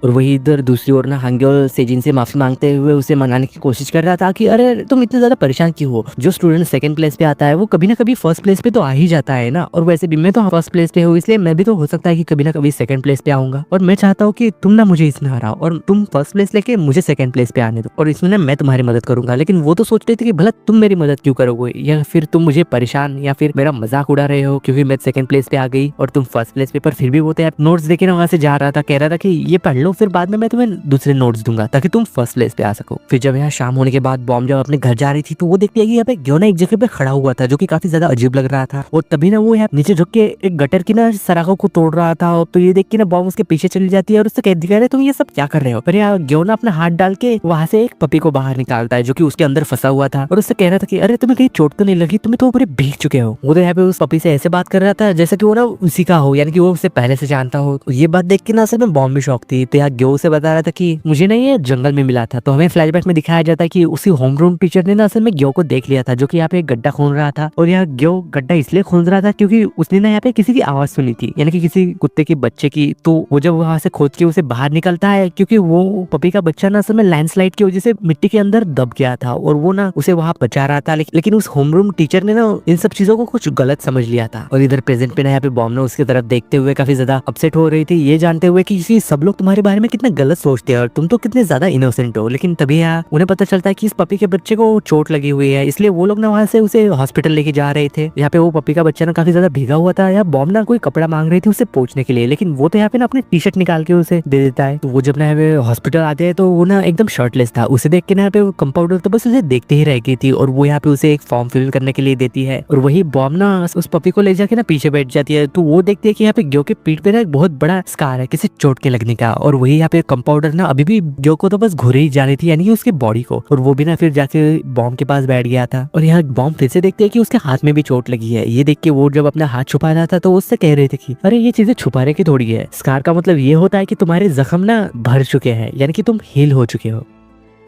और वही इधर दूसरी ओर ना हंग्योल सेजिन से माफी मांगते हुए उसे मनाने की कोशिश कर रहा था कि अरे तुम इतने ज्यादा परेशान क्यों हो, जो स्टूडेंट सेकंड प्लेस पे आता है वो कभी ना कभी फर्स्ट प्लेस पे तो आ ही जाता है ना, और वैसे भी मैं तो फर्स्ट प्लेस पे हूँ इसलिए मैं भी तो हो सकता है कि कभी ना कभी सेकंड प्लेस पे आऊंगा, और मैं चाहता हूँ कि तुम ना मुझे इसमें हराओ और तुम फर्स्ट प्लेस लेके मुझे सेकंड प्लेस पे आने दो, और इसमें ना मैं तुम्हारी मदद करूंगा। लेकिन वो तो सोच रहे थे कि भला तुम मेरी मदद क्यों करोगे, या फिर तुम मुझे परेशान या फिर मेरा मजाक उड़ा रहे हो क्योंकि मैं सेकंड प्लेस पे आ गई और तुम फर्स्ट प्लेस पे। पर फिर भी वो तो नोट्स देके ना वहां से जा रहा था, कह रहा था कि ये पढ़ लो, फिर बाद में मैं तुम्हें दूसरे नोट्स दूंगा ताकि तुम फर्स्ट प्लेस पे आ सको। फिर जब यहाँ शाम होने के बाद बॉम्ब जब अपने घर जा रही थी तो वो देखती है कि यहाँ पे ग्यो ना एक जगह पे खड़ा हुआ था जो कि काफी ज्यादा अजीब लग रहा था, और तभी ना वो यहाँ नीचे झुक के एक गटर की ना सराखों को तोड़ रहा था। तो ये देख के ना बॉम्ब उसके पीछे चली जाती है और उससे कहती है तुम ये सब क्या कर रहे हो। पर यहाँ ग्यो ना अपना हाथ डाल के वहां से एक पपी को बाहर निकालता है जो कि उसके अंदर फंसा हुआ था, और उससे कह रहा था कि अरे तुम्हें कहीं चोट तो नहीं लगी, तुम्हें तो पूरे भीग चुके हो। वो तो यहाँ पे उस पपी से ऐसे बात कर रहा था जैसे कि वो ना उसी का हो, यानी कि वो उससे पहले से जानता हो। तो ये बात देख के ना असल में बॉम्ब भी शौक थी। तो यहाँ ग्यो से बता रहा था कि मुझे ना ये जंगल में मिला था। तो हमें फ्लैशबैक में दिखाया जाता है कि उसी होम रूम टीचर ने ना असल में ग्यो को देख लिया था जो कि यहाँ पे एक गड्ढा खोद रहा था, और यहाँ ग्यो गड्ढा इसलिए खोद रहा था क्योंकि उसने ना यहाँ पे किसी की आवाज सुनी थी, यानी कि किसी कुत्ते के बच्चे की। तो वो जब वहां से खोद के उसे बाहर निकलता है, क्योंकि वो पपी का बच्चा ना असल में लैंडस्लाइड की वजह से मिट्टी के अंदर दब गया था और वो ना उसे वहां बचा रहा था, लेकिन उस होम रूम टीचर ने ना इन सब चीजों को कुछ गलत समझ लिया था। और इधर प्रेजेंट पे ना यहाँ पे बॉम्ब ने उसकी तरफ देखते हुए काफी ज्यादा अपसेट हो रही थी, ये जानते हुए कि सब लोग तुम्हारे बारे में कितना गलत सोचते हैं और तुम तो कितने ज्यादा इनोसेंट हो। लेकिन तभी यहाँ उन्हें पता चलता है कि इस पपी के बच्चे को चोट लगी हुई है, इसलिए वो लोग ना वहां से उसे हॉस्पिटल लेके जा रहे थे। यहाँ पे वो पपी का बच्चा ना काफी ज्यादा भीगा हुआ था। यहाँ बॉम्ब ना कोई कपड़ा मांग रही थी उसे पोंछने के लिए, लेकिन वो तो यहाँ पे ना अपनी टी शर्ट निकाल के उसे दे देता है। तो वो जब ना हॉस्पिटल आते हैं तो वो ना एकदम शर्टलेस था। उसे देख के ना यहाँ पे कंपाउंडर तो बस उसे देखते ही रह गई थी, और वो यहाँ पे उसे एक फॉर्म फिल करने के लिए देती है, और वही बॉम्ब ना उस पपी को ले जाके ना पीछे बैठ जाती है। तो वो देखती है कि यहाँ पे ग्यो के पीठ पे ना एक बहुत बड़ा स्कार है किसी चोट के लगने का, और वही यहाँ पे कंपाउंडर ना अभी भी ग्यो को तो बस घुरे ही जा रही थी, यानी कि उसके बॉडी को, और वो भी ना फिर जाके बॉम्ब के पास बैठ गया था। और यहाँ बॉम्ब फिर से देखते है कि उसके हाथ में भी चोट लगी है। ये देख के वो जब अपना हाथ छुपा रहा था तो उससे कह रहे थे कि अरे ये चीजें छुपाने की थोड़ी है, स्कार का मतलब ये होता है कि तुम्हारे जख्म ना भर चुके हैं, यानी कि तुम हील हो चुके हो।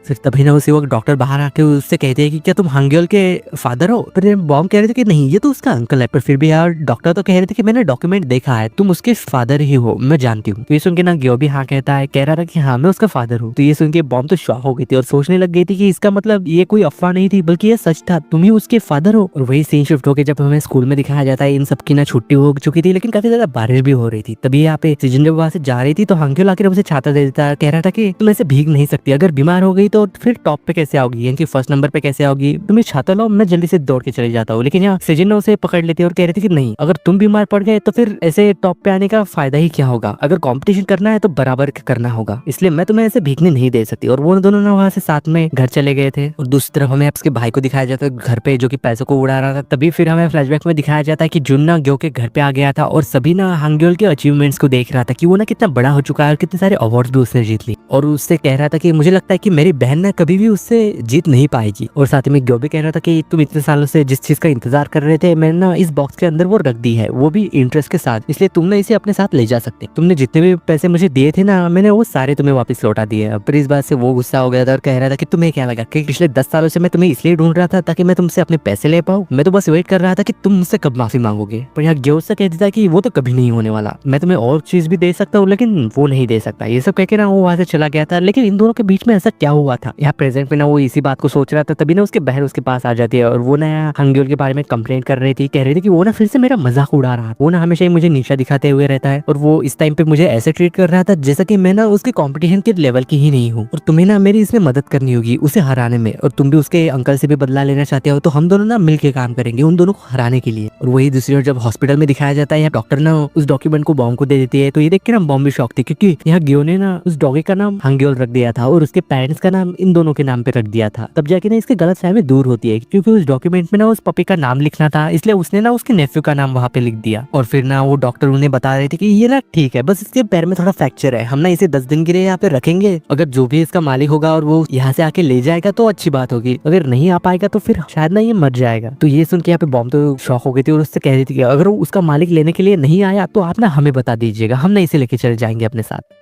फिर तभी ना उसी वक्त डॉक्टर बाहर आके उससे कहते हैं कि क्या तुम हांग्योल के फादर हो। फिर बॉम्ब कह रहे थे कि नहीं ये तो उसका अंकल है, पर फिर भी यार डॉक्टर तो कह रहे थे कि मैंने डॉक्यूमेंट देखा है, तुम उसके फादर ही हो, मैं जानती हूँ। तो ये सुन के ना ग्यो भी हाँ कहता है, कह रहा था कि हाँ मैं उसका फादर हूँ। तो ये सुन के बॉम्ब तो शॉक हो गई थी और सोचने लग गई थी कि इसका मतलब ये कोई अफवाह नहीं थी बल्कि ये सच था, तुम ही उसके फादर हो। और वही सीन शिफ्ट होकर जब हमें स्कूल में दिखाया जाता है, इन सबकी ना छुट्टी हो चुकी थी लेकिन काफी ज्यादा बारिश भी हो रही थी। तभी यहाँ पे सीजन जब वहां से जा रही थी तो हांग्योल आकर उसे छाता दे देता, कह रहा था कि तुम ऐसे भीग नहीं सकती, अगर बीमार हो गई तो फिर टॉप पे कैसे आओगी, यानी कि फर्स्ट नंबर पे कैसे आओगी, तुम ये छाता लो, मैं जल्दी से दौड़ के चले जाता हूँ। लेकिन यहाँ सिजन ने उसे पकड़ लेती है और कह रही थी कि नहीं, अगर तुम बीमार पड़ गए तो फिर ऐसे टॉप पे आने का फायदा ही क्या होगा, अगर कंपटीशन करना है तो बराबर करना होगा, इसलिए मैं तुम्हें ऐसे भीगने नहीं दे सकती। और वो दोनों ना वहां से साथ में घर चले गए थे। और दूसरी तरफ हमें उसके भाई को दिखाया जाता है घर पे जो कि पैसों को उड़ा रहा था। तभी फिर हमें फ्लैशबैक में दिखाया जाता है कि जुन ना ग्यो के घर पे आ गया था और सभी ना हांग्योल के अचीवमेंट्स को देख रहा था कि वो ना कितना बड़ा हो चुका है और कितने सारे अवार्ड भी उसने जीत ली। और उससे कह रहा था कि मुझे लगता है कि मेरी बहन ना कभी भी उससे जीत नहीं पाएगी। और साथ ही में ग्यो भी कह रहा था कि तुम इतने सालों से जिस चीज का इंतजार कर रहे थे मैंने ना इस बॉक्स के अंदर वो रख दी है, वो भी इंटरेस्ट के साथ, इसलिए तुम ना इसे अपने साथ ले जा सकते। तुमने जितने भी पैसे मुझे दिए थे ना मैंने वो सारे तुम्हें वापस लौटा दिए। अब इस बात से वो गुस्सा हो गया था और कह रहा था कि तुम्हें क्या लगा कि पिछले 10 सालों से मैं तुम्हें इसलिए ढूंढ रहा था ताकि मैं तुमसे अपने पैसे ले पाऊँ, मैं तो बस वेट कर रहा था कि तुम मुझसे कब माफी मांगोगे। पर यहाँ ग्यो से कह देता है कि वो तो कभी नहीं होने वाला, मैं तुम्हें और चीज भी दे सकता हूँ लेकिन वो नहीं दे सकता। ये सब कह के ना वो वहां से चला गया था। लेकिन इन दोनों के बीच में ऐसा क्या हुआ था, यहाँ प्रेजेंट में ना वो इसी बात को सोच रहा था। तभी ना उसके बहन उसके पास आ जाती है और वो ना हांग्योल के बारे में कंप्लेंट कर रही थी, कह रही थी कि वो ना फिर से मेरा मजाक उड़ा रहा, वो ना हमेशा ही मुझे नीचा दिखाते हुए रहता है और वो इस टाइम पे मुझे ऐसे ट्रीट कर रहा था जैसा कि मैं ना उसके कंपटीशन के लेवल की ही नहीं हूँ, और तुम्हें ना मेरी इसमें मदद करनी होगी उसे हराने में, और तुम भी उसके अंकल से भी बदला लेना चाहते हो तो हम दोनों ना मिलकर काम करेंगे उन दोनों को हराने के लिए। और वही दूसरी ओर जब हॉस्पिटल में दिखाया जाता है, डॉक्टर ना उस डॉक्यूमेंट को बॉम्ब को दे देती है। तो ये देख के ना बॉम्ब भी शॉक थी क्योंकि यहाँ ग्यो ने ना उस डॉगी का नाम हांग्योल रख दिया था और उसके पेरेंट्स का नाम इन दोनों के नाम पे रख दिया था। तब जाके ना इसके गलतफहमी दूर होती है क्योंकि उस डॉक्यूमेंट में ना उस पपी का नाम लिखना था, इसलिए उसने ना उसके नेफ्यू का नाम वहाँ पे लिख दिया। और फिर ना वो डॉक्टर उन्हें बता रहे थे कि ये ना ठीक है, बस इसके पैर में थोड़ा फ्रैक्चर है, हम ना इसे 10 दिन के लिए यहाँ पे रखेंगे, अगर जो भी इसका मालिक होगा और वो यहाँ से आके ले जाएगा तो अच्छी बात होगी, अगर नहीं आ पाएगा तो फिर शायद ना ये मर जाएगा। तो ये सुन के यहाँ पे बॉम्ब तो शॉक हो गई थी और उससे कह रही थी कि अगर वो उसका मालिक लेने के लिए नहीं आया तो आप ना हमें बता दीजिएगा, हम ना इसे लेके चले जाएंगे अपने साथ।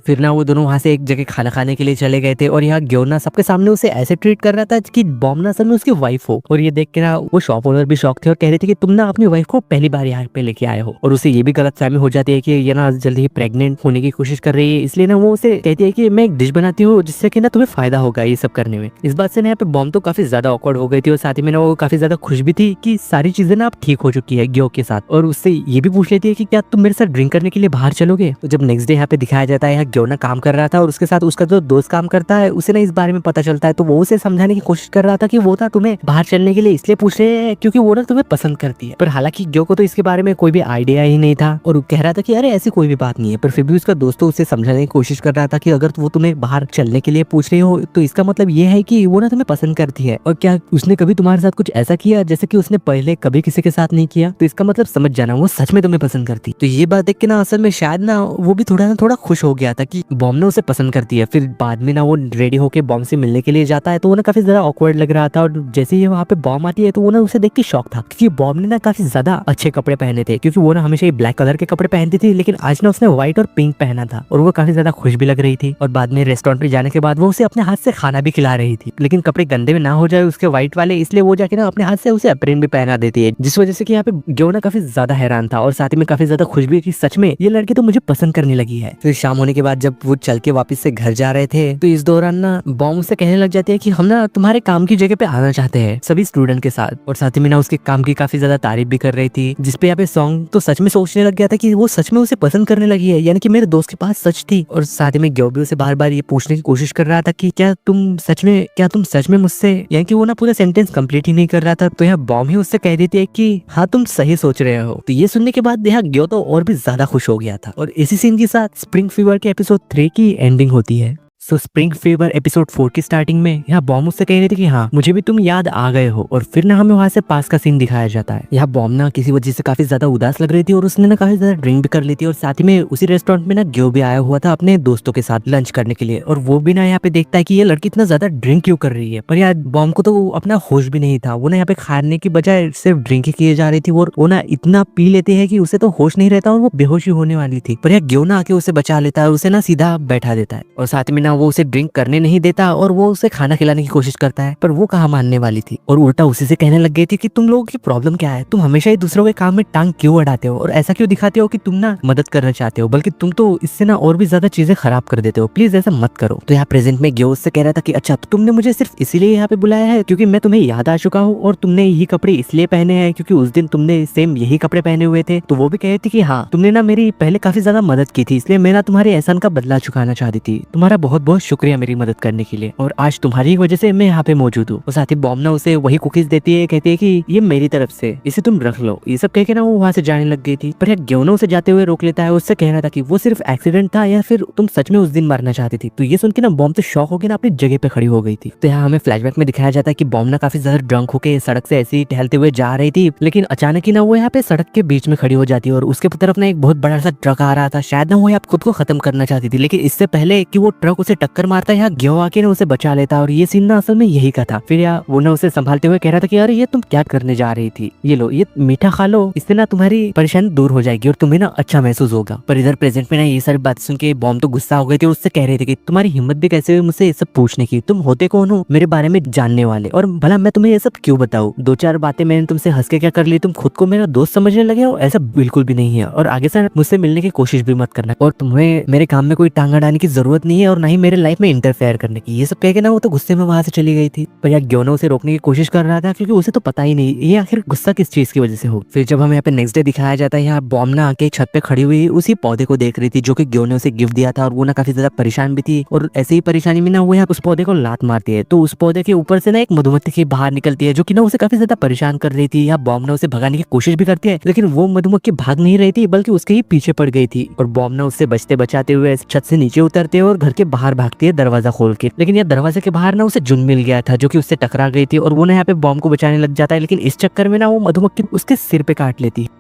फिर ना वो दोनों वहां से एक जगह खाना खाने के लिए चले गए थे और यहाँ ग्यो ना सबके सामने उसे ऐसे ट्रीट कर रहा था कि बॉम्ब ना असल में उसकी वाइफ हो। और ये देख के ना वो शॉप ओनर भी शॉक थे और कह रहे थे कि तुम ना अपनी वाइफ को पहली बार यहाँ पे लेके आए हो, और उसे ये भी गलतफहमी हो जाती है कि ये ना जल्दी ही प्रेग्नेंट होने की कोशिश कर रही है, इसलिए ना वो उसे कहती है कि मैं एक डिश बनाती हूँ जिससे कि ना तुम्हें फायदा होगा ये सब करने में। इस बात से ना यहाँ पे बॉम्ब तो काफी ज्यादा ऑकवर्ड हो गई थी और साथ ही में ना वो काफी ज्यादा खुश भी थी कि सारी चीजें ना अब ठीक हो चुकी है ग्यो के साथ, और उससे ये भी पूछ लेती है कि क्या तुम मेरे साथ ड्रिंक करने के लिए बाहर चलोगे। तो जब नेक्स्ट डे यहाँ पे दिखाया जाता है, यहाँ ग्योना काम कर रहा था और उसके साथ उसका जो दोस्त काम करता है उसे ना इस बारे में पता चलता है, तो वो उसे समझाने की कोशिश कर रहा था कि वो ना तुम्हें बाहर चलने के लिए इसलिए पूछ रहे हैं क्योंकि वो ना तुम्हें पसंद करती है। पर हालांकि ग्यो को तो इसके बारे में कोई भी आइडिया ही नहीं था और वो कह रहा था कि अरे ऐसी कोई भी बात नहीं है, पर फिर भी उसका दोस्त उसे समझाने की कोशिश कर रहा था कि अगर वो तुम्हें बाहर चलने के लिए पूछ रही हो तो इसका मतलब ये है कि वो ना तुम्हें पसंद करती है, और क्या उसने कभी तुम्हारे साथ कुछ ऐसा किया जैसे कि उसने पहले कभी किसी के साथ नहीं किया, तो इसका मतलब समझ जाना वो सच में तुम्हें पसंद करती। तो ये बात देख के ना असल में शायद ना वो भी थोड़ा खुश हो गया था कि बॉम ने उसे पसंद करती है। फिर बाद में ना वो रेडी होके बॉम से मिलने के लिए जाता है, तो वो ना काफी ज्यादा ऑकवर्ड लग रहा था, और जैसे ही वहाँ पे बॉम आती है तो वो ना उसे देख के शौक था क्योंकि बॉम ने ना काफी ज्यादा अच्छे कपड़े पहने थे, क्योंकि वो ना हमेशा ही ब्लैक कलर के कपड़े पहनती थी, लेकिन आज ना उसने व्हाइट और पिंक पहना था और वो काफी ज्यादा खुश भी लग रही थी। और बाद में रेस्टोरेंट पे जाने के बाद वो उसे अपने हाथ से खाना भी खिला रही थी, लेकिन कपड़े गंदे में ना हो जाए उसके व्हाइट वाले, इसलिए वो जाके ना अपने हाथ से उसे अप्रेन भी पहना देती है, जिस वजह से कि यहाँ पे ग्यो ना काफी ज्यादा हैरान था और साथ ही में काफी ज्यादा खुश भी कि सच में ये लड़की तो मुझे पसंद करने लगी है। फिर शाम होने के बाद जब वो चल के वापस से घर जा रहे थे तो इस दौरान ना बॉम उससे कहने लग जाती है कि हम ना तुम्हारे काम की जगह पे आना चाहते हैं सभी स्टूडेंट के साथ, और साथ ही में ना उसके काम की काफी ज्यादा तारीफ भी कर रही थी, जिसपे यहाँ पे सॉन्ग तो सच में सोचने लग गया था कि वो सच में उसे पसंद करने लगी है, यानी कि मेरे दोस्त के पास सच थी। और साथ ही में ग्यो भी उसे बार बार ये पूछने की कोशिश कर रहा था कि क्या तुम सच में मुझसे, यानी कि वो ना पूरा सेंटेंस कंप्लीट ही नहीं कर रहा था, तो यहाँ बॉम ही उससे कह देती है कि हाँ तुम सही सोच रहे हो। तो ये सुनने के बाद यहाँ ग्यो तो और भी ज्यादा खुश हो गया था, और इसी सीन के साथ स्प्रिंग फीवर के एपिसोड 3 की एंडिंग होती है। सो स्प्रिंग फीवर एपिसोड 4 की स्टार्टिंग में यहाँ बॉम उससे कह रही थी कि हाँ मुझे भी तुम याद आ गए हो, और फिर ना हमें वहाँ से पास का सीन दिखाया जाता है। यहाँ बॉम ना किसी वजह से काफी ज्यादा उदास लग रही थी और उसने ना काफी ज्यादा ड्रिंक भी कर ली थी, और साथ ही में उसी रेस्टोरेंट में ना ग्यो भी आया हुआ था अपने दोस्तों के साथ लंच करने के लिए, और वो भी ना यहाँ पे देखता है कि ये लड़की इतना ज्यादा ड्रिंक क्यों कर रही है। पर यार बॉम को तो अपना होश भी नहीं था, वो ना यहाँ पे खाने की बजाय सिर्फ ड्रिंक ही किए जा रही थी, और वो ना इतना पी लेती है कि उसे तो होश नहीं रहता और वो बेहोशी होने वाली थी। पर यार ग्यो ना आके उसे बचा लेता है, उसे ना सीधा बैठा देता है, और साथ में ना वो उसे ड्रिंक करने नहीं देता और वो उसे खाना खिलाने की कोशिश करता है, पर वो कहाँ मानने वाली थी, और उल्टा उसी से कहने लग गई थी कि तुम लोगों की प्रॉब्लम क्या है, तुम हमेशा ही दूसरों के काम में टांग क्यों अड़ाते हो और ऐसा क्यों दिखाते हो कि तुम ना मदद करना चाहते हो, बल्कि तुम तो इससे ना और भी ज्यादा चीजें खराब कर देते हो, प्लीज ऐसा मत करो। तो यहाँ प्रेजेंट में ग्यो उससे कह रहा था कि अच्छा तो तुमने मुझे सिर्फ इसीलिए यहाँ पे बुलाया है क्योंकि मैं तुम्हें याद आ चुका हूँ, और तुमने यही कपड़े इसलिए पहने हैं क्योंकि उस दिन तुमने सेम यही कपड़े पहने हुए थे। तो वो भी कह रही थी कि हाँ तुमने ना मेरी पहले काफी ज्यादा मदद की थी, इसलिए मैं ना तुम्हारे एहसान का बदला चुकाना चाहती थी, तुम्हारा बहुत बहुत शुक्रिया मेरी मदद करने के लिए, और आज तुम्हारी वजह से मैं यहाँ पे मौजूद हूँ। और साथ ही बॉम ना उसे वही कुकीज देती है, कहती है कि ये मेरी तरफ से, इसे तुम रख लो। ये सब कह के ना वो वहाँ से जाने लग गई थी, पर यार ग्यो ना उसे जाते हुए रोक लेता है, उससे कह रहा था कि वो सिर्फ एक्सीडेंट था या फिर तुम सच में उस दिन मरना चाहती थी। तो ये सुन के ना बॉम तो शॉक हो गया ना अपनी जगह पे खड़ी हो गई थी। तो यहाँ हमें फ्लैशबैक में दिखाया जाता है कि बॉम ना काफी ज्यादा ड्रंक होके सड़क से ऐसे ही टहलते हुए जा रही थी, लेकिन अचानक ही ना वो यहाँ पे सड़क के बीच में खड़ी हो जाती है और उसके तरफ ना एक बहुत बड़ा सा ट्रक आ रहा था। शायद ना वो यहाँ खुद को खत्म करना चाहती थी, लेकिन इससे पहले कि वो ट्रक उसे टक्कर मारता है यहाँ ग्यो आके ना उसे बचा लेता है, और ये सीन ना असल में यही का था। फिर यार वो ना उसे संभालते हुए कह रहा था कि अरे ये तुम क्या करने जा रही थी, ये लो ये मीठा खा लो, इससे ना तुम्हारी परेशानी दूर हो जाएगी और तुम्हें ना अच्छा महसूस होगा। पर इधर प्रेजेंट में ना ये सारी बात सुन के बॉम तो गुस्सा हो गई थी और उससे कह रहे थे कि तुम्हारी हिम्मत भी कैसे हुई मुझसे ये सब पूछने की, तुम होते कौन हो मेरे बारे में जानने वाले, और भला मैं तुम्हें ये सब क्यों बताऊं, दो चार बातें मैंने तुमसे हंस के क्या कर ली, तुम खुद को मेरा दोस्त समझने लगे हो, ऐसा बिल्कुल भी नहीं है, और आगे से मुझसे मिलने की कोशिश भी मत करना, और तुम्हें मेरे काम में कोई टांग अड़ाने की जरूरत नहीं है और ना ही मेरे लाइफ में इंटरफेयर करने की। ये सब कह के ना वो तो गुस्से में वहां से चली गई थी। पर यार ग्यो ना उसे रोकने की कोशिश कर रहा था क्योंकि उसे तो पता ही नहीं ये आखिर गुस्सा किस चीज की वजह से हो। फिर जब हमें यहाँ पे नेक्स्ट डे दिखाया जाता है, यहाँ बॉम ना आके छत पे खड़ी हुई उसी पौधे को देख रही थी जो कि ग्यो ने उसे गिफ्ट दिया था, और वो ना काफी ज्यादा परेशान भी थी, और ऐसे ही परेशानी में ना वो यहाँ उस पौधे को लात मारती है, तो उस पौधे के ऊपर से ना एक मधुमक्खी बाहर निकलती है जो कि ना उसे काफी ज्यादा परेशान कर रही थी। यहाँ बॉम ना उसे भगाने की कोशिश भी करती है, लेकिन वो मधुमक्खी भाग नहीं रही थी बल्कि उसके ही पीछे पड़ गई थी, और बॉम ना उससे बचते बचाते हुए छत से नीचे उतरते हैं और घर के बाहर भागती है दरवाजा खोल के। लेकिन यह दरवाजे के बाहर ना उसे जुन मिल गया था जो कि उससे टकरा गई थी, और वो ना यहाँ पे बॉम को बचाने लग जाता है, लेकिन इस चक्कर में ना वो मधुमक्खी उसके सिर पे काट लेती है।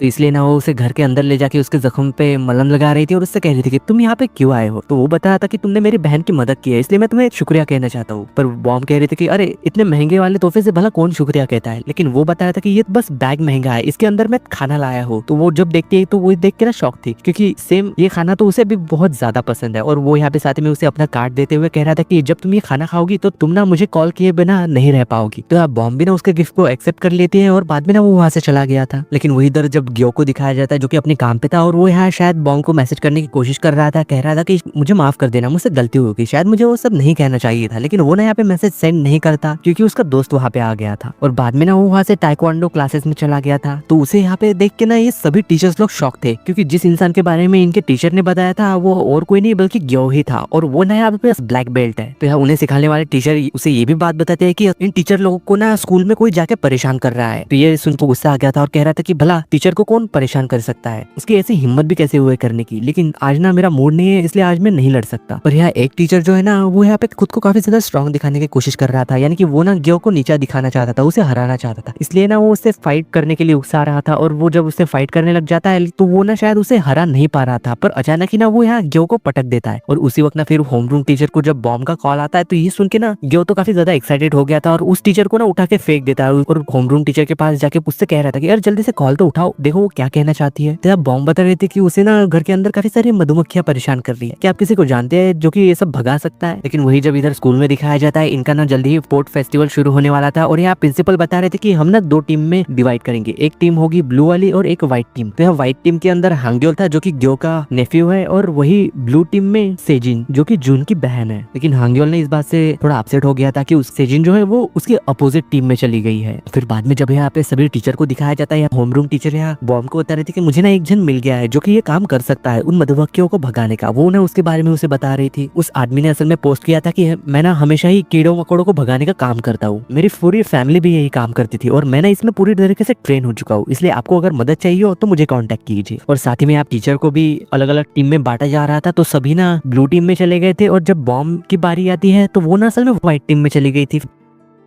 तो इसलिए ना वो उसे घर के अंदर ले जाके उसके जख्म पे मलहम लगा रही थी और उससे कह रही थी कि तुम यहाँ पे क्यों आए हो। तो वो बता रहा था कि तुमने मेरी बहन की मदद की है इसलिए मैं तुम्हें शुक्रिया कहना चाहता हूँ। पर बॉम कह रही थी कि अरे इतने महंगे वाले तोहफे से भला कौन शुक्रिया कहता है, लेकिन वो बता रहा था कि ये बस बैग महंगा है, इसके अंदर मैं खाना लाया हूँ। तो वो जब देखती है तो वो देख के ना शौक थी क्योंकि सेम ये खाना तो उसे भी बहुत ज्यादा पसंद है, और वो यहाँ पे साथ में उसे अपना कार्ड देते हुए कह रहा था कि जब तुम ये खाना खाओगी तो तुम ना मुझे कॉल किए बिना नहीं रह पाओगी। तो बॉम भी ना उसके गिफ्ट को एक्सेप्ट कर लेती है और बाद में ना वो वहाँ से चला गया था। लेकिन वही इधर जब ग्यो को दिखाया जाता है जो कि अपने काम पे था और वो यहाँ शायद बॉम्ब को मैसेज करने की कोशिश कर रहा था, कह रहा था कि मुझे माफ कर देना, मुझसे गलती हो गई, शायद मुझे वो सब नहीं कहना चाहिए था। लेकिन वो ना यहाँ पे मैसेज सेंड नहीं करता क्योंकि उसका दोस्त वहाँ पे आ गया था और बाद में ना वो वहाँ से ताइक्वांडो क्लासेस में चला गया था। तो उसे यहाँ पे देख के ना ये सभी टीचर्स लोग शॉक थे क्योंकि जिस इंसान के बारे में इनके टीचर ने बताया था वो और कोई नहीं बल्कि ग्यो ही था और वो ना यहाँ पे ब्लैक बेल्ट है। तो यहाँ उन्हें सिखाने वाले टीचर उसे ये भी बात बताते हैं कि इन टीचर लोगों को ना स्कूल में कोई जाके परेशान कर रहा है। तो ये सुन को गुस्सा आ गया था और कह रहा था कि भला टीचर को कौन परेशान कर सकता है, उसकी ऐसी हिम्मत भी कैसे हुए करने की, लेकिन आज ना मेरा मूड नहीं है इसलिए आज मैं नहीं लड़ सकता। पर यहाँ एक टीचर जो है ना वो यहाँ पे खुद को काफी ज्यादा स्ट्रॉन्ग दिखाने की कोशिश कर रहा था, यानी कि वो ना ग्यो को नीचा दिखाना चाहता था, उसे हराना चाहता था, इसलिए ना वो उससे फाइट करने के लिए उकसा रहा था। और वो जब उससे फाइट करने लग जाता है तो वो ना शायद उसे हरा नहीं पा रहा था, पर अचानक ही ना वो यहाँ ग्यो को पटक देता है। और उसी वक्त ना फिर होमरूम टीचर को जब बॉम्ब का कॉल आता है तो ये सुन के ना ग्यो तो काफी ज्यादा एक्साइटेड हो गया था और उस टीचर को ना उठा के फेंक देता है और होमरूम टीचर के पास जाके उससे कह रहा था कि यार जल्दी से कॉल तो उठाओ, देखो वो क्या कहना चाहती है। तो बॉम्ब बता रही थी कि उसे ना घर के अंदर काफी सारी मधुमक्खियां परेशान कर रही है, क्या आप किसी को जानते हैं जो कि ये सब भगा सकता है। लेकिन वही जब इधर स्कूल में दिखाया जाता है इनका ना जल्दी ही स्पोर्ट फेस्टिवल शुरू होने वाला था और यहाँ प्रिंसिपल बता रहे थे कि हम ना 2 टीम में डिवाइड करेंगे, एक टीम होगी ब्लू वाली और एक व्हाइट टीम। तो यहाँ व्हाइट टीम के अंदर हांग्योल था जो कि ग्यो का नेफ्यू है और वही ब्लू टीम में सेजिन जो कि जून की बहन है। लेकिन हांग्योल ने इस बात से थोड़ा अपसेट हो गया था कि सेजिन जो है वो उसकी अपोजिट टीम में चली गई है। फिर बाद में जब यहाँ पे सभी टीचर को दिखाया जाता है, होमरूम टीचर यहाँ बॉम्ब को बता रही थी कि मुझे ना एक जन मिल गया है जो कि ये काम कर सकता है उन मधुमक्खियों को भगाने का, वो ना उसके बारे में उसे बता रही थी। उस आदमी ने असल में पोस्ट किया था कि मैं ना हमेशा ही कीड़ों मकोड़ों को भगाने का काम करता हूँ, मेरी पूरी फैमिली भी यही काम करती थी और मैं ना इसमें पूरी तरीके से ट्रेन हो चुका हूँ, इसलिए आपको अगर मदद चाहिए हो तो मुझे कांटेक्ट कीजिए। और साथ ही में आप टीचर को भी अलग अलग टीम में बांटा जा रहा था, तो सभी ना ब्लू टीम में चले गए थे और जब बॉम्ब की बारी आती है तो वो ना असल में व्हाइट टीम में चली गई थी।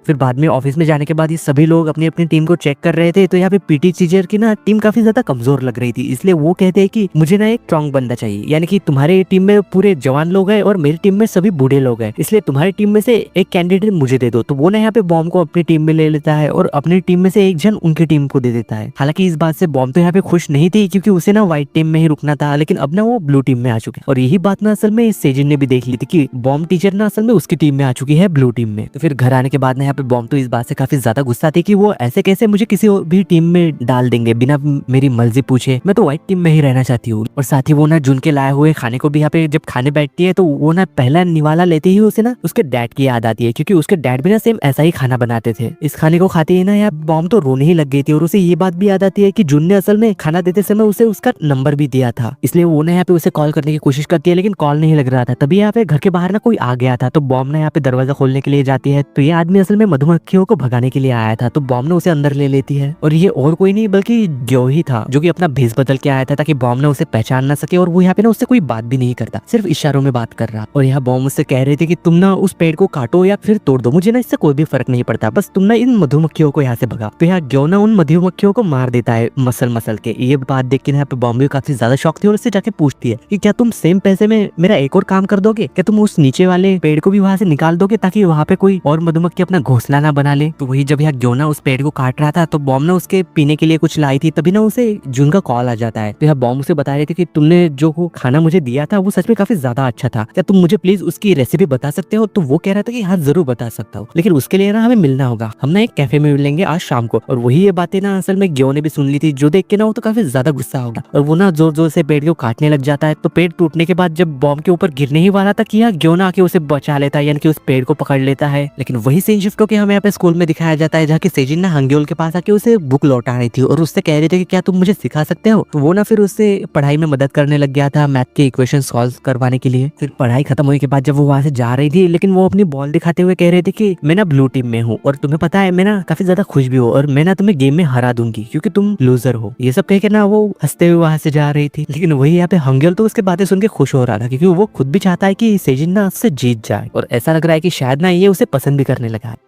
फिर बाद में ऑफिस में जाने के बाद ये सभी लोग अपनी अपनी टीम को चेक कर रहे थे, तो यहाँ पे पीटी टीचर की ना टीम काफी ज्यादा कमजोर लग रही थी, इसलिए वो कहते हैं कि मुझे ना एक स्ट्रॉन्ग बंदा चाहिए, यानी कि तुम्हारे टीम में पूरे जवान लोग हैं और मेरी टीम में सभी बूढ़े लोग हैं, इसलिए तुम्हारी टीम में से एक कैंडिडेट मुझे दे दो। तो वो ना यहाँ पे बॉम्ब को अपनी टीम में ले लेता है और अपनी टीम में से एक जन उनकी टीम को दे देता है। हालांकि इस बात से बॉम्ब तो यहाँ पे खुश नहीं थी क्योंकि उसे ना व्हाइट टीम में ही रुकना था, लेकिन अब ना वो ब्लू टीम में आ चुके और यही बात ना असल में सेजिन ने भी देख ली थी कि बॉम्ब टीचर ना असल में उसकी टीम में आ चुकी है ब्लू टीम में। तो फिर घर आने के बाद ना यहाँ पे बॉम्ब तो इस बात से काफी ज्यादा गुस्सा थी कि वो ऐसे कैसे मुझे किसी और भी टीम में डाल देंगे बिना मेरी मर्जी पूछे, मैं तो व्हाइट टीम में ही रहना चाहती हूँ। और साथ ही वो ना जून के लाए हुए खाने को भी यहाँ पे जब खाने बैठती है तो वो ना पहला निवाला लेते ही उसे ना उसके डैड की याद आती है क्योंकि उसके डैड भी ना सेम ऐसा ही खाना बनाते थे। इस खाने को खाते ही ना यार बॉम्ब तो रोने ही लग गई थी और उसे ये बात भी याद आती है कि जून ने असल में खाना देते समय उसे उसका नंबर भी दिया था, इसलिए वो ना यहाँ पे उसे कॉल करने की कोशिश करती है लेकिन कॉल नहीं लग रहा था। तभी यहाँ पे घर के बाहर ना कोई आ गया था, तो बॉम्ब ने यहाँ पे दरवाजा खोलने के लिए जाती है तो ये आदमी असल में मधुमक्खियों को भगाने के लिए आया था, तो बॉम्ब ने उसे अंदर ले लेती है और ये और कोई नहीं बल्कि ग्यो ही था जो कि अपना भेष बदल के आया था ताकि बॉम्ब ने उसे पहचान ना सके। और वो यहाँ पे ना उससे कोई बात भी नहीं करता, सिर्फ इशारों में बात कर रहा। और यहाँ बॉम्ब उससे कह रहे थे कि तुम ना उस पेड़ को काटो या फिर तोड़ दो, मुझे ना इससे कोई भी फर्क नहीं पड़ता, बस तुम ना इन मधुमक्खियों को यहाँ से भगा। तो यहाँ ग्यो ना उन मधुमक्खियों को मार देता है मसल मसल के। ये बात देख के यहाँ पे बॉम्ब भी काफी ज्यादा शौक थी और उससे जाके पूछती है कि क्या तुम सेम पैसे में मेरा एक और काम कर दोगे, क्या तुम उस नीचे वाले पेड़ को भी वहां से निकाल दोगे ताकि वहां पे कोई और मधुमक्खी अपना घोंसला ना बना ले। तो वही जब यहाँ ग्यो ना उस पेड़ को काट रहा था तो बॉम्ब ने उसके पीने के लिए कुछ लाई थी, तभी ना उसे जून का कॉल आ जाता है। तो यहाँ बॉम्ब उसे बता रहे थे कि तुमने जो खाना मुझे दिया था वो सच में काफी ज्यादा अच्छा था, क्या तुम मुझे प्लीज उसकी रेसिपी बता सकते हो। तो वो कह रहा था कि हाँ जरूर बता सकता हूँ, लेकिन उसके लिए ना हमें मिलना होगा, हम ना एक कैफे में मिलेंगे आज शाम को। और वही ये बातें ना असल में ग्यो ने भी सुन ली थी, जो देख के ना वो तो काफी ज्यादा गुस्सा होगा और वो ना जोर जोर से पेड़ को काटने लग जाता है। तो पेड़ टूटने के बाद जब बॉम्ब के ऊपर गिरने ही वाला था कि यहाँ ग्यो ना आके उसे बचा लेता है, यानी कि उस पेड़ को पकड़ लेता है। लेकिन वही सीन शिफ्ट होकर हमें यहाँ पे स्कूल में दिखाया जाता है जहाँ की सेजिन ना हांग्योल के पास आके उसे बुक लौटा रही थी और उससे कह रहे थे कि क्या तुम मुझे सिखा सकते हो। तो वो ना फिर उससे पढ़ाई में मदद करने लग गया था मैथ के इक्वेशन सॉल्व करवाने के लिए। फिर पढ़ाई खत्म होने के बाद जब वो वहां से जा रही थी, लेकिन वो अपनी बॉल दिखाते हुए कह रहे थे कि मैं ना ब्लू टीम में हूँ और तुम्हें पता है मैं ना काफी ज्यादा खुश भी हूँ और मैं ना तुम्हें गेम में हरा दूंगी क्योंकि तुम लूजर हो। ये सब कह के ना वो हंसते हुए वहां से जा रही थी। लेकिन वही यहाँ पे हांग्योल तो उसके बातें सुन के खुश हो रहा था क्योंकि वो खुद भी चाहता है कि सेजिन ना उससे जीत जाए और ऐसा लग रहा है कि शायद ना ये उसे पसंद भी करने लगा है।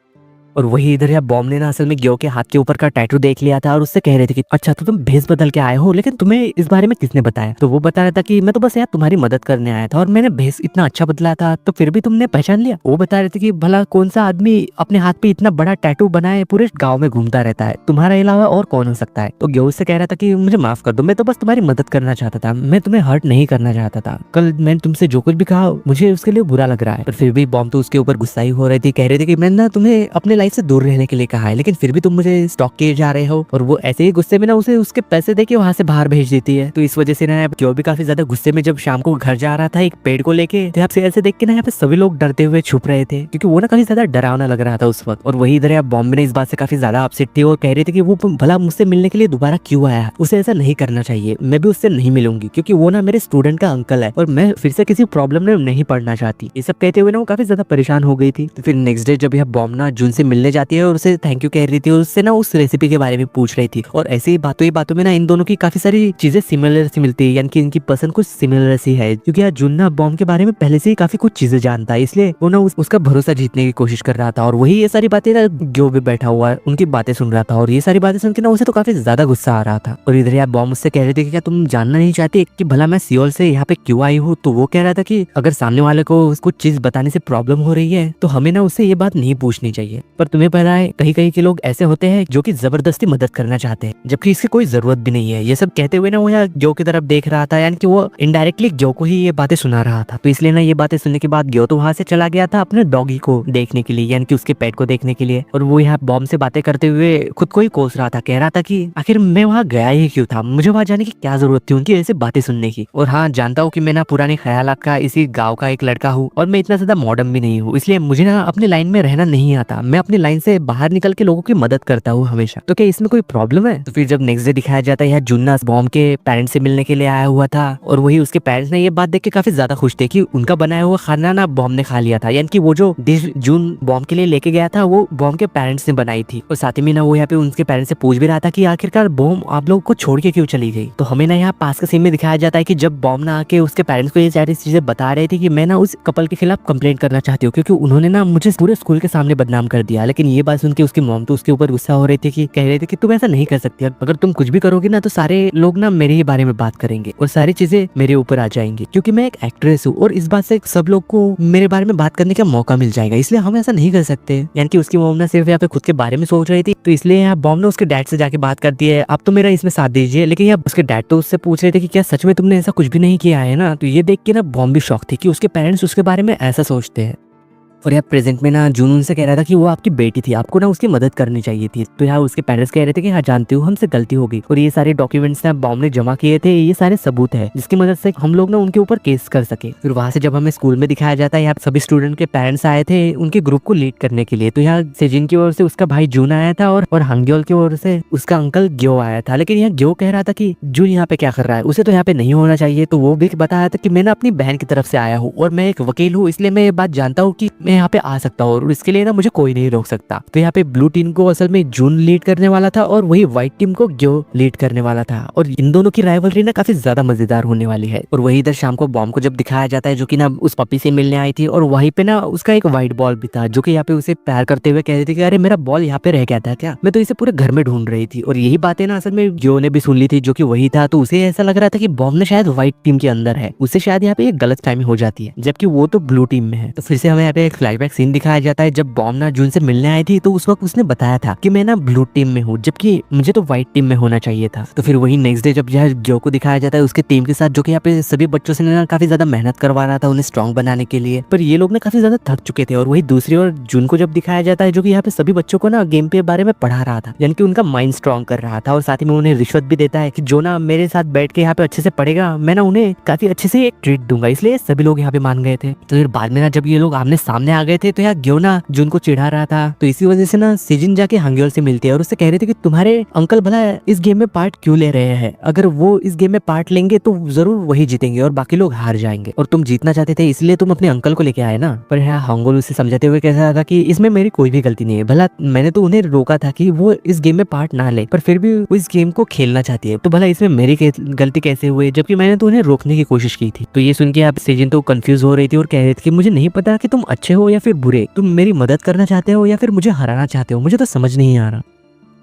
और वही इधर या बॉम्ब ने ना असल में ग्यो के हाथ के ऊपर का टैटू देख लिया था और उससे कह रहे थे कि अच्छा तो तुम भेष बदल के आए हो, लेकिन तुम्हें इस बारे में किसने बताया। तो वो बता रहा था कि मैं तो बस यार तुम्हारी मदद करने आया था और मैंने भेष इतना अच्छा बदला था तो फिर भी तुमने पहचान लिया। वो बता रहे थे कि भला कौन सा आदमी अपने हाथ पे इतना बड़ा टैटू बनाए पूरे गाँव में घूमता रहता है, तुम्हारे अलावा और कौन हो सकता है। तो ग्यो उससे कह रहा था कि मुझे माफ कर दो, मैं तो बस तुम्हारी मदद करना चाहता था, मैं तुम्हें हर्ट नहीं करना चाहता था। कल मैंने तुमसे जो कुछ भी कहा मुझे उसके लिए बुरा लग रहा है। पर फिर भी बॉम्ब तो उसके ऊपर गुस्सा ही हो रही थी, कह रहे थे कि मैं ना तुम्हें अपने लाइफ से दूर रहने के लिए कहा है, लेकिन फिर भी तुम मुझे स्टॉक किए जा रहे हो। और वो ऐसे ही गुस्से में ना उसे उसके पैसे देके वहाँ से बाहर भेज देती है। तो इस वजह से ना क्यों भी काफी ज्यादा गुस्से में जब शाम को घर जा रहा था एक पेड़ को लेके, तो आपसे ऐसे देख के ना यहाँ पे सभी लोग डरते हुए छुप रहे थे, क्योंकि वो ना काफी ज्यादा डरावना लग रहा था उस वक्त। और वही इधर बॉम्बे ने इस बात से काफी ज्यादा अपसेट थी और कह रहे थे कि वो भला मुझसे मिलने के लिए दोबारा क्यों आया, उसे ऐसा नहीं करना चाहिए, मैं भी उससे नहीं मिलूंगी, क्योंकि वो ना मेरे स्टूडेंट का अंकल है और मैं फिर से किसी प्रॉब्लम में नहीं पड़ना चाहती। ये सब कहते हुए ना वो काफी ज्यादा परेशान हो गई थी। तो फिर नेक्स्ट डे जब यह बॉम्ब ना जून से मिलने जाती है और उसे थैंक यू कह रही थी और उससे ना उस रेसिपी के बारे में पूछ रही थी, और ऐसे ही बातों में ना इन दोनों की काफी सारी चीजें सिमिलर सी मिलती है, यानी कि इनकी पसंद कुछ सिमिलर सी है, क्योंकि यार जून ना बॉम्ब के बारे में पहले से ही काफी कुछ चीजें जानता है, इसलिए वो ना उसका भरोसा जीतने की कोशिश कर रहा था। और वही ये सारी बातें ना जो भी बैठा हुआ है उनकी बातें सुन रहा था, और ये सारी बातें सुन के ना उसे तो काफी ज्यादा गुस्सा आ रहा था। और इधर यार बॉम्ब उससे कह रहे थे कि क्या तुम जानना नहीं चाहती कि भला मैं सियोल से यहाँ पे क्यों आई हूँ। तो वो कह रहा था कि अगर सामने वाले को कुछ चीज बताने से प्रॉब्लम हो रही है तो हमें ना उससे ये बात नहीं पूछनी चाहिए। पर तुम्हें पता है कहीं कहीं के लोग ऐसे होते हैं जो कि जबरदस्ती मदद करना चाहते हैं, जबकि इसकी कोई जरूरत भी नहीं है। ये सब कहते हुए ना वो यहाँ ग्यो की तरफ देख रहा था, यानी कि वो इनडायरेक्टली ग्यो को ही ये बातें सुना रहा था। तो इसलिए ना ये बातें सुनने के बाद ग्यो तो वहां से चला गया था अपने डॉगी को देखने के लिए, यानी कि उसके पेट को देखने के लिए। और वो यहाँ बॉम्ब से बातें करते हुए खुद को ही कोस रहा था, कह रहा था कि आखिर मैं वहाँ गया ही क्यों था, मुझे वहाँ जाने की क्या जरूरत थी उनकी ऐसे बातें सुनने की। और हाँ, जानता हूँ कि मैं ना पुराने ख्यालात का इसी गाँव का एक लड़का हूँ और मैं इतना ज्यादा मॉडर्न भी नहीं हूँ, इसलिए मुझे ना अपनी लाइन में रहना नहीं आता, मैं अपनी लाइन से बाहर निकल के लोगों की मदद करता हूँ हमेशा। तो क्या इसमें कोई प्रॉब्लम है? तो फिर जब नेक्स्ट डे दिखाया जाता है जून बॉम्ब के पेरेंट्स से मिलने के लिए आया हुआ था, और वही उसके पेरेंट्स ने ये बात देख के काफी ज्यादा खुश थे कि उनका बनाया हुआ खाना ना बॉम्ब ने खा लिया था, यानी कि वो जो डिश जून बॉम्ब के लिए लेके गया था वो बॉम्ब के पेरेंट्स ने बनाई थी। और साथ ही में ना वो यहाँ पे उनके पेरेंट्स से पूछ भी रहा था कि आखिरकार बॉम्ब आप लोग को छोड़ के क्यों चली गई। तो हमें ना यहाँ पास का सीन में दिखाया जाता है कि जब बॉम्ब ना आके उसके पेरेंट्स को ये सारी चीजें बता रहे थे कि मैं ना उस कपल के खिलाफ कंप्लेंट करना चाहती हूँ, क्योंकि उन्होंने ना मुझे पूरे स्कूल के सामने बदनाम कर दिया। लेकिन ये बात सुन के उसकी मॉम तो उसके ऊपर गुस्सा हो रही थी, कि कह रहे थे कि तुम ऐसा नहीं कर सकती, अगर तुम कुछ भी करोगी ना तो सारे लोग ना मेरे ही बारे में बात करेंगे और सारी चीजें मेरे ऊपर आ जाएंगी, क्योंकि मैं एक एक्ट्रेस हूँ और इस बात से सब लोग को मेरे बारे में बात करने का मौका मिल जाएगा, इसलिए हम ऐसा नहीं कर सकते। यानी कि उसकी मॉम ना सिर्फ यहाँ पे खुद के बारे में सोच रही थी। तो इसलिए यहाँ बॉम्ब ने उसके डैड से जाके बात करती है, आप तो मेरा इसमें साथ दीजिए। लेकिन यहाँ उसके डैड तो उससे पूछ रहे थे कि क्या सच में तुमने ऐसा कुछ भी नहीं किया है ना। तो ये देख के ना बॉम्ब भी शॉक थी कि उसके पेरेंट्स उसके बारे में ऐसा सोचते हैं। और यहाँ प्रेजेंट में ना जून उनसे कह रहा था कि वो आपकी बेटी थी, आपको ना उसकी मदद करनी चाहिए थी। तो यहाँ उसके पेरेंट्स कह रहे थे कि हाँ जानती हूँ, हमसे गलती हो गई, और ये सारे डॉक्यूमेंट्स ना बॉम्ब ने जमा किए थे, ये सारे सबूत है जिसकी मदद से हम लोग ना उनके ऊपर केस कर सके। फिर वहाँ से जब हमें स्कूल में दिखाया जाता है, यहाँ सभी स्टूडेंट के पेरेंट्स आए थे उनके ग्रुप को लीड करने के लिए। तो यहाँ सेजिन की ओर से उसका भाई जून आया था और हांग्योल की ओर से उसका अंकल ग्यो आया था। लेकिन यहाँ ग्यो कह रहा था कि जून यहाँ पे क्या कर रहा है, उसे तो यहाँ पे नहीं होना चाहिए। तो वो भी बताया था कि मैं ना अपनी बहन की तरफ से आया हूँ और मैं एक वकील हूँ, इसलिए मैं ये बात जानता हूँ कि मैं यहाँ पे आ सकता हूँ और इसके लिए ना मुझे कोई नहीं रोक सकता। तो यहाँ पे ब्लू टीम को असल में जून लीड करने वाला था और वही व्हाइट टीम को ग्यो लीड करने वाला था, और इन दोनों की राइवलरी ना काफी ज्यादा मजेदार होने वाली है। और वही इधर शाम को बॉम्ब को जब दिखाया जाता है जो कि ना उस पपी से मिलने आई थी, और वहीं पे ना उसका एक व्हाइट बॉल भी था जो कि यहाँ पे उसे प्यार करते हुए कह रही थी कि अरे मेरा बॉल यहाँ पे रह गया था क्या, मैं तो इसे पूरे घर में ढूंढ रही थी। और यही बातें ना असल में ग्यो ने भी सुन ली थी जो कि वही था। तो उसे ऐसा लग रहा था कि बॉम्ब ने शायद व्हाइट टीम के अंदर है, उससे शायद यहाँ पे एक गलत फहमी हो जाती है, जबकि वो तो ब्लू टीम में है। तो फिर से हमें यहाँ पे एक फ्लैशबैक सीन दिखाया जाता है जब बॉम्ब ना जून से मिलने आई थी, तो उस वक्त उसने बताया था कि मैं ना ब्लू टीम में हूँ, जबकि मुझे तो व्हाइट टीम में होना चाहिए था। तो फिर वही नेक्स्ट डे जब यह ग्यो को दिखाया जाता है उसके टीम के साथ, जो कि यहाँ पे सभी बच्चों से ना काफी ज्यादा मेहनत करवा रहा था उन्हें स्ट्रॉन्ग बनाने के लिए, पर ये लोग ना काफी ज्यादा थक चुके थे। और वही दूसरी ओर जून को जब दिखाया जाता है जो कि यहाँ पे सभी बच्चों को ना गेम के बारे में पढ़ा रहा था, यानी कि उनका माइंड स्ट्रॉन्ग कर रहा था, और साथ ही में उन्हें रिश्वत भी देता है कि जो ना मेरे साथ बैठ के यहाँ पे अच्छे से पढ़ेगा मैं ना उन्हें काफी अच्छे से एक ट्रीट दूंगा। इसलिए सभी लोग यहाँ पे मान गए थे। तो फिर बाद में ना जब ये लोग आमने सामने आ गए थे तो यहाँ ग्यो ना जून को चिढ़ा रहा था। तो इसी वजह से ना सेजिन जाके हांग्योल से मिलती है और उससे कह रहे थे कि तुम्हारे अंकल भला इस गेम में पार्ट क्यों ले रहे हैं, अगर वो इस गेम में पार्ट लेंगे तो जरूर वही जीतेंगे और बाकी लोग हार जाएंगे, और तुम जीतना चाहते थे इसलिए तुम अपने अंकल को लेके आए ना। पर यहाँ हांग्योल उसे समझाते हुए कह रहा था कि इसमें मेरी कोई भी गलती नहीं है, भला मैंने तो उन्हें रोका था कि वो इस गेम में पार्ट ना ले, पर फिर भी वो इस गेम को खेलना चाहती है, तो भला इसमें मेरी गलती कैसे हुई, जबकि मैंने तो उन्हें रोकने की कोशिश की थी। तो ये सुन के आप सेजिन तो कंफ्यूज हो रही थी और कह रही थी कि मुझे नहीं पता कि तुम अच्छे हो या फिर बुरे, तुम मेरी मदद करना चाहते हो या फिर मुझे हराना चाहते हो, मुझे तो समझ नहीं आ रहा।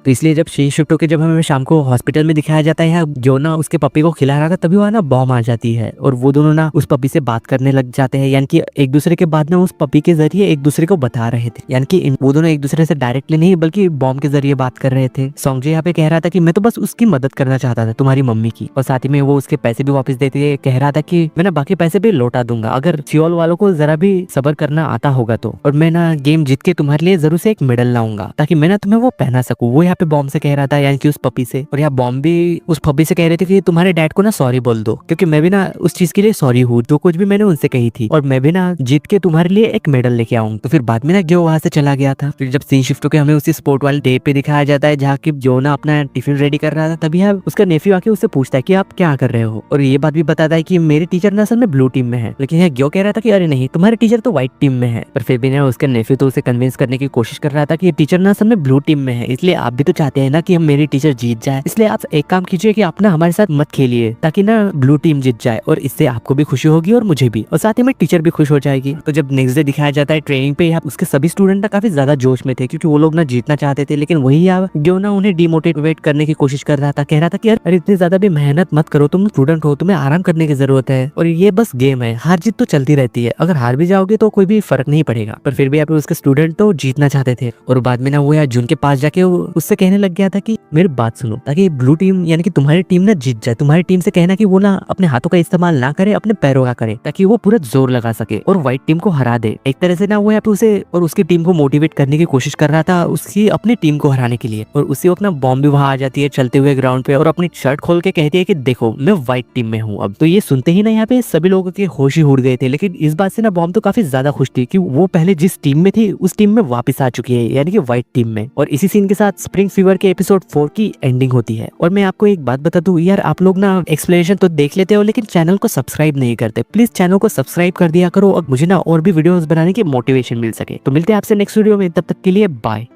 तो इसलिए जब शिफ्टो के जब हमें शाम को हॉस्पिटल में दिखाया जाता है जो ना उसके पपी को खिला रहा था, तभी वहाँ ना बॉम्ब आ जाती है और वो दोनों ना उस पपी से बात करने लग जाते हैं, यानी कि एक दूसरे के बाद ना उस पपी के जरिए एक दूसरे को बता रहे थे, यानी कि वो दोनों एक दूसरे से डायरेक्टली नहीं बल्कि बॉम्ब के जरिए बात कर रहे थे। सॉन्गजे यहाँ पे कह रहा था कि मैं तो बस उसकी मदद करना चाहता था, तुम्हारी मम्मी की, और साथ ही में वो उसके पैसे भी वापस देते, कह रहा था कि मैं ना बाकी पैसे भी लौटा दूंगा अगर सियोल वालों को जरा भी सब्र करना आता होगा तो, और मैं ना गेम जीत के तुम्हारे लिए जरूर से एक मेडल लाऊंगा ताकि मैं ना तुम्हें वो पहना सकूं। वो यहाँ पे बॉम्ब से कह रहा था, यानी कि उस पपी से, और यहाँ बॉम्ब भी उस पपी से कह रहे थे कि तुम्हारे डैड को ना सॉरी बोल दो, क्योंकि मैं भी ना उस चीज के लिए सॉरी हूँ जो कुछ भी मैंने उनसे कही थी, और मैं भी ना जीत के तुम्हारे लिए एक मेडल लेके आऊंगा। तो फिर बाद में ना जो वहां से चला गया था। फिर जब सीन शिफ्ट होकर हमें उसी स्पोर्ट वाले डे पे दिखाया जाता है जहाँ की जो ना अपना टिफिन रेडी कर रहा था, तभी उसका नेफ्यू आके उससे पूछता है कि आप क्या कर रहे हो, और ये बात भी बताता है कि मेरे टीचर ना असल में ब्लू टीम में है, लेकिन यह ग्यो कह रहा था कि अरे नहीं तुम्हारे टीचर तो व्हाइट टीम में है। पर फिर भी ना उसका नेफ्यू तो उसे कन्विंस करने की कोशिश कर रहा था कि ये टीचर ना असल में ब्लू टीम में है, इसलिए आप भी तो चाहते हैं ना कि हम मेरी टीचर जीत जाए, इसलिए आप एक काम कीजिए कि आप ना हमारे साथ मत खेलिए ताकि ना ब्लू टीम जीत जाए, और इससे आपको भी खुशी होगी और मुझे भी, और साथ ही में टीचर भी खुश हो जाएगी। तो जब नेक्स्ट डे दिखाया जाता है ट्रेनिंग पे, उसके सभी स्टूडेंट ना काफी ज्यादा जोश में थे क्योंकि वो लोग ना जीतना चाहते थे, लेकिन वही जो ना उन्हें डिमोटिवेट करने की कोशिश कर रहा था, कह रहा था कि अरे इतनी ज्यादा भी मेहनत मत करो, तुम स्टूडेंट हो, तुम्हें आराम करने की जरूरत है, और ये बस गेम है, हार जीत तो चलती रहती है, अगर हार भी जाओगे तो कोई भी फर्क नहीं पड़ेगा। पर फिर भी यहाँ पे उसके स्टूडेंट तो जीतना चाहते थे, और बाद में ना वो यार जून के पास जाके उससे कहने लग गया था कि मेरी बात सुनो, ताकि ब्लू टीम यानी कि तुम्हारी टीम ना जीत जाए, तुम्हारी टीम से कहना कि वो ना अपने हाथों का इस्तेमाल ना करे, अपने पैरों का करे, ताकि वो पूरा जोर लगा सके और व्हाइट टीम को हरा दे। एक तरह से ना वो यहाँ पे उसे और उसकी टीम को मोटिवेट करने की कोशिश कर रहा था उसकी अपनी टीम को हराने के लिए, और उसी वक्त ना बॉम्ब भी वहां आ जाती है चलते हुए ग्राउंड पे, और अपनी शर्ट खोल के कहती है कि देखो मैं व्हाइट टीम में हूँ अब। तो ये सुनते ही ना यहाँ पे सभी लोगों के होश ही उड़ गए थे, लेकिन इस बात से ना बॉम्ब तो काफी ज्यादा खुश थी कि वो पहले जिस टीम में थी उस टीम में वापस आ चुकी है, यानी कि व्हाइट टीम में। और इसी सीन के साथ स्प्रिंग फीवर के एपिसोड 4 की एंडिंग होती है। और मैं आपको एक बात बता दूं यार, आप लोग ना एक्सप्लेनेशन तो देख लेते हो लेकिन चैनल को सब्सक्राइब नहीं करते, प्लीज चैनल को सब्सक्राइब कर दिया करो, और मुझे ना और भी वीडियोस बनाने की मोटिवेशन मिल सके। तो मिलते हैं आपसे नेक्स्ट वीडियो में, तब तक के लिए bye.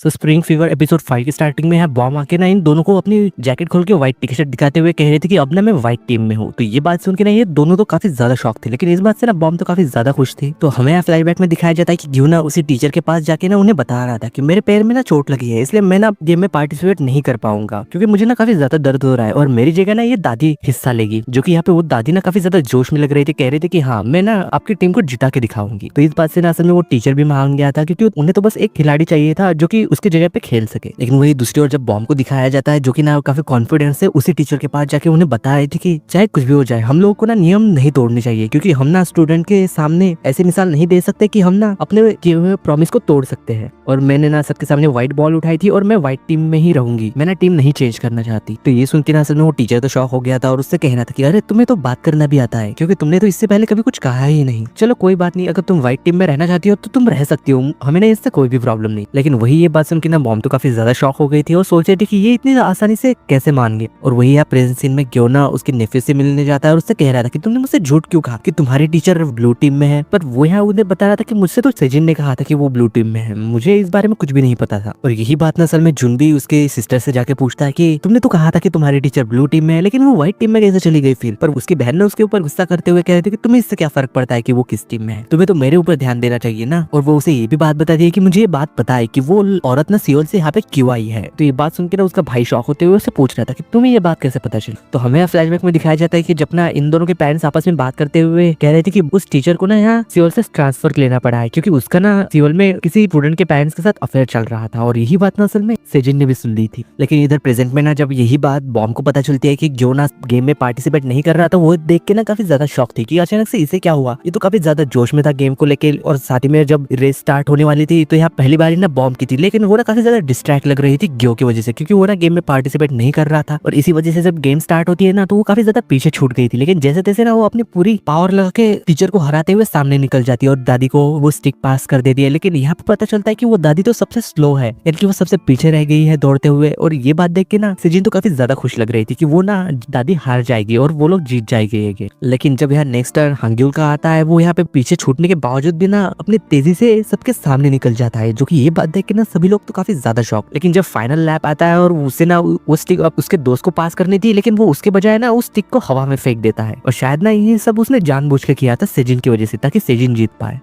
So spring fever episode 5 की स्टार्टिंग में है बॉम्ब आके ना इन दोनों को अपनी जैकेट खोल के व्हाइट टी शर्ट दिखाते हुए कह रहे थे कि अब ना मैं व्हाइट टीम में हूँ। तो ये बात सुन के ना ये दोनों तो काफी ज्यादा शॉक थे, लेकिन इस बात से ना बॉम्ब तो काफी ज्यादा खुश थी। तो हमें फ्लैशबैक में दिखाया जाता है कि ग्यू ना उसी टीचर के पास जाके ना उन्हें बता रहा था कि मेरे पैर में ना चोट लगी है, इसलिए मैं ना गेम में पार्टिसिपेट नहीं कर पाऊंगा क्योंकि मुझे ना काफी ज्यादा दर्द हो रहा है, और मेरी जगह ना ये दादी हिस्सा लेगी। जो कि यहाँ पे वो दादी ना काफी ज्यादा जोश में लग रही थी, कह रही थी कि हाँ मैं ना आपकी टीम को जिता के दिखाऊंगी। तो इस बात से ना असल में वो टीचर भी मान गया था क्योंकि उन्हें तो बस एक खिलाड़ी चाहिए था जो कि उसकी जगह पे खेल सके। लेकिन वही दूसरी ओर जब बॉम्ब को दिखाया जाता है जो कि ना काफी कॉन्फिडेंस से उसी टीचर के पास जाके उन्हें बता रही थी कि चाहे कुछ भी हो जाए हम लोगों को ना नियम नहीं तोड़ने चाहिए, क्योंकि हम ना स्टूडेंट के सामने ऐसी मिसाल नहीं दे सकते कि हम ना अपने किए हुए प्रॉमिस को तोड़ सकते हैं। और मैंने ना सबके सामने व्हाइट बॉल उठाई थी और मैं व्हाइट टीम में ही रहूंगी, मैं ना टीम नहीं चेंज करना चाहती। तो ये सुन के ना असल में वो टीचर तो शॉक हो गया था और उससे कहना था कि अरे तुम्हें तो बात करना भी आता है, क्योंकि तुमने तो इससे पहले कभी कुछ कहा ही नहीं। चलो कोई बात नहीं, अगर तुम व्हाइट टीम में रहना चाहती हो तो तुम रह सकती हो, हमें ना इससे कोई भी प्रॉब्लम नहीं। लेकिन वही ये बात सुन के ना बॉम्ब तो काफी ज्यादा शॉक हो गई थी और सोच रही थी कि ये इतनी आसानी से कैसे मान गए। और वही प्रेजेंट सीन में क्यों ना उसके नेफ्यू से मिलने जाता है और उससे कह रहा था कि तुमने मुझसे झूठ क्यों कहा कि तुम्हारी टीचर ब्लू टीम में है। पर वो यहाँ उन्हें बता रहा था कि मुझसे तो सेजिन ने कहा था कि वो ब्लू टीम में है, मुझे इस बारे में कुछ भी नहीं पता था। और यही बात ना असल में जुन भी उसके सिस्टर से जाके पूछता है कि तुमने तो कहा था कि तुम्हारी टीचर ब्लू टीम में है, लेकिन वो व्हाइट टीम में कैसे चली गई फिर। पर उसकी बहन ने उसके ऊपर गुस्सा करते हुए कह रही थी कि तुम्हें इससे क्या फर्क पड़ता है कि वो किस टीम में है, तुम्हें तो मेरे ऊपर ध्यान देना चाहिए ना। और वो उसे ये भी बात बता दी कि मुझे ये बात पता है कि वो औरत ना सियोल से यहाँ पे क्यों आई है। तो ये बात सुन के ना उसका भाई शॉक होते हुए उससे पूछ रहा था कि तुम्हें ये बात कैसे पता चली। तो हमें फ्लैशबैक में दिखाया जाता है कि जब ना इन दोनों के पेरेंट्स आपस में बात करते हुए कह रहे थे कि उस टीचर को ना यहाँ सियोल से ट्रांसफर लेना पड़ा है क्योंकि उसका ना सियोल में किसी स्टूडेंट के पेरेंट्स के साथ अफेयर चल रहा था। और यही बात ना असल में सेजिन ने भी सुन ली थी। लेकिन इधर प्रेजेंट में ना जब यही बात बॉम्ब को पता चलती है कि जो ना गेम में पार्टिसिपेट नहीं कर रहा था, वो देख के ना काफी ज्यादा शॉक थी कि अचानक से इसे क्या हुआ। ये तो काफी ज्यादा जोश में था गेम को लेके, और साथ ही में जब रेस स्टार्ट होने वाली थी तो यहाँ पहली बार ना बॉम्ब की थी, लेकिन वो ना काफी ज्यादा डिस्ट्रैक्ट लग रही थी ग्यो की वजह से, क्योंकि वो ना गेम में पार्टिसिपेट नहीं कर रहा था। और इसी वजह से जब गेम स्टार्ट होती है ना तो वो काफी ज्यादा पीछे छूट गई थी। लेकिन जैसे तैसे ना वो अपनी पूरी पावर लगा के टीचर को हराते हुए सामने निकल जाती है और दादी को वो स्टिक पास कर देती है। लेकिन यहाँ पे पता चलता है कि वो दादी तो सबसे स्लो है, यानी कि वो सबसे पीछे रह गई है दौड़ते हुए। और ये बात देख के ना सेजिन तो काफी ज्यादा खुश लग रही थी कि वो ना दादी हार जाएगी और वो लोग जीत जाएंगे। लेकिन जब यहाँ नेक्स्ट टर्न हंग्यूल का आता है, वो यहाँ पे पीछे छूटने के बावजूद भी ना अपनी तेजी से सबके सामने निकल जाता है, जो कि ये बात देख के ना सभी लोग तो काफी ज्यादा शॉक। लेकिन जब फाइनल लैप आता है और उसे ना वो स्टिक उसके दोस्त को पास करनी थी, लेकिन वो उसके बजाय ना उस स्टिक को हवा में फेंक देता है। और शायद ना ये सब उसने जानबूझ के किया था सेजिन की वजह से, ताकि सेजिन जीत पाए।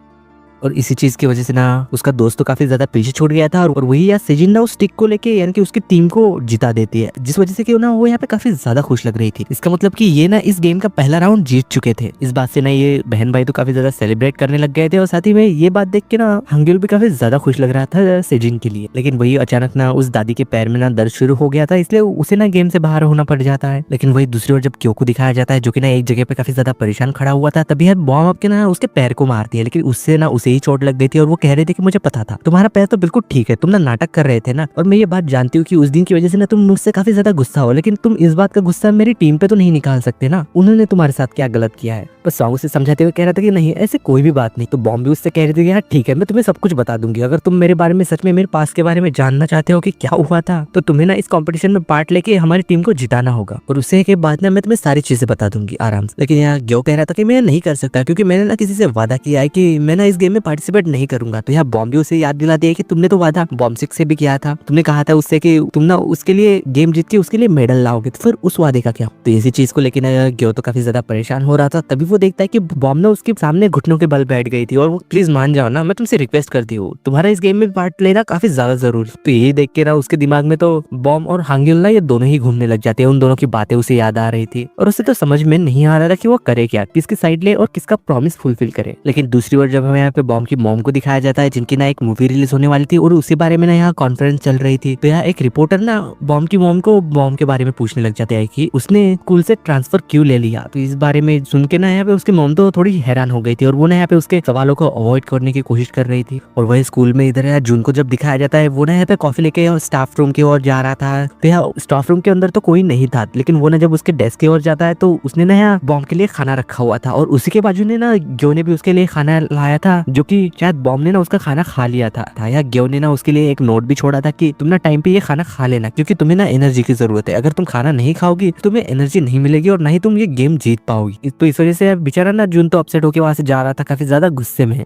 और इसी चीज की वजह से ना उसका दोस्त तो काफी ज्यादा पीछे छूट गया था और वही यार सेजिन ना उस स्टिक को लेके यानी कि उसकी टीम को जिता देती है, जिस वजह से कि ना वो यहाँ पे काफी ज्यादा खुश लग रही थी। इसका मतलब कि ये ना इस गेम का पहला राउंड जीत चुके थे। इस बात से ना ये बहन भाई तो काफी ज्यादा सेलिब्रेट करने लग गए थे और साथ ही में ये बात देख के ना हंग्युल भी काफी ज्यादा खुश लग रहा था सेजिन के लिए। लेकिन वही अचानक ना उस दादी के पैर में ना दर्द शुरू हो गया था, इसलिए उसे ना गेम से बाहर होना पड़ जाता है। लेकिन वही दूसरी ओर जब क्यो को दिखाया जाता है जो कि ना एक जगह पे काफी ज्यादा परेशान खड़ा हुआ था, तभी बॉम्ब आपके ना उसके पैर को मारती है, लेकिन उससे ना उसे ही चोट लग गई थी और वो कह रहे थे कि मुझे पता था, तुम्हारा पैर तो बिल्कुल ठीक है, तुम ना नाटक कर रहे थे ना, और मैं ये बात जानती हूँ कि उस दिन की वजह से ना तुम मुझसे काफी ज्यादा गुस्सा हो, लेकिन तुम इस बात का गुस्सा मेरी टीम पे तो नहीं निकाल सकते ना, उन्होंने तुम्हारे साथ क्या गलत किया है। बस सॉन्ग से समझाते हुए कह रहा था कि नहीं ऐसे कोई भी बात नहीं। तो बॉम्ब भी उससे कह रही थी कि हाँ ठीक है मैं तुम्हें सब कुछ बता दूंगी, अगर तुम मेरे बारे में सच में मेरे पास के बारे में जानना चाहते हो कि क्या हुआ था तो तुम्हें ना इस कंपटीशन में पार्ट लेके हमारी टीम को जिताना होगा, और उससे के बाद ना मैं तुम्हें सारी चीजें बता दूंगी आराम से। लेकिन यहाँ ग्यो कह रहा था कि मैं नहीं कर सकता क्योंकि मैंने ना किसी से वादा किया है कि मैं ना इस गेम में पार्टिसिपेट नहीं करूंगा। तो यहाँ बॉम्ब भी उसे याद दिला दिया कि तुमने तो वादा बॉम्ब 6 से भी किया था, तुमने कहा था उससे कि तुम ना उसके लिए गेम जीत के उसके लिए मेडल लाओगे, तो फिर उस वादे का क्या। तो इसी चीज को लेकर ना ग्यो तो काफी ज्यादा परेशान हो रहा था। तभी वो देखता है कि बॉम्ब ना उसके सामने घुटनों के बल बैठ गई थी और वो प्लीज मान जाओ ना, मैं तुमसे रिक्वेस्ट करती हूँ, तुम्हारा इस गेम में पार्ट लेना काफी ज्यादा जरूरी। तो यही देख के ना उसके दिमाग में तो बॉम्ब और हांग्युल ना ये दोनों ही घूमने लग जाते हैं, उन दोनों की बातें उसे याद आ रही थी और उसे तो समझ में नहीं आ रहा था कि वो करे क्या, किसकी साइड ले और किसका प्रॉमिस फुलफिल करे। लेकिन दूसरी ओर जब हमें यहाँ पे बॉम्ब की मॉम को दिखाया जाता है जिनकी ना एक मूवी रिलीज होने वाली थी और उसी बारे में ना यहाँ कॉन्फ्रेंस चल रही थी, तो यहाँ एक रिपोर्टर ना बॉम्ब की मॉम को बॉम्ब के बारे में पूछने लग जाते हैं कि उसने स्कूल से ट्रांसफर क्यों ले लिया। तो इस बारे में सुन के ना यहाँ पे उसकी मॉम तो थोड़ी हैरान हो गई थी और वो ना यहाँ पे उसके सवालों को अवॉइड करने की कोशिश कर रही थी। और वही स्कूल में इधर यार जून को जब दिखाया जाता है वो ना यहाँ पे कॉफी लेके और स्टाफ रूम की ओर जा रहा था। तो यहाँ स्टाफ रूम के अंदर तो कोई नहीं था, लेकिन वो ना जब उसके डेस्क की ओर जाता है तो उसने ना यहाँ बॉम्ब के लिए खाना रखा हुआ था और उसी के बाजू ने ना ग्यो ने भी उसके लिए खाना लाया था, जो कि शायद बॉम्ब ने ना उसका खाना खा लिया था। या ग्यो ने ना उसके लिए एक नोट भी छोड़ा था कि तुम ना टाइम पे ये खाना खा लेना क्योंकि तुम्हें ना एनर्जी की जरूरत है, अगर तुम खाना नहीं खाओगी तुम्हें एनर्जी नहीं मिलेगी और ना ही तुम ये गेम जीत पाओगी। तो इस वजह से बेचारा ना जून तो अपसेट होकर वहां से जा रहा था काफी ज्यादा गुस्से में।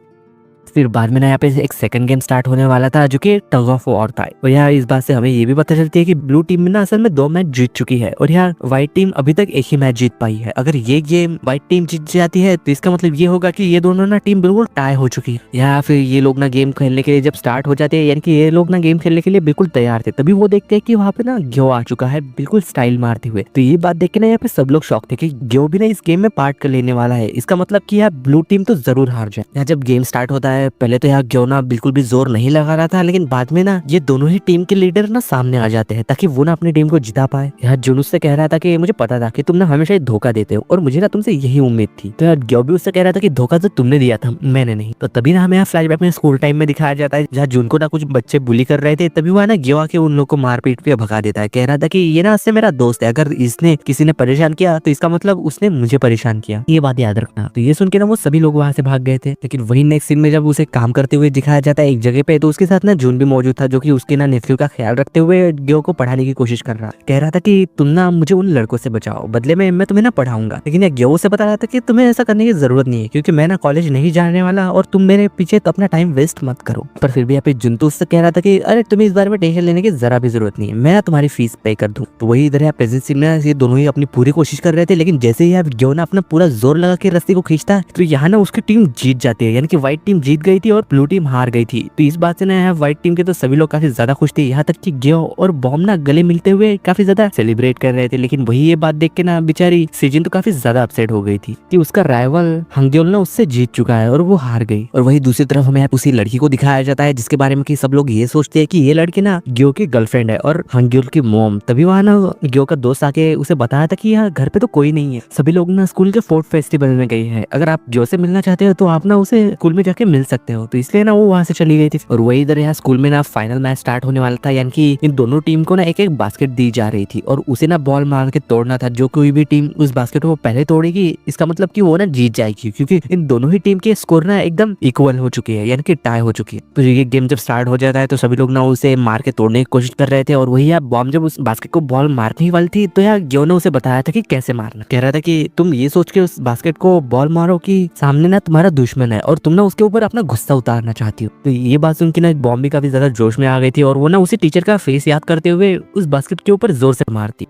फिर बाद में ना यहाँ पे एक सेकंड गेम स्टार्ट होने वाला था जो कि टग ऑफ वॉर था। और यहाँ इस बात से हमें ये भी पता चलती है कि ब्लू टीम में ना असल में 2 मैच जीत चुकी है और यहाँ व्हाइट टीम अभी तक एक ही मैच जीत पाई है। अगर ये गेम व्हाइट टीम जीत जाती है तो इसका मतलब ये होगा कि ये दोनों ना टीम बिल्कुल टाई हो चुकी है। यहाँ फिर ये लोग ना गेम खेलने के लिए जब स्टार्ट हो जाते हैं, यानी कि ये लोग ना गेम खेलने के लिए बिल्कुल तैयार थे, तभी वो देखते हैं कि वहाँ पे ना ग्यो आ चुका है बिल्कुल स्टाइल मारते हुए। तो ये बात देख के ना यहाँ पे सब लोग शॉक थे कि ग्यो भी ना इस गेम में पार्ट कर लेने वाला है, इसका मतलब कि यार ब्लू टीम तो जरूर हार जाए। यहाँ जब गेम स्टार्ट होता है पहले तो यहाँ ग्यो ना बिल्कुल भी जोर नहीं लगा रहा था, लेकिन बाद में ना ये दोनों ही टीम के लीडर ना सामने आ जाते हैं ताकि वो ना अपनी टीम को जिता पाए। यहाँ जुनूस से कह रहा था कि मुझे पता था कि तुम ना हमेशा ही धोखा देते हो और मुझे ना तुमसे यही उम्मीद थी। तो यार ग्यो भी उससे कह रहा था कि धोखा तो तुमने दिया था, मैंने नहीं। तो तभी ना हमें यहाँ फ्लैशबैक में स्कूल टाइम में दिखाया जाता है जहाँ जुन को ना कुछ बच्चे बुली कर रहे थे, तभी वह ना ग्यो आके उन लोग को मार पीट के भगा देता है। कह रहा था कि ये ना इससे मेरा दोस्त है, अगर इसने किसी ने परेशान किया तो इसका मतलब उसने मुझे परेशान किया, ये बात याद रखना। तो ये सुन के ना वो सभी लोग वहां से भाग गए थे। लेकिन वही नेक्स्ट सीन में जब उसे काम करते हुए दिखाया जाता है एक जगह पे, तो उसके साथ ना जून भी मौजूद था जो कि उसके ना नेफ्यू का ख्याल रखते हुए ग्यो को पढ़ाने की कोशिश कर रहा। कह रहा था कि तुम ना मुझे उन लड़कों से बचाओ, बदले में मैं तुम्हें ना पढ़ाऊंगा। लेकिन ये ग्यो से बता रहा था कि तुम्हें ऐसा करने की जरूरत नहीं है क्योंकि मैं ना कॉलेज नहीं जाने वाला और तुम मेरे पीछे तो अपना टाइम वेस्ट मत करो। पर फिर भी यहाँ पे जुंतू उससे कह रहा था कि अरे तुम्हें इस बारे में टेंशन लेने की जरा भी जरूरत नहीं है, मैं ना तुम्हारी फीस पे कर दूं। तो वही इधर यहाँ प्रेजेंट सीन में ये दोनों ही अपनी पूरी कोशिश कर रहे थे, लेकिन जैसे ही ग्यो ना अपना पूरा जोर लगा के रस्सी को खींचता है तो यहाँ ना उसकी टीम जीत जाती है, यानी कि व्हाइट टीम जीत गई थी और ब्लू टीम हार गई थी। तो इस बात से ना यहाँ व्हाइट टीम के तो सभी लोग काफी ज्यादा खुश थे, यहाँ तक कि ग्यो और बॉम्ब ना गले मिलते हुए काफी ज्यादा सेलिब्रेट कर रहे थे। लेकिन वही ये बात देख के ना बेचारी सेजिन तो काफी ज्यादा अपसेट हो गई थी कि उसका राइवल हंग्योल ना उससे जीत चुका है और वो हार गई। और वही दूसरी तरफ हमें उसी लड़की को दिखाया जाता है जिसके बारे में कि सब लोग ये सोचते हैं कि ये लड़की ना ग्यो की गर्लफ्रेंड है और हंग्योल की मॉम। तभी वहाँ ना ग्यो का दोस्त आके उसे बताया था कि यहाँ घर पे तो कोई नहीं है, सभी लोग ना स्कूल के फोर्थ फेस्टिवल में गए हैं, अगर आप ग्यो से मिलना चाहते हो तो आप ना उसे स्कूल में जाके मिल सकते हो। तो इसलिए ना वो वहाँ से चली गई थी। और वही इधर यहाँ स्कूल में ना फाइनल मैच स्टार्ट होने वाला था, यानी कि इन दोनों टीम को ना एक एक बास्केट दी जा रही थी और उसे ना बॉल मार के तोड़ना था। जो कोई भी टीम उस बास्केट को पहले तोड़ेगी इसका मतलब कि वो ना जीत जाएगी, क्योंकि इन दोनों ही टीम के स्कोर ना एकदम इक्वल हो चुकी है, यानी कि टाई हो चुकी है। तो ये गेम जब स्टार्ट हो जाता है तो सभी लोग ना उसे मार के तोड़ने की कोशिश कर रहे थे। और वही यार बॉम्ब जब उस बास्केट को बॉल मारने ही वाली थी तो यार ग्यो ने उसे बताया था कि कैसे मारना। कह रहा था कि तुम ये सोच के उस बास्केट को बॉल मारो कि सामने ना तुम्हारा दुश्मन है और तुम ना उसके ऊपर अपना गुस्सा उतारना चाहती हो। तो ये बात सुन के ना बॉम्ब भी काफी ज्यादा जोश में आ गई थी और वो ना उसी टीचर का फेस याद करते हुए उस बास्केट के ऊपर जोर से मारती।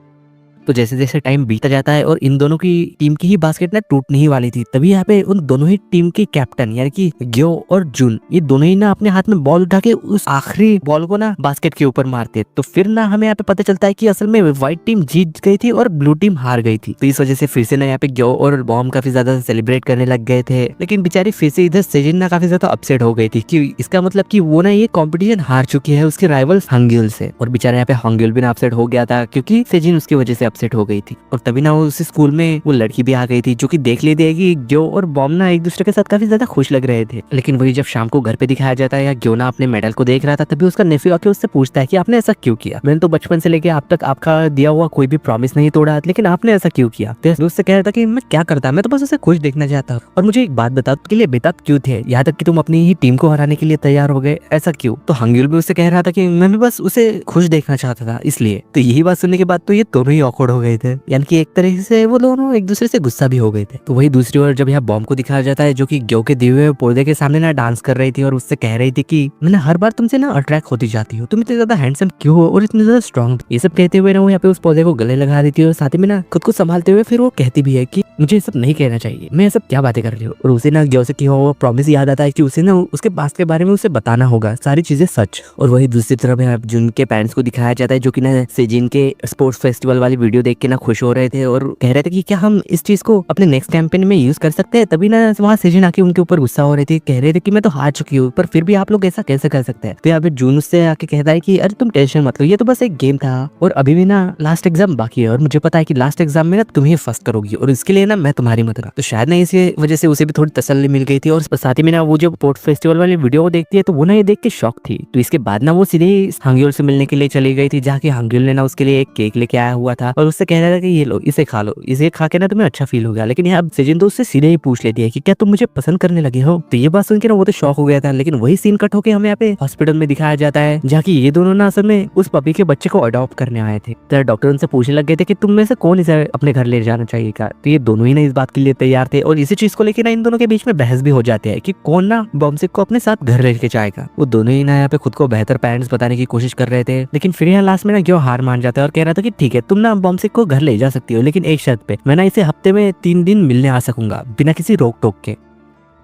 तो जैसे जैसे टाइम बीता जाता है और इन दोनों की टीम की ही बास्केट ना टूटने ही वाली थी, तभी यहाँ पे उन दोनों ही टीम के कैप्टन यानी कि ग्यो और जुन, ये दोनों ही ना अपने हाथ में बॉल उठा के उस आखिरी बॉल को ना बास्केट के ऊपर मारते। तो फिर ना हमें यहाँ पे पता चलता है कि असल में व्हाइट टीम जीत गई थी और ब्लू टीम हार गई थी। तो इस वजह से फिर से ना यहाँ पे ग्यो और बॉम काफी ज्यादा सेलिब्रेट करने लग गए थे, लेकिन बेचारी फिर से इधर सेजिन ना काफी ज्यादा अपसेट हो गई थी कि इसका मतलब कि वो ना ये कंपटीशन हार चुकी है उसके राइवल हंग्यूल से। और बेचारा यहाँ पे हंग्यूल भी ना अपसेट हो गया था क्योंकि सेजिन उसकी वजह से अपसेट हो गई थी। और तभी ना उस स्कूल में वो लड़की भी आ गई थी जो कि देख लेती है कि ग्यो और बॉम ना एक दूसरे के साथ काफी ज्यादा खुश लग रहे थे। लेकिन वही जब शाम को घर पे दिखाया जाता है या ग्यो ना अपने मेडल को देख रहा था, तभी उसका नेफ्यू आके उससे पूछता है कि आपने ऐसा क्यों किया? मैंने तो बचपन से लेके आप तक आपका दिया हुआ कोई भी प्रॉमिस नहीं तोड़ा, लेकिन आपने ऐसा क्यों किया? तो उससे कह रहा था कि मैं क्या करता, मैं तो बस उसे खुश देखना चाहता हूँ। और मुझे एक बात बता, के लिए बेताब क्यों थे, यहाँ तक कि तुम अपनी ही टीम को हराने के लिए तैयार हो गए, ऐसा क्यों? तो हंग्यूल भी उससे कह रहा था कि मैं भी बस उसे खुश देखना चाहता था इसलिए। तो यही बात सुनने के बाद तो ये दोनों ही ऑकवर्ड हो गए थे, यानी कि एक तरह से वो दोनों एक दूसरे से गुस्सा भी हो गए थे। तो वही दूसरी ओर जब यहाँ बॉम्ब को दिखाया जाता है जो कि ग्यो के दिए हुए पौधे के सामने ना डांस कर रही थी और उससे कह रही थी कि मैंने हर बार तुमसे ना अट्रैक्ट होती जाती हो, तुम इतने ज्यादा हैंडसम क्यों हो और इतने ज्यादा स्ट्रॉन्ग। ये सब कहते हुए ना वो यहाँ पे उस पौधे को गले लगा देती है और साथ ही में ना खुद को संभालते हुए फिर वो कहती भी है कि मुझे ये सब नहीं कहना चाहिए, मैं ये सब क्या बातें कर रही हूँ। और उसे ना ग्यो से किया हुआ प्रॉमिस याद आता है कि उसे ना उसके पास के बारे में उसे बताना होगा सारी चीजें सच। और वही दूसरी तरफ जुन के पेरेंट्स को दिखाया जाता है जो कि ना सेजिन के स्पोर्ट्स फेस्टिवल वाली वीडियो देख के ना खुश हो रहे थे और कह रहे थे कि क्या हम इस चीज को अपने नेक्स्ट कैंपेन में यूज कर सकते हैं। तभी ना वहाँ सेजिन आके उनके ऊपर गुस्सा हो रहे थे, कह रहे थे कि मैं तो हार चुकी हूँ पर फिर भी आप लोग ऐसा कैसे कर सकते हैं। तो यहाँ पे जून उससे आके कहता है कि अरे तुम टेंशन मत लो, ये तो बस एक गेम था और अभी भी ना लास्ट एग्जाम बाकी है और मुझे पता है कि लास्ट एग्जाम में ना तुम ही फर्स्ट करोगी और इसके लिए ना मैं तुम्हारी मदद। तो शायद ना इसी वजह से उसे भी थोड़ी तसल्ली मिल गई थी और साथ ही में ना वो जब स्पोर्ट्स फेस्टिवल वाली वीडियो को देखती है तो वो ना ये देख के शॉक थी। तो इसके बाद ना वो सीधे हंग्यूल से मिलने के लिए चली गई थी, जहाँ की हंग्यूल ने ना उसके लिए एक केक लेके आया हुआ था और उससे कह रहा था कि ये लो, इसे खा लो, इसे खा के ना तुम्हें अच्छा फील हो गया। लेकिन यहाँ सेजिन तो उससे सीधे ही पूछ लेती है कि क्या तुम मुझे पसंद करने लगे हो। तो ये बात सुन के ना वो तो शॉक हो गया था। लेकिन वही सीन कट होके हमें यहाँ पे हॉस्पिटल में दिखाया जाता है जहाँ की ये दोनों ना असल में उस पपी के बच्चे को अडॉप्ट करने आए थे। तो डॉक्टर उनसे पूछने लग गए थे कि तुम में से कौन इसे अपने घर ले जाना चाहिए का। तो ये दोनों ही ना इस बात के लिए तैयार थे और इसी चीज को लेकर ना इन दोनों के बीच में बहस भी हो जाती है कि कौन ना बॉम्सिक को अपने साथ घर लेके जाएगा। वो दोनों ही ना यहाँ पे खुद को बेहतर पेरेंट्स बताने की कोशिश कर रहे थे, लेकिन फिर यहाँ लास्ट में ना क्यों हार मान जाता है और कह रहा था कि ठीक है तुम ना बॉम्सिक को घर ले जा सकती हो, लेकिन एक शर्त पे, मैं ना इसे हफ्ते में 3 दिन मिलने आ सकूंगा बिना किसी रोक टोक के।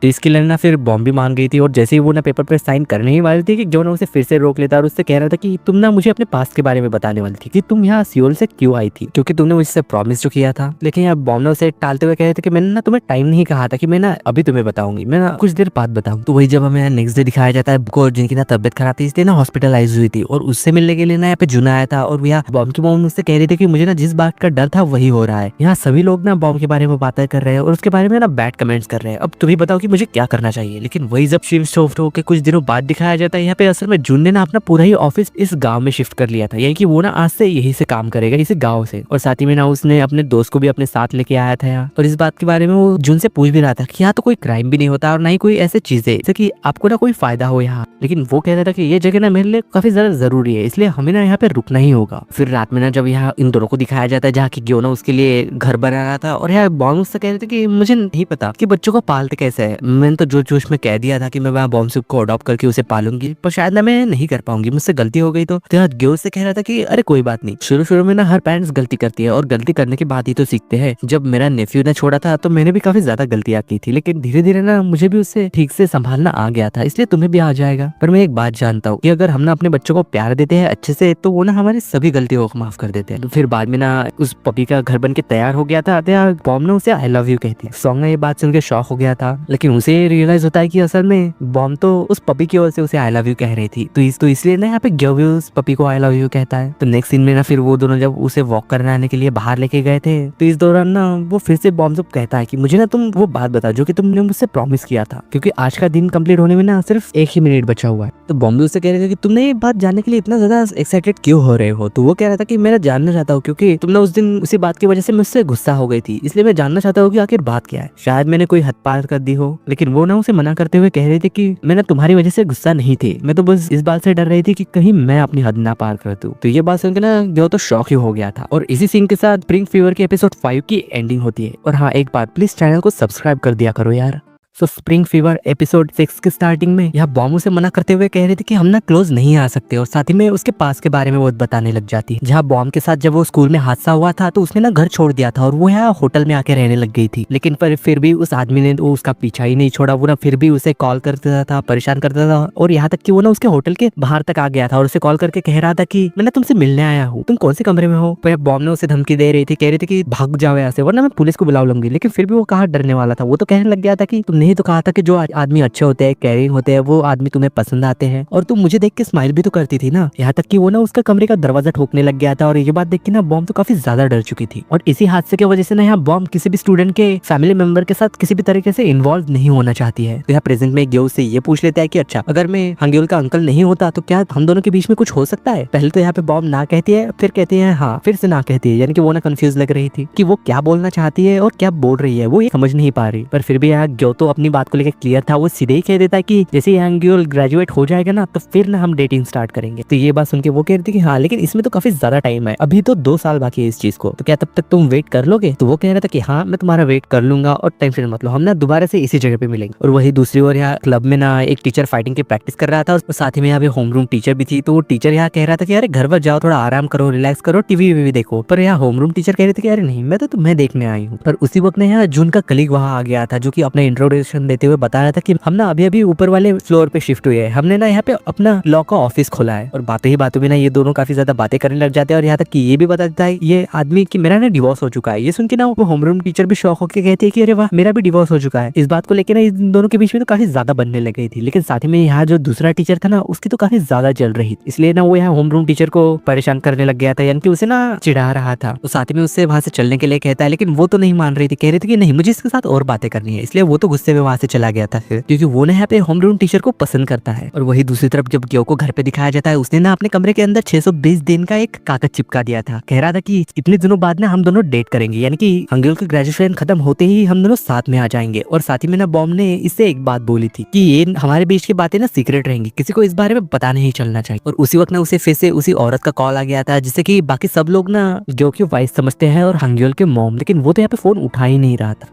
तो इसके लिए ना फिर बॉम्ब भी मान गई थी और जैसे ही वो ना पेपर पे साइन करने ही वाली थी कि जो ना उसे फिर से रोक लेता और उससे कह रहा था कि तुम ना मुझे अपने पास्ट के बारे में बताने वाली थी कि तुम यहाँ सियोल से क्यों आई थी, क्योंकि तुमने मुझसे प्रॉमिस जो किया था। लेकिन यहाँ बॉम्ब ने उसे टालते हुए कह रहे थे कि मैंने ना तुम्हें टाइम नहीं कहा था कि मैं ना अभी तुम्हें बताऊंगी, मैं ना कुछ देर बाद बताऊँ। तो वही जब हमें नेक्स्ट डे दिखाया जाता है को जिनकी ना तबियत खराब थी इसलिए ना हॉस्पिटलाइज हुई थी और उससे मिलने के लिए ना यहाँ पे जुन आया था और यहाँ बॉम्ब की मॉम उससे कह रही थी कि मुझे ना जिस बात का डर था वही हो रहा है। यहाँ सभी लोग ना बॉम्ब के बारे में बातें कर रहे हैं और उसके बारे में ना बैड कमेंट्स कर रहे हैं, अब तुम्हें बताओ कि मुझे क्या करना चाहिए। लेकिन वही जब शिफ्ट होकर कुछ दिनों बाद दिखाया जाता है यहाँ पे असल में जुन ने ना अपना पूरा ही ऑफिस इस गांव में शिफ्ट कर लिया था, यानी कि वो ना आज से यही से काम करेगा इसी गांव से। और साथ ही में ना उसने अपने दोस्त को भी अपने साथ लेके आया था यहाँ। और इस बात के बारे में वो जुन से पूछ भी रहा था कि यहाँ तो कोई क्राइम भी नहीं होता और ना ही कोई ऐसी चीजें जैसे कि आपको ना कोई फायदा हो यहाँ। लेकिन वो कह रहा था कि ये जगह ना मेरे लिए काफी ज्यादा जरूरी है, इसलिए हमें ना यहाँ पे रुकना ही होगा। फिर रात में ना जब यहाँ इन दोनों को दिखाया जाता है जहाँ की ग्यो ना उसके लिए घर बना रहा था और यहाँ बॉम्ब उससे कह रहे थे कि मुझे नहीं पता कि बच्चों को पालते कैसे है, मैंने तो जोश में कह दिया था कि मैं वहाँ बॉम्सिक को अडॉप्ट करके उसे पालूंगी, पर शायद ना मैं नहीं कर पाऊंगी, मुझसे गलती हो गई। तो ग्यो से कह रहा था कि अरे कोई बात नहीं, शुरू में ना हर पेरेंट्स गलती करती है और गलती करने के बाद ही तो सीखते हैं। जब मेरा नेफ्यू ने छोड़ा था तो मैंने भी काफी ज्यादा गलतियां की थी, लेकिन धीरे धीरे ना मुझे भी उससे ठीक से संभालना आ गया था, इसलिए तुम्हें भी आ जाएगा। पर मैं एक बात जानता हूँ कि अगर हम ना अपने बच्चों को प्यार देते हैं अच्छे से तो वो ना हमारी सभी गलतियों को माफ कर देते हैं। तो फिर बाद में ना उस पपी का घर बन के तैयार हो गया था, बॉम्ब ने उसे आई लव यू कहती। सॉन्ग ने ये बात सुन के शॉक हो गया था, लेकिन उसे रियलाइज होता है कि असल में बॉम्ब तो उस पपी की ओर से उसे आई लव यू कह रही थी। तो इसलिए ना यहाँ पे ग्यो भी उस पपी को आई लव यू कहता है। तो नेक्स्ट सीन में ना फिर वो दोनों जब उसे वॉक करने आने के लिए बाहर लेके गए थे तो इस दौरान ना वो फिर से बॉम्ब कहता है कि मुझे ना तुम वो बात बताओ जो कि तुमने मुझसे प्रॉमिस किया था, क्योंकि आज का दिन कंप्लीट होने में ना सिर्फ 1 ही मिनट बचा हुआ है। तो बॉम्ब उससे कह रहे थे कि तुमने ये बात जानने के लिए इतना ज्यादा एक्साइटेड क्यों हो रहे हो। तो वो कह रहा था कि मैं जानना चाहता हूँ क्योंकि तुमने उस दिन उसी बात की वजह से मुझसे गुस्सा हो गई थी, इसलिए मैं जानना चाहता हूँ कि आखिर बात क्या है, शायद मैंने कोई हद पार कर दी हो। लेकिन वो ना उसे मना करते हुए कह रही थी कि मैं ना तुम्हारी वजह से गुस्सा नहीं थी, मैं तो बस इस बात से डर रही थी कि कहीं मैं अपनी हद ना पार कर दूं। तो ये बात सुनकर ना जो तो शॉक ही हो गया था। और इसी सीन के साथ स्प्रिंग फीवर के एपिसोड 5 की एंडिंग होती है। और हाँ एक बात, प्लीज चैनल को सब्सक्राइब कर दिया करो यार। सो स्प्रिंग फीवर एपिसोड 6 के स्टार्टिंग में यह बॉम उसे मना करते हुए कह रहे थे कि हम ना क्लोज नहीं आ सकते, और साथ ही में उसके पास के बारे में वो बताने लग जाती है। जहाँ बॉम के साथ जब वो स्कूल में हादसा हुआ था तो उसने ना घर छोड़ दिया था और वो यहाँ होटल में आके रहने लग गई थी, लेकिन फिर भी उस आदमी ने वो उसका पीछा ही नहीं छोड़ा। वो ना फिर भी उसे कॉल करता था, परेशान करता था, और यहाँ तक कि वो ना उसके होटल के बाहर तक आ गया था और उसे कॉल करके कह रहा था कि मैं ना तुमसे मिलने आया हूँ, तुम कौन से कमरे में हो। पर बॉम ने उसे धमकी दे रही थी, कह रही थी कि भाग जाओ यहाँ से वरना मैं पुलिस को बुला लूंगी। लेकिन फिर भी वो कहाँ डरने वाला था, वो तो कहने लग गया था कि तुमने ही तो कहा था कि जो आदमी अच्छे होते हैं, केयरिंग होते हैं, वो आदमी तुम्हें पसंद आते हैं, और तुम मुझे देख के स्माइल भी तो करती थी ना। यहाँ तक कि वो ना उसका कमरे का दरवाजा ठोकने लग गया था, और ये बात देख के ना बॉम तो काफी ज्यादा डर चुकी थी। और इसी हादसे की वजह से ना यहाँ बॉम किसी भी स्टूडेंट के फैमिली मेंबर के साथ किसी भी तरीके से इन्वॉल्व नहीं होना चाहती है। तो यहाँ प्रेजेंट में ग्यो से ये पूछ लेता है कि अच्छा अगर मैं हंग्योल का अंकल नहीं होता तो क्या हम दोनों के बीच में कुछ हो सकता है। पहले तो यहाँ पे बॉम ना कहती है, फिर कहती है हाँ, फिर से ना कहती है, यानी कि वो ना कंफ्यूज लग रही थी कि वो क्या बोलना चाहती है और क्या बोल रही है, वो ये समझ नहीं पा रही। पर फिर भी यहाँ ग्यो तो अपनी बात को लेकर क्लियर था, वो सीधे ही कह देता है कि जैसे हंग्योल ग्रेजुएट हो जाएगा ना तो फिर ना हम डेटिंग स्टार्ट करेंगे। तो ये बात सुन के वो कह रही थी कि हाँ लेकिन इसमें तो काफी ज्यादा टाइम है, अभी तो 2 साल बाकी है इस चीज को, तो क्या तब तक तुम वेट कर लोगे। तो वो कह रहा था कि हाँ मैं तुम्हारा वेट कर लूंगा और टेंशन मत लो, हम ना दोबारा से इसी जगह पे मिलेंगे। और वही दूसरी ओर यहाँ क्लब में ना एक टीचर फाइटिंग की प्रैक्टिस कर रहा था, और साथ ही में यहाँ पे होम रूम टीचर भी थी। तो वो टीचर यहाँ कह रहा था कि अरे घर पर जाओ, थोड़ा आराम करो, रिलैक्स करो, टीवी वीवी देखो। पर यहाँ होम रूम टीचर कह रहे थे कि अरे नहीं मैं तो तुम्हें देखने आई हूँ। पर उसी वक्त ना यहाँ जून का कलीग वहाँ आ गया था, जो कि अपना इंट्रोडक्शन देते हुए बता रहा था कि हम ना अभी अभी ऊपर वाले फ्लोर पे शिफ्ट हुए हैं, हमने ना यहाँ पे अपना लॉ का ऑफिस खोला है। और बातों ही बातों में ना ये दोनों काफी ज्यादा बातें करने लग जाते हैं, और यहाँ तक कि ये भी बता देता है ये आदमी कि मेरा ना डिवोर्स हो चुका है। ये सुन के ना वो होम रूम टीचर भी शौक होकर कहती है कि अरे वाह मेरा भी डिवोर्स हो चुका है। इस बात को लेकर ना इन दोनों के बीच में तो काफी ज्यादा बनने लग गई थी। लेकिन साथ ही में यहाँ जो दूसरा टीचर था ना उसकी तो काफी ज्यादा चल रही थी, इसलिए ना वो यहाँ होम रूम टीचर को परेशान करने लग गया था, यानी कि उसे ना चिढ़ा रहा था। तो साथ ही में उससे वहां से चलने के लिए कहता है, लेकिन वो तो नहीं मान रही थी, कह रही थी कि नहीं मुझे इसके साथ और बातें करनी है। इसलिए वो तो गुस्से में वहां से चला गया था फिर, क्योंकि वो ना यहाँ पे होम रूम टीचर को पसंद करता है। और वही दूसरी तरफ जब ग्यो को घर पे दिखाया जाता है, उसने ना अपने कमरे के अंदर 620 दिन का एक कागज चिपका दिया था, कह रहा था कि इतने दिनों बाद ना हम दोनों डेट करेंगे, यानी कि हंग्योल का ग्रेजुएशन खत्म होते ही हम दोनों साथ में आ जाएंगे। और साथ ही में ना बॉम ने इससे एक बात बोली थी कि ये हमारे बीच की बातें ना सीक्रेट रहेंगी, किसी को इस बारे में पता नहीं चलना चाहिए। और उसी वक्त ना उसे फिर से उसी औरत का कॉल आ गया था, जिससे कि बाकी सब लोग ना ग्यो की वाइफ समझते हैं और हंग्योल के मॉम, लेकिन वो तो यहाँ पे फोन उठा ही नहीं रहा था।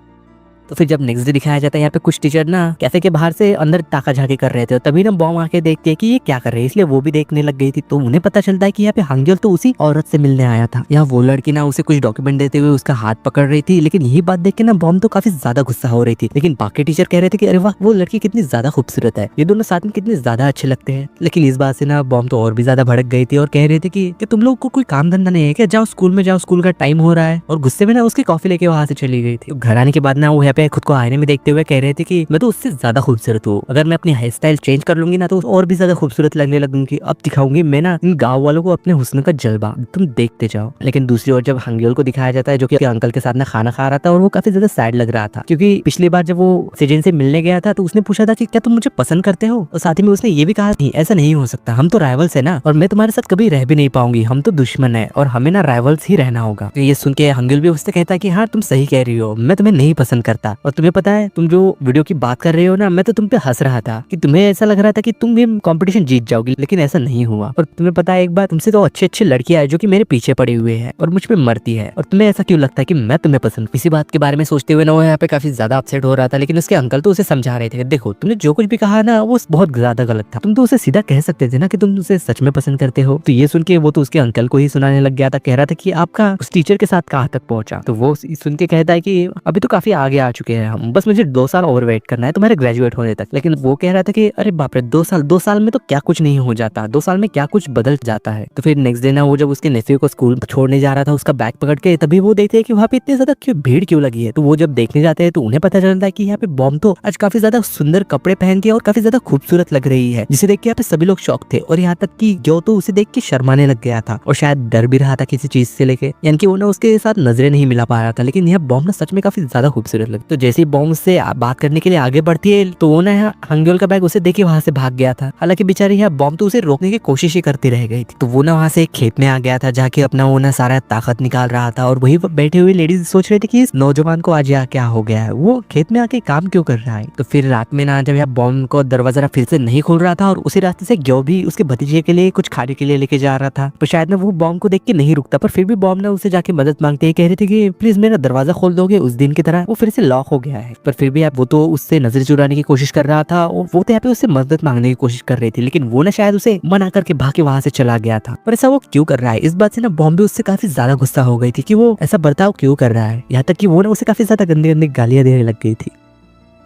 तो फिर जब नेक्स्ट डे दिखाया जाता है, यहाँ पे कुछ टीचर ना कैफे के बाहर से अंदर ताका झाकी कर रहे थे, तभी ना बॉम आके देखते हैं कि ये क्या कर रहे हैं, इसलिए वो भी देखने लग गई थी। तो उन्हें पता चलता है कि यहाँ पे हंग्योल तो उसी औरत से मिलने आया था। यहाँ वो लड़की ना उसे कुछ डॉक्यूमेंट देते हुए उसका हाथ पकड़ रही थी, लेकिन यही बात देख के ना बॉम तो काफी ज्यादा गुस्सा हो रही थी। लेकिन बाकी टीचर कह रहे थे कि अरे वाह वो लड़की कितनी ज्यादा खूबसूरत है, ये दोनों साथ में कितने ज्यादा अच्छे लगते हैं। लेकिन इस बात से ना बॉम तो और भी ज्यादा भड़क गई थी और कह रही थी कि तुम लोग को कोई काम धंधा नहीं है क्या, जाओ स्कूल में जाओ, स्कूल का टाइम हो रहा है। और गुस्से में ना उसकी कॉफी लेके वहां से चली गई थी। घर आने के बाद ना वो यहाँ पे खुद को आईने में देखते हुए कह रहे थे कि मैं तो उससे ज्यादा खूबसूरत हूँ, अगर मैं अपनी हेयर स्टाइल चेंज कर लूंगी ना तो और भी ज्यादा खूबसूरत लगने लगूंगी, अब दिखाऊंगी मैं ना इन गांव वालों को अपने हुस्न का जलवा, तुम देखते जाओ। लेकिन दूसरी ओर जब हंग्योल को दिखाया जाता है, जो कि अंकल के साथ ना खाना खा रहा था, और वो काफी ज्यादा सैड लग रहा था, क्योंकि पिछली बार जब वो सेजन से मिलने गया था तो उसने पूछा था कि क्या तुम मुझे पसंद करते हो, और साथ ही में उसने ये भी कहा नहीं ऐसा नहीं हो सकता, हम तो राइवल्स है ना, और मैं तुम्हारे साथ कभी रह भी नहीं पाऊंगी, हम तो दुश्मन है और हमें ना राइवल्स ही रहना होगा। तो ये सुन के हंग्योल भी उससे कहता है कि हाँ तुम सही कह रही हो, मैं तुम्हें नहीं पसंद करता, और तुम्हें पता है तुम जो वीडियो की बात कर रहे हो ना, मैं तो तुम पे हंस रहा था कि तुम्हें ऐसा लग रहा था कि तुम ये कंपटीशन जीत जाओगी, लेकिन ऐसा नहीं हुआ। और तुम्हें पता है एक बात, तुमसे तो अच्छे अच्छे लड़कियां है जो कि मेरे पीछे पड़ी हुए हैं और मुझ पे मरती है, और तुम्हें ऐसा क्यों लगता है कि मैं तुम्हें पसंद। इसी बात के बारे में सोचते हुए ना वो यहाँ पे काफी ज्यादा अपसेट हो रहा था, लेकिन उसके अंकल तो उसे समझा रहे थे, देखो तुमने जो कुछ भी कहा ना वो बहुत ज्यादा गलत था, तुम तो उसे सीधा कह सकते थे ना कि तुम उसे सच में पसंद करते हो। तो ये सुन के वो तो उसके अंकल को ही सुनाने लग गया था, कह रहा था कि आपका उस टीचर के साथ कहाँ तक पहुंचा। तो वो सुन के कहता है कि अभी तो काफी आगे आ चुके हैं हम, बस मुझे 2 साल और वेट करना है तुम्हारे ग्रेजुएट होने तक। लेकिन वो कह रहा था कि अरे बाप रे 2 साल में तो क्या कुछ नहीं हो जाता, 2 साल में क्या कुछ बदल जाता है। तो फिर नेक्स्ट डे ना वो जब उसके नेफ्यू को स्कूल छोड़ने जा रहा था उसका बैग पकड़ के, तभी वो देखते हैं कि वहाँ पे इतनी ज्यादा भीड़ क्यों लगी है। तो वो जब देखने जाते हैं तो उन्हें पता चलता है कि यहाँ पे बॉम तो आज काफी ज्यादा सुंदर कपड़े पहन के और काफी ज्यादा खूबसूरत लग रही है, जिसे देख के यहाँ पे सभी लोग शौक थे, और यहाँ तक कि ग्यो तो उसे देख के शर्माने लग गया था और शायद डर भी रहा था किसी चीज से लेके, यानी कि वो ना उसके साथ नजरें नहीं मिला पा रहा था। लेकिन यह बॉम ना सच में काफी ज्यादा खूबसूरत लगी। तो जैसे ही बॉम से बात करने के लिए आगे बढ़ती है तो वो ना हंग्योल का बैग उसे देखे वहां से भाग गया था। हालांकि बेचारी यहाँ बॉम तो उसे रोकने की कोशिश ही करती रह गई थी। तो वो ना वहां से एक खेत में आ गया था, जाके अपना वो ना सारा ताकत निकाल रहा था, और वही बैठे हुए लेडीज सोच रहे थे कि इस नौजवान को आज यहाँ क्या हो गया है, वो खेत में आके काम क्यों कर रहा है। तो फिर रात में ना जब यहाँ बॉम को दरवाजा फिर से नहीं खोल रहा था और उसी रास्ते से ग्यो भी उसके भतीजे के लिए कुछ खाने के लिए लेके जा रहा था, तो शायद ना वो बॉम को देख के नहीं रुकता, पर फिर भी बॉम ना उसे जाके मदद मांगते हैं, कह रहे थे कि प्लीज मेरा दरवाजा खोल दोगे उस दिन की तरह। वो फिर से लॉक हो गया है। पर फिर भी वो तो उससे नजर चुराने की कोशिश कर रहा था और वो तो यहाँ पे उससे मदद मांगने की कोशिश कर रही थी, लेकिन वो ना शायद उसे मना करके भाग के वहां से चला गया था। पर ऐसा वो क्यों कर रहा है, इस बात से ना बॉम भी उससे काफी ज्यादा गुस्सा हो गई थी कि वो ऐसा बर्ताव क्यों कर रहा है। यहाँ तक कि वो ना उसे काफी ज्यादा गंदी गंदी गालियां देने लग गई थी।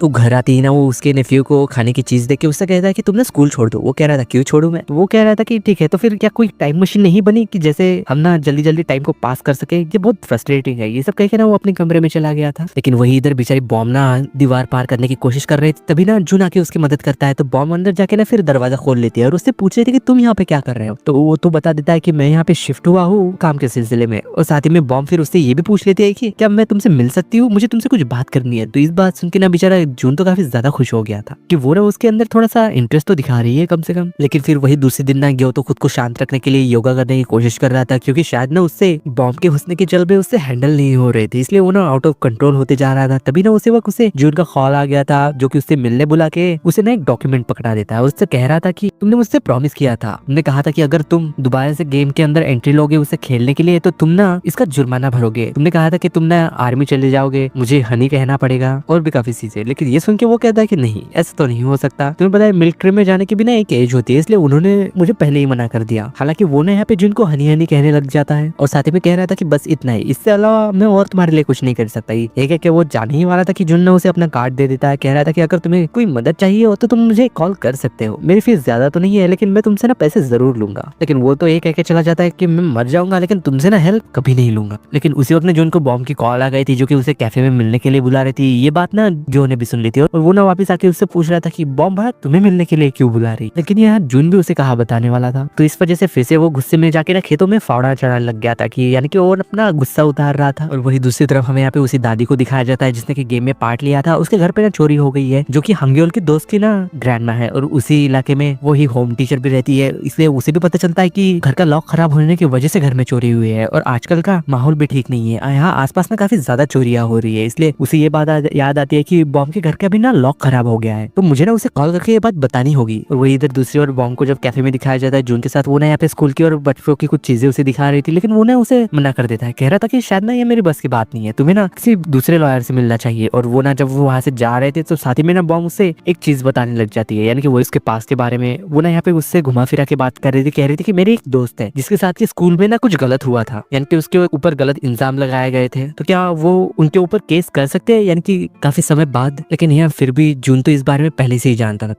तो घर आती ही ना वो उसके नेफ्यू को खाने की चीज देके उससे कहता है कि तुम ना स्कूल छोड़ दो। वो कह रहा था क्यों छोड़ू मैं, तो वो कह रहा था कि ठीक है, तो फिर क्या कोई टाइम मशीन नहीं बनी कि जैसे हम ना जल्दी जल्दी टाइम को पास कर सके। ये बहुत फ्रस्ट्रेटिंग है, ये सब कह के ना वो अपने कमरे में चला गया था। लेकिन वही इधर बेचारी बॉम ना दीवार पार करने की कोशिश कर रही थी, तभी ना जून आके उसकी मदद करता है। तो बॉम अंदर जाके ना फिर दरवाजा खोल लेती है और उससे पूछ रही थी कि तुम यहाँ पे क्या कर रहे हो। तो वो तो बता देता है कि मैं यहाँ पे शिफ्ट हुआ हूँ काम के सिलसिले में। और साथ ही में बॉम फिर उससे ये भी पूछ लेती है कि क्या मैं तुमसे मिल सकती हूँ, मुझे तुमसे कुछ बात करनी है। तो इस बात सुन के ना बेचारा जून तो काफी ज्यादा खुश हो गया था कि वो ना उसके अंदर थोड़ा सा इंटरेस्ट तो दिखा रही है कम से कम। लेकिन फिर वही दूसरे दिन ना ग्यो तो खुद को शांत रखने के लिए योगा करने की कोशिश कर रहा था, क्योंकि शायद ना उससे बॉम्ब के हुस्न के जलवे उससे हैंडल नहीं हो रहे थे, इसलिए वो ना आउट ऑफ कंट्रोल होते जा रहा था। तभी ना उसे वक्त उसे जून का कॉल आ गया था, जो कि उससे मिलने बुला के उसे ना एक डॉक्यूमेंट पकड़ा देता है। उससे कह रहा था कि तुमने मुझसे प्रॉमिस किया था, तुमने कहा था कि अगर तुम दोबारा से गेम के अंदर एंट्री लोगे उसे खेलने के लिए तो तुम ना इसका जुर्माना भरोगे। तुमने कहा था कि तुम ना आर्मी चले जाओगे, मुझे हनी कहना पड़ेगा और भी काफी चीजें। लेकिन ये सुन के वो कहता है कि नहीं, ऐसा तो नहीं हो सकता। तुम्हें पता है मिलिट्री में जाने की भी ना एक एज होती है, इसलिए उन्होंने मुझे पहले ही मना कर दिया। हालांकि वो ना यहाँ पे जिनको हनी हनी कहने लग जाता है और साथ ही में कह रहा था कि बस इतना ही, इससे अलावा मैं और तुम्हारे लिए कुछ नहीं कर सकता। ये कह के वो जाने ही वाला था कि जुन ने उसे अपना कार्ड दे देता है। कह रहा था कि अगर तुम्हें कोई मदद चाहिए हो तो तुम मुझे कॉल कर सकते हो, मेरी फीस ज्यादा तो नहीं है लेकिन मैं तुमसे ना पैसे जरूर लूंगा। लेकिन वो तो ये कह के चला जाता है कि मैं मर जाऊंगा लेकिन तुमसे ना हेल्प कभी नहीं लूंगा। लेकिन उसी वक्त जुन को बॉम्ब की कॉल आ गई थी, जो कि उसे कैफे में मिलने के लिए बुला रही थी। ये बात ना जो ने भी सुन ली थी और वो ना वापस आके उससे पूछ रहा था कि बॉम्ब भाई तुम्हें मिलने के लिए क्यों बुला रही। लेकिन यहाँ जून भी उसे कहा बताने वाला था। तो इस वजह से फिर से वो गुस्से में जाके ना खेतों में फावड़ा चढ़ाने लग गया था, कि यानी कि वो अपना गुस्सा उतार रहा था। और वही दूसरी तरफ हमें यहाँ पे उसी दादी को दिखाया जाता है जिसने कि गेम में पार्ट लिया था। उसके घर पे ना चोरी हो गई है, जो कि हंग्योल की दोस्त की ना ग्रैंडमा है और उसी इलाके में वो ही होम टीचर भी रहती है, इसलिए उसे भी पता चलता है कि घर का लॉक खराब होने की वजह से घर में चोरी हुई है और आजकल का माहौल भी ठीक नहीं है। यहाँ आसपास ना काफी ज्यादा चोरियां हो रही है, इसलिए उसे ये बात याद आती है कि बॉम्ब के घर का भी ना लॉक खराब हो गया है, तो मुझे ना उसे कॉल करके ये बात बतानी होगी। और वही इधर दूसरी ओर बॉम्ब को जब कैफे में दिखाया जाता है जून के साथ, वो ना यहाँ पे स्कूल की और बच्चों की कुछ चीजें उसे दिखा रही थी, लेकिन वो ना उसे मना कर देता है। कह रहा था कि शायद ना ये मेरी बस की बात नहीं है, तुम्हें ना किसी दूसरे लॉयर से मिलना चाहिए। और वो ना जब वो वहां से जा रहे थे तो साथ ही में ना बॉम्ब उससे एक चीज बताने लग जाती है, यानी कि वो इसके पास के बारे में। वो ना यहाँ पे उससे घुमा फिरा के बात कर रही थी, कह रही थी कि मेरी एक दोस्त है जिसके साथ के स्कूल में ना कुछ गलत हुआ था, यानी कि उसके ऊपर गलत इल्जाम लगाए गए थे, तो क्या वो उनके ऊपर केस कर सकते हैं, यानी कि काफी समय बाद। लेकिन यहाँ फिर भी जून तो इस बारे में पहले से ही जानता था।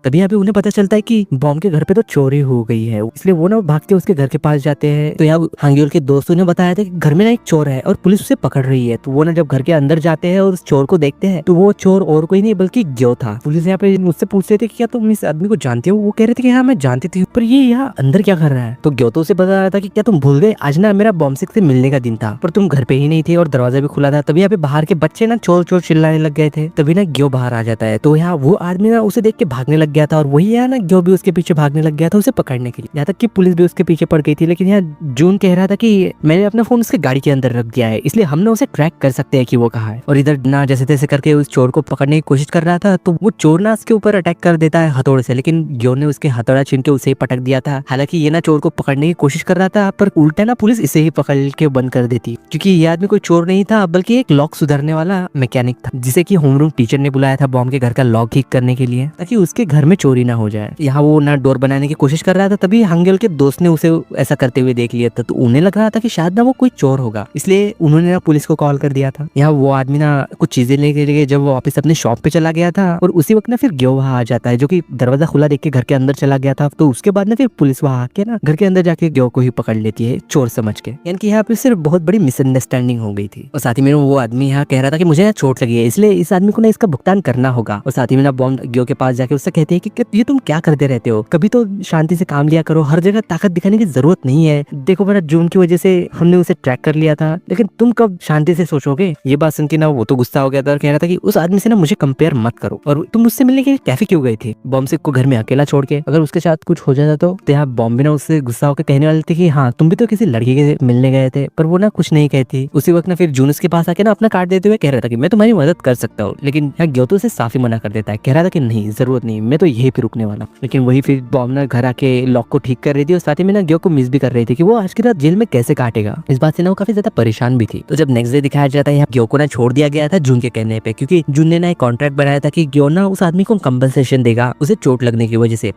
तभी यहाँ पे उन्हें पता चलता है कि बॉम्ब के घर पे तो चोरी हो गई है, इसलिए वो ना भागते उसके घर के पास जाते हैं। तो यहाँ हांग्योल के दोस्तों ने बताया था कि घर में ना एक चोर है और पुलिस उसे पकड़ रही है। तो वो ना जब घर के अंदर जाते हैं और उस चोर को देखते हैं तो वो चोर और कोई नहीं बल्कि ग्यो था। पुलिस यहाँ पे मुझसे पूछ रहे थे कि क्या तुम इस आदमी को जानते हो। वो कह रहे थे कि हाँ मैं जानती थी, पर ये यहाँ अंदर क्या कर रहा है। तो ग्यो तो उसे बता रहा था कि क्या तुम भूल गए, आज ना मेरा बॉम्सिक से मिलने का दिन था पर तुम घर पे ही नहीं थे और दरवाजा भी खुला था। तभी यहाँ पे बाहर के बच्चे ना चोर चोर चिल्लाने लग गए थे। तभी ना ग्यो बाहर आ जाता है। तो यहाँ वो आदमी ना उसे देख के भागने लग गया था और वही यहाँ जो भी उसके पीछे भागने लग गया था उसे पकड़ने के लिए। यहाँ तक कि पुलिस भी उसके पीछे पड़ गई थी। लेकिन यहाँ जून कह रहा था कि मैंने अपना फोन उसके गाड़ी के अंदर रख दिया है, इसलिए हम ना उसे ट्रैक कर सकते हैं कि वो कहाँ है। और इधर ना जैसे तैसे करके उस चोर को पकड़ने की कोशिश कर रहा था, तो वो चोर ना उसके ऊपर अटैक कर देता है हथौड़े से, लेकिन ग्यो ने उसके हथौड़ा छीन के उसे ही पटक दिया था। हालांकि ये ना चोर को पकड़ने की कोशिश कर रहा था, पर उल्टा ना पुलिस इसे ही पकड़ के बंद कर देती, क्योंकि ये आदमी कोई चोर नहीं था बल्कि एक लॉक सुधारने वाला मैकेनिक था, जिसे कि होमरूम टीचर ने बुलाया था बॉम्ब के घर का लॉक ठीक करने के लिए, ताकि उसके घर में चोरी ना हो जाए। यहाँ वो ना डोर बनाने की कोशिश कर रहा था, तभी हांग्योल के दोस्त ने उसे ऐसा करते हुए देख लिया था। तो उन्हें लग रहा था कि शायद ना वो कोई चोर होगा, इसलिए उन्होंने ना पुलिस को कॉल कर दिया था। यहाँ वो आदमी ना कुछ चीजें लेके लिए जब वो वापस अपने शॉप पे चला गया था और उसी वक्त ना फिर ग्यो वहां आ जाता है, जो कि दरवाजा खुला देख के घर के अंदर चला गया था। तो उसके बाद ना फिर पुलिस वहां आके ना घर के अंदर जाके ग्यो को ही पकड़ लेती है चोर समझ के। यानी कि यहाँ पे सिर्फ बहुत बड़ी मिसअंडरस्टैंडिंग हो गई थी। और साथ ही में वो आदमी यहाँ कह रहा था कि मुझे चोट लगी है, इसलिए इस आदमी को ना इसका भुगतान करना होगा। और साथ ही में ना बॉम्ब ग्यो के पास जाके उससे कहते हैं कि ये तुम क्या करते रहते हो, कभी तो शांति से काम लिया करो, हर जगह ताकत दिखाने की जरूरत नहीं है। देखो मेरा जून की वजह से हमने उसे ट्रैक कर लिया था, लेकिन तुम कब शांति से सोचोगे। ये बात सुन के ना वो तो गुस्सा हो गया था और कह रहा था कि उस आदमी से ना मुझे कंपेयर मत करो, और तुम मुझसे मिलने के लिए कैफे क्यों गई थी बॉम्सिक को घर में अकेला छोड़ के, अगर उसके साथ कुछ हो जाता तो। यहाँ बॉम्बे ना उससे गुस्सा होकर कहने वाले थे कि हाँ तुम भी तो किसी लड़की के मिलने गए थे, पर वो ना कुछ नहीं कहती। उसी वक्त ना फिर जून उसके पास आके ना अपना कार्ड देते हुए कह रहा था कि मैं तुम्हारी मदद कर सकता हूँ, लेकिन यहाँ ग्योतो से साफ ही मना कर देता है। कह रहा था कि नहीं जरूरत नहीं, मैं तो यहीं पे रुकने वाला। लेकिन वही फिर बॉम ना घर आके लॉक को ठीक कर रही थी और साथ ही में ना ग्यो को मिस भी कर रही थी कि वो आज की रात जेल में कैसे काटेगा। इस बात से ना वो काफी ज्यादा परेशान भी थी। तो जब नेक्स्ट डे दिखाया जाता है, यहाँ ग्यो को ना छोड़ दिया गया था जून के कहने पे, क्योंकि जून ने ना एक कॉन्ट्रैक्ट बनाया था कि ग्यो ना उस आदमी को कंपनसेशन देगा उसे चोट लगने की वजह से।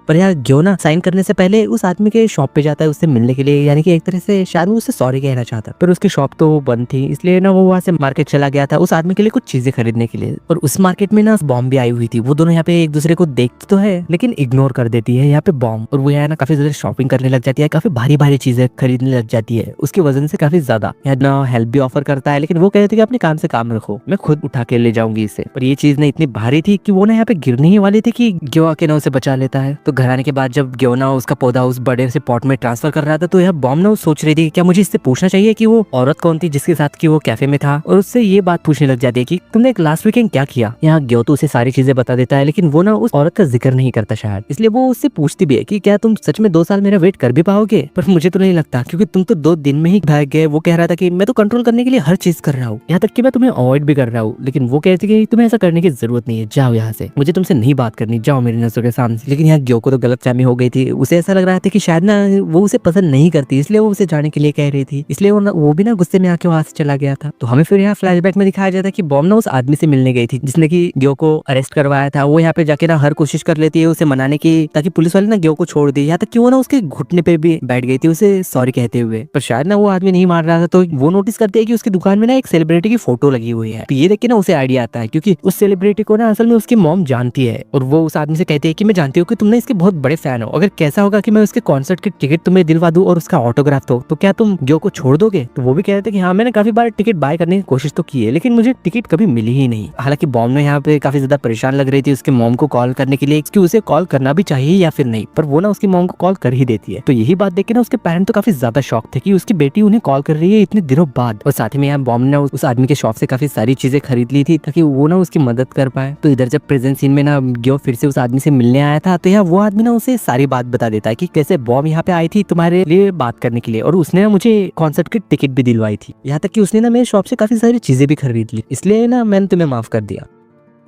पर यार ग्यो ना साइन करने से पहले उस आदमी के शॉप पे जाता है उससे मिलने के लिए, यानी कि एक तरह से शायद वो उससे सॉरी कहना चाहता, पर उसकी शॉप तो वो बंद थी, इसलिए ना वो वहाँ से मार्केट चला गया था उस आदमी के लिए कुछ चीजें खरीदने के लिए। और उस मार्केट में ना बॉम्ब भी आई हुई थी। वो दोनों यहाँ पे एक दूसरे को देखते तो है लेकिन इग्नोर कर देती है यहाँ पे बॉम्ब, और वो यहाँ ना काफी ज्यादा शॉपिंग करने लग जाती है, काफी भारी भारी चीजें खरीदने लग जाती है उसके वजन से काफी ज्यादा। यहाँ ना हेल्प भी ऑफर करता है, लेकिन वो कहते थे कि अपने काम से काम रखो, मैं खुद उठा के ले जाऊंगी इसे। पर ये चीज ना इतनी भारी थी कि वो ना यहाँ पे गिरने ही वाली थी कि ग्यो आके ना उसे बचा लेता है। तो घर आने के बाद जब ग्यो ना उसका पौधा उस बड़े से पॉट में ट्रांसफर कर रहा था, तो यह बॉम्ब ना सोच रही थी कि क्या मुझे इससे पूछना चाहिए कि वो औरत कौन थी जिसके साथ की वो कैफे में था, और उससे ये बात पूछने लग जाती है कि तुमने एक लास्ट वीकेंड क्या किया। यहाँ ग्यो तो उसे सारी चीजें बता देता है, लेकिन वो ना उस औरत का जिक्र नहीं करता शायद, इसलिए वो उससे पूछती भी है कि क्या तुम सच में 2 साल मेरा वेट कर भी पाओगे। पर मुझे तो नहीं लगता, क्योंकि तुम तो 2 दिन में ही भाग गए। वो कह रहा था कि मैं तो कंट्रोल करने के लिए हर चीज कर रहा हूँ, यहाँ तक कि मैं तुम्हें अवॉइड भी कर रहा हूँ, लेकिन वो कहती कि तुम्हें ऐसा करने की जरूरत नहीं है, जाओ यहाँ से, मुझे तुमसे नहीं बात करनी, जाओ मेरी नजरों के सामने से। लेकिन यहाँ ग्यो को तो गलतफहमी हो गई थी, उसे ऐसा लग रहा था कि शायद ना वो उसे पसंद नहीं करती, इसलिए वो उसे जाने के लिए कह रही थी, इसलिए वो भी ना गुस्से में आके वहां से चला गया था। तो हमें फिर यहाँ फ्लैशबैक में दिखाया जाता है कि बॉम्ब ना उस आदमी से मिलने गई थी जिसने कि ग्यो को अरेस्ट करवाया था। वो यहाँ पे जाके ना हर कोशिश कर लेती है उसे मनाने की, ताकि पुलिस वाले ना ग्यो को छोड़ दे, यहाँ तक कि वो ना उसके घुटने पे भी बैठ गई थी उसे सॉरी कहते हुए। पर शायद ना वो आदमी नहीं मान रहा था, तो वो नोटिस करते हैं कि उसकी दुकान में ना एक सेलिब्रिटी की फोटो लगी हुई है। तो ये देख के ना उसे आइडिया आता है, क्योंकि उस सेलिब्रिटी को ना असल में उसकी मॉम जानती है, और वो उस आदमी से कहती है कि मैं जानती हूँ कि तुम ना इसके बहुत बड़े फैन हो, अगर कैसा होगा कि मैं उसके कॉन्सर्ट की टिकट तुम्हें दिलवा दूं और उसका ऑटोग्राफ तो क्या तुम ग्यो को छोड़ दोगे। तो वो भी कह रहे थे कि हाँ, मैंने काफी बार टिकट बाय करने की कोशिश तो की है, लेकिन मुझे टिकट कभी मिली ही नहीं। हालांकि बॉम्ब ने यहाँ पे काफी ज्यादा परेशान लग रही थी उसके मॉम को कॉल करने के लिए कि उसे कॉल करना भी चाहिए या फिर नहीं, पर वो ना उसकी मॉम को कॉल कर ही देती है। तो यही बात देख के ना उसके पेरेंट तो काफी ज्यादा शॉक थे कि उसकी बेटी उन्हें कॉल कर रही है इतने दिनों बाद। और साथ ही में यहाँ बॉम्ब ने उस आदमी के शॉप से काफी सारी चीजें खरीद ली थी ताकि वो ना उसकी मदद कर पाए। तो इधर जब प्रेजेंट सीन में ना ग्यो फिर से उस आदमी से मिलने आया था, तो यहाँ वो आदमी ना उसे सारी बात बता देता है कि कैसे बॉम्ब यहाँ पे आई थी तुम्हारे लिए बात करने के लिए, और उसने ना मुझे कॉन्सर्ट की टिकट भी दिलवाई थी, यहाँ तक कि उसने ना मेरे शॉप से काफी सारी चीजें भी खरीद ली, इसलिए ना मैंने तुम्हें माफ कर दिया।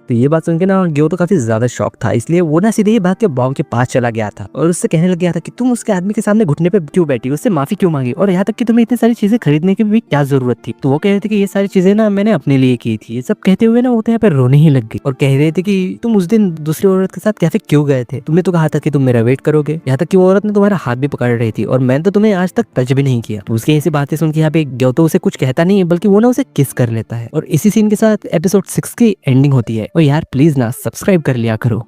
तो ये बात सुन के ना ग्यो तो काफी ज्यादा शॉक था, इसलिए वो ना सीधे ही भाग के बॉम्ब के पास चला गया था और उससे कहने लग गया था कि तुम उसके आदमी के सामने घुटने पे क्यों बैठी, उससे माफी क्यों मांगी, और यहाँ तक कि तुम्हें इतनी सारी चीजें खरीदने की भी क्या जरूरत थी। तो वो कह रहे थे कि ये सारी चीजें ना मैंने अपने लिए की थी। ये सब कहते हुए ना वो तो यहाँ पे रोने ही लग गई और कह रहे थे कि तुम उस दिन दूसरी औरत के साथ कैफे क्यों गए थे, तुमने तो कहा था कि तुम मेरा वेट करोगे, यहाँ तक कि वो औरत ने तुम्हारा हाथ भी पकड़ रही थी और मैंने तो तुम्हें आज तक टच भी नहीं किया। तो उसकी ऐसी बातें सुन के यहाँ पे ग्यो तो उसे कुछ कहता नहीं है, बल्कि वो ना उसे किस कर लेता है। और इसी सीन के साथ एपिसोड 6 की एंडिंग होती है। और यार प्लीज ना सब्सक्राइब कर लिया करो।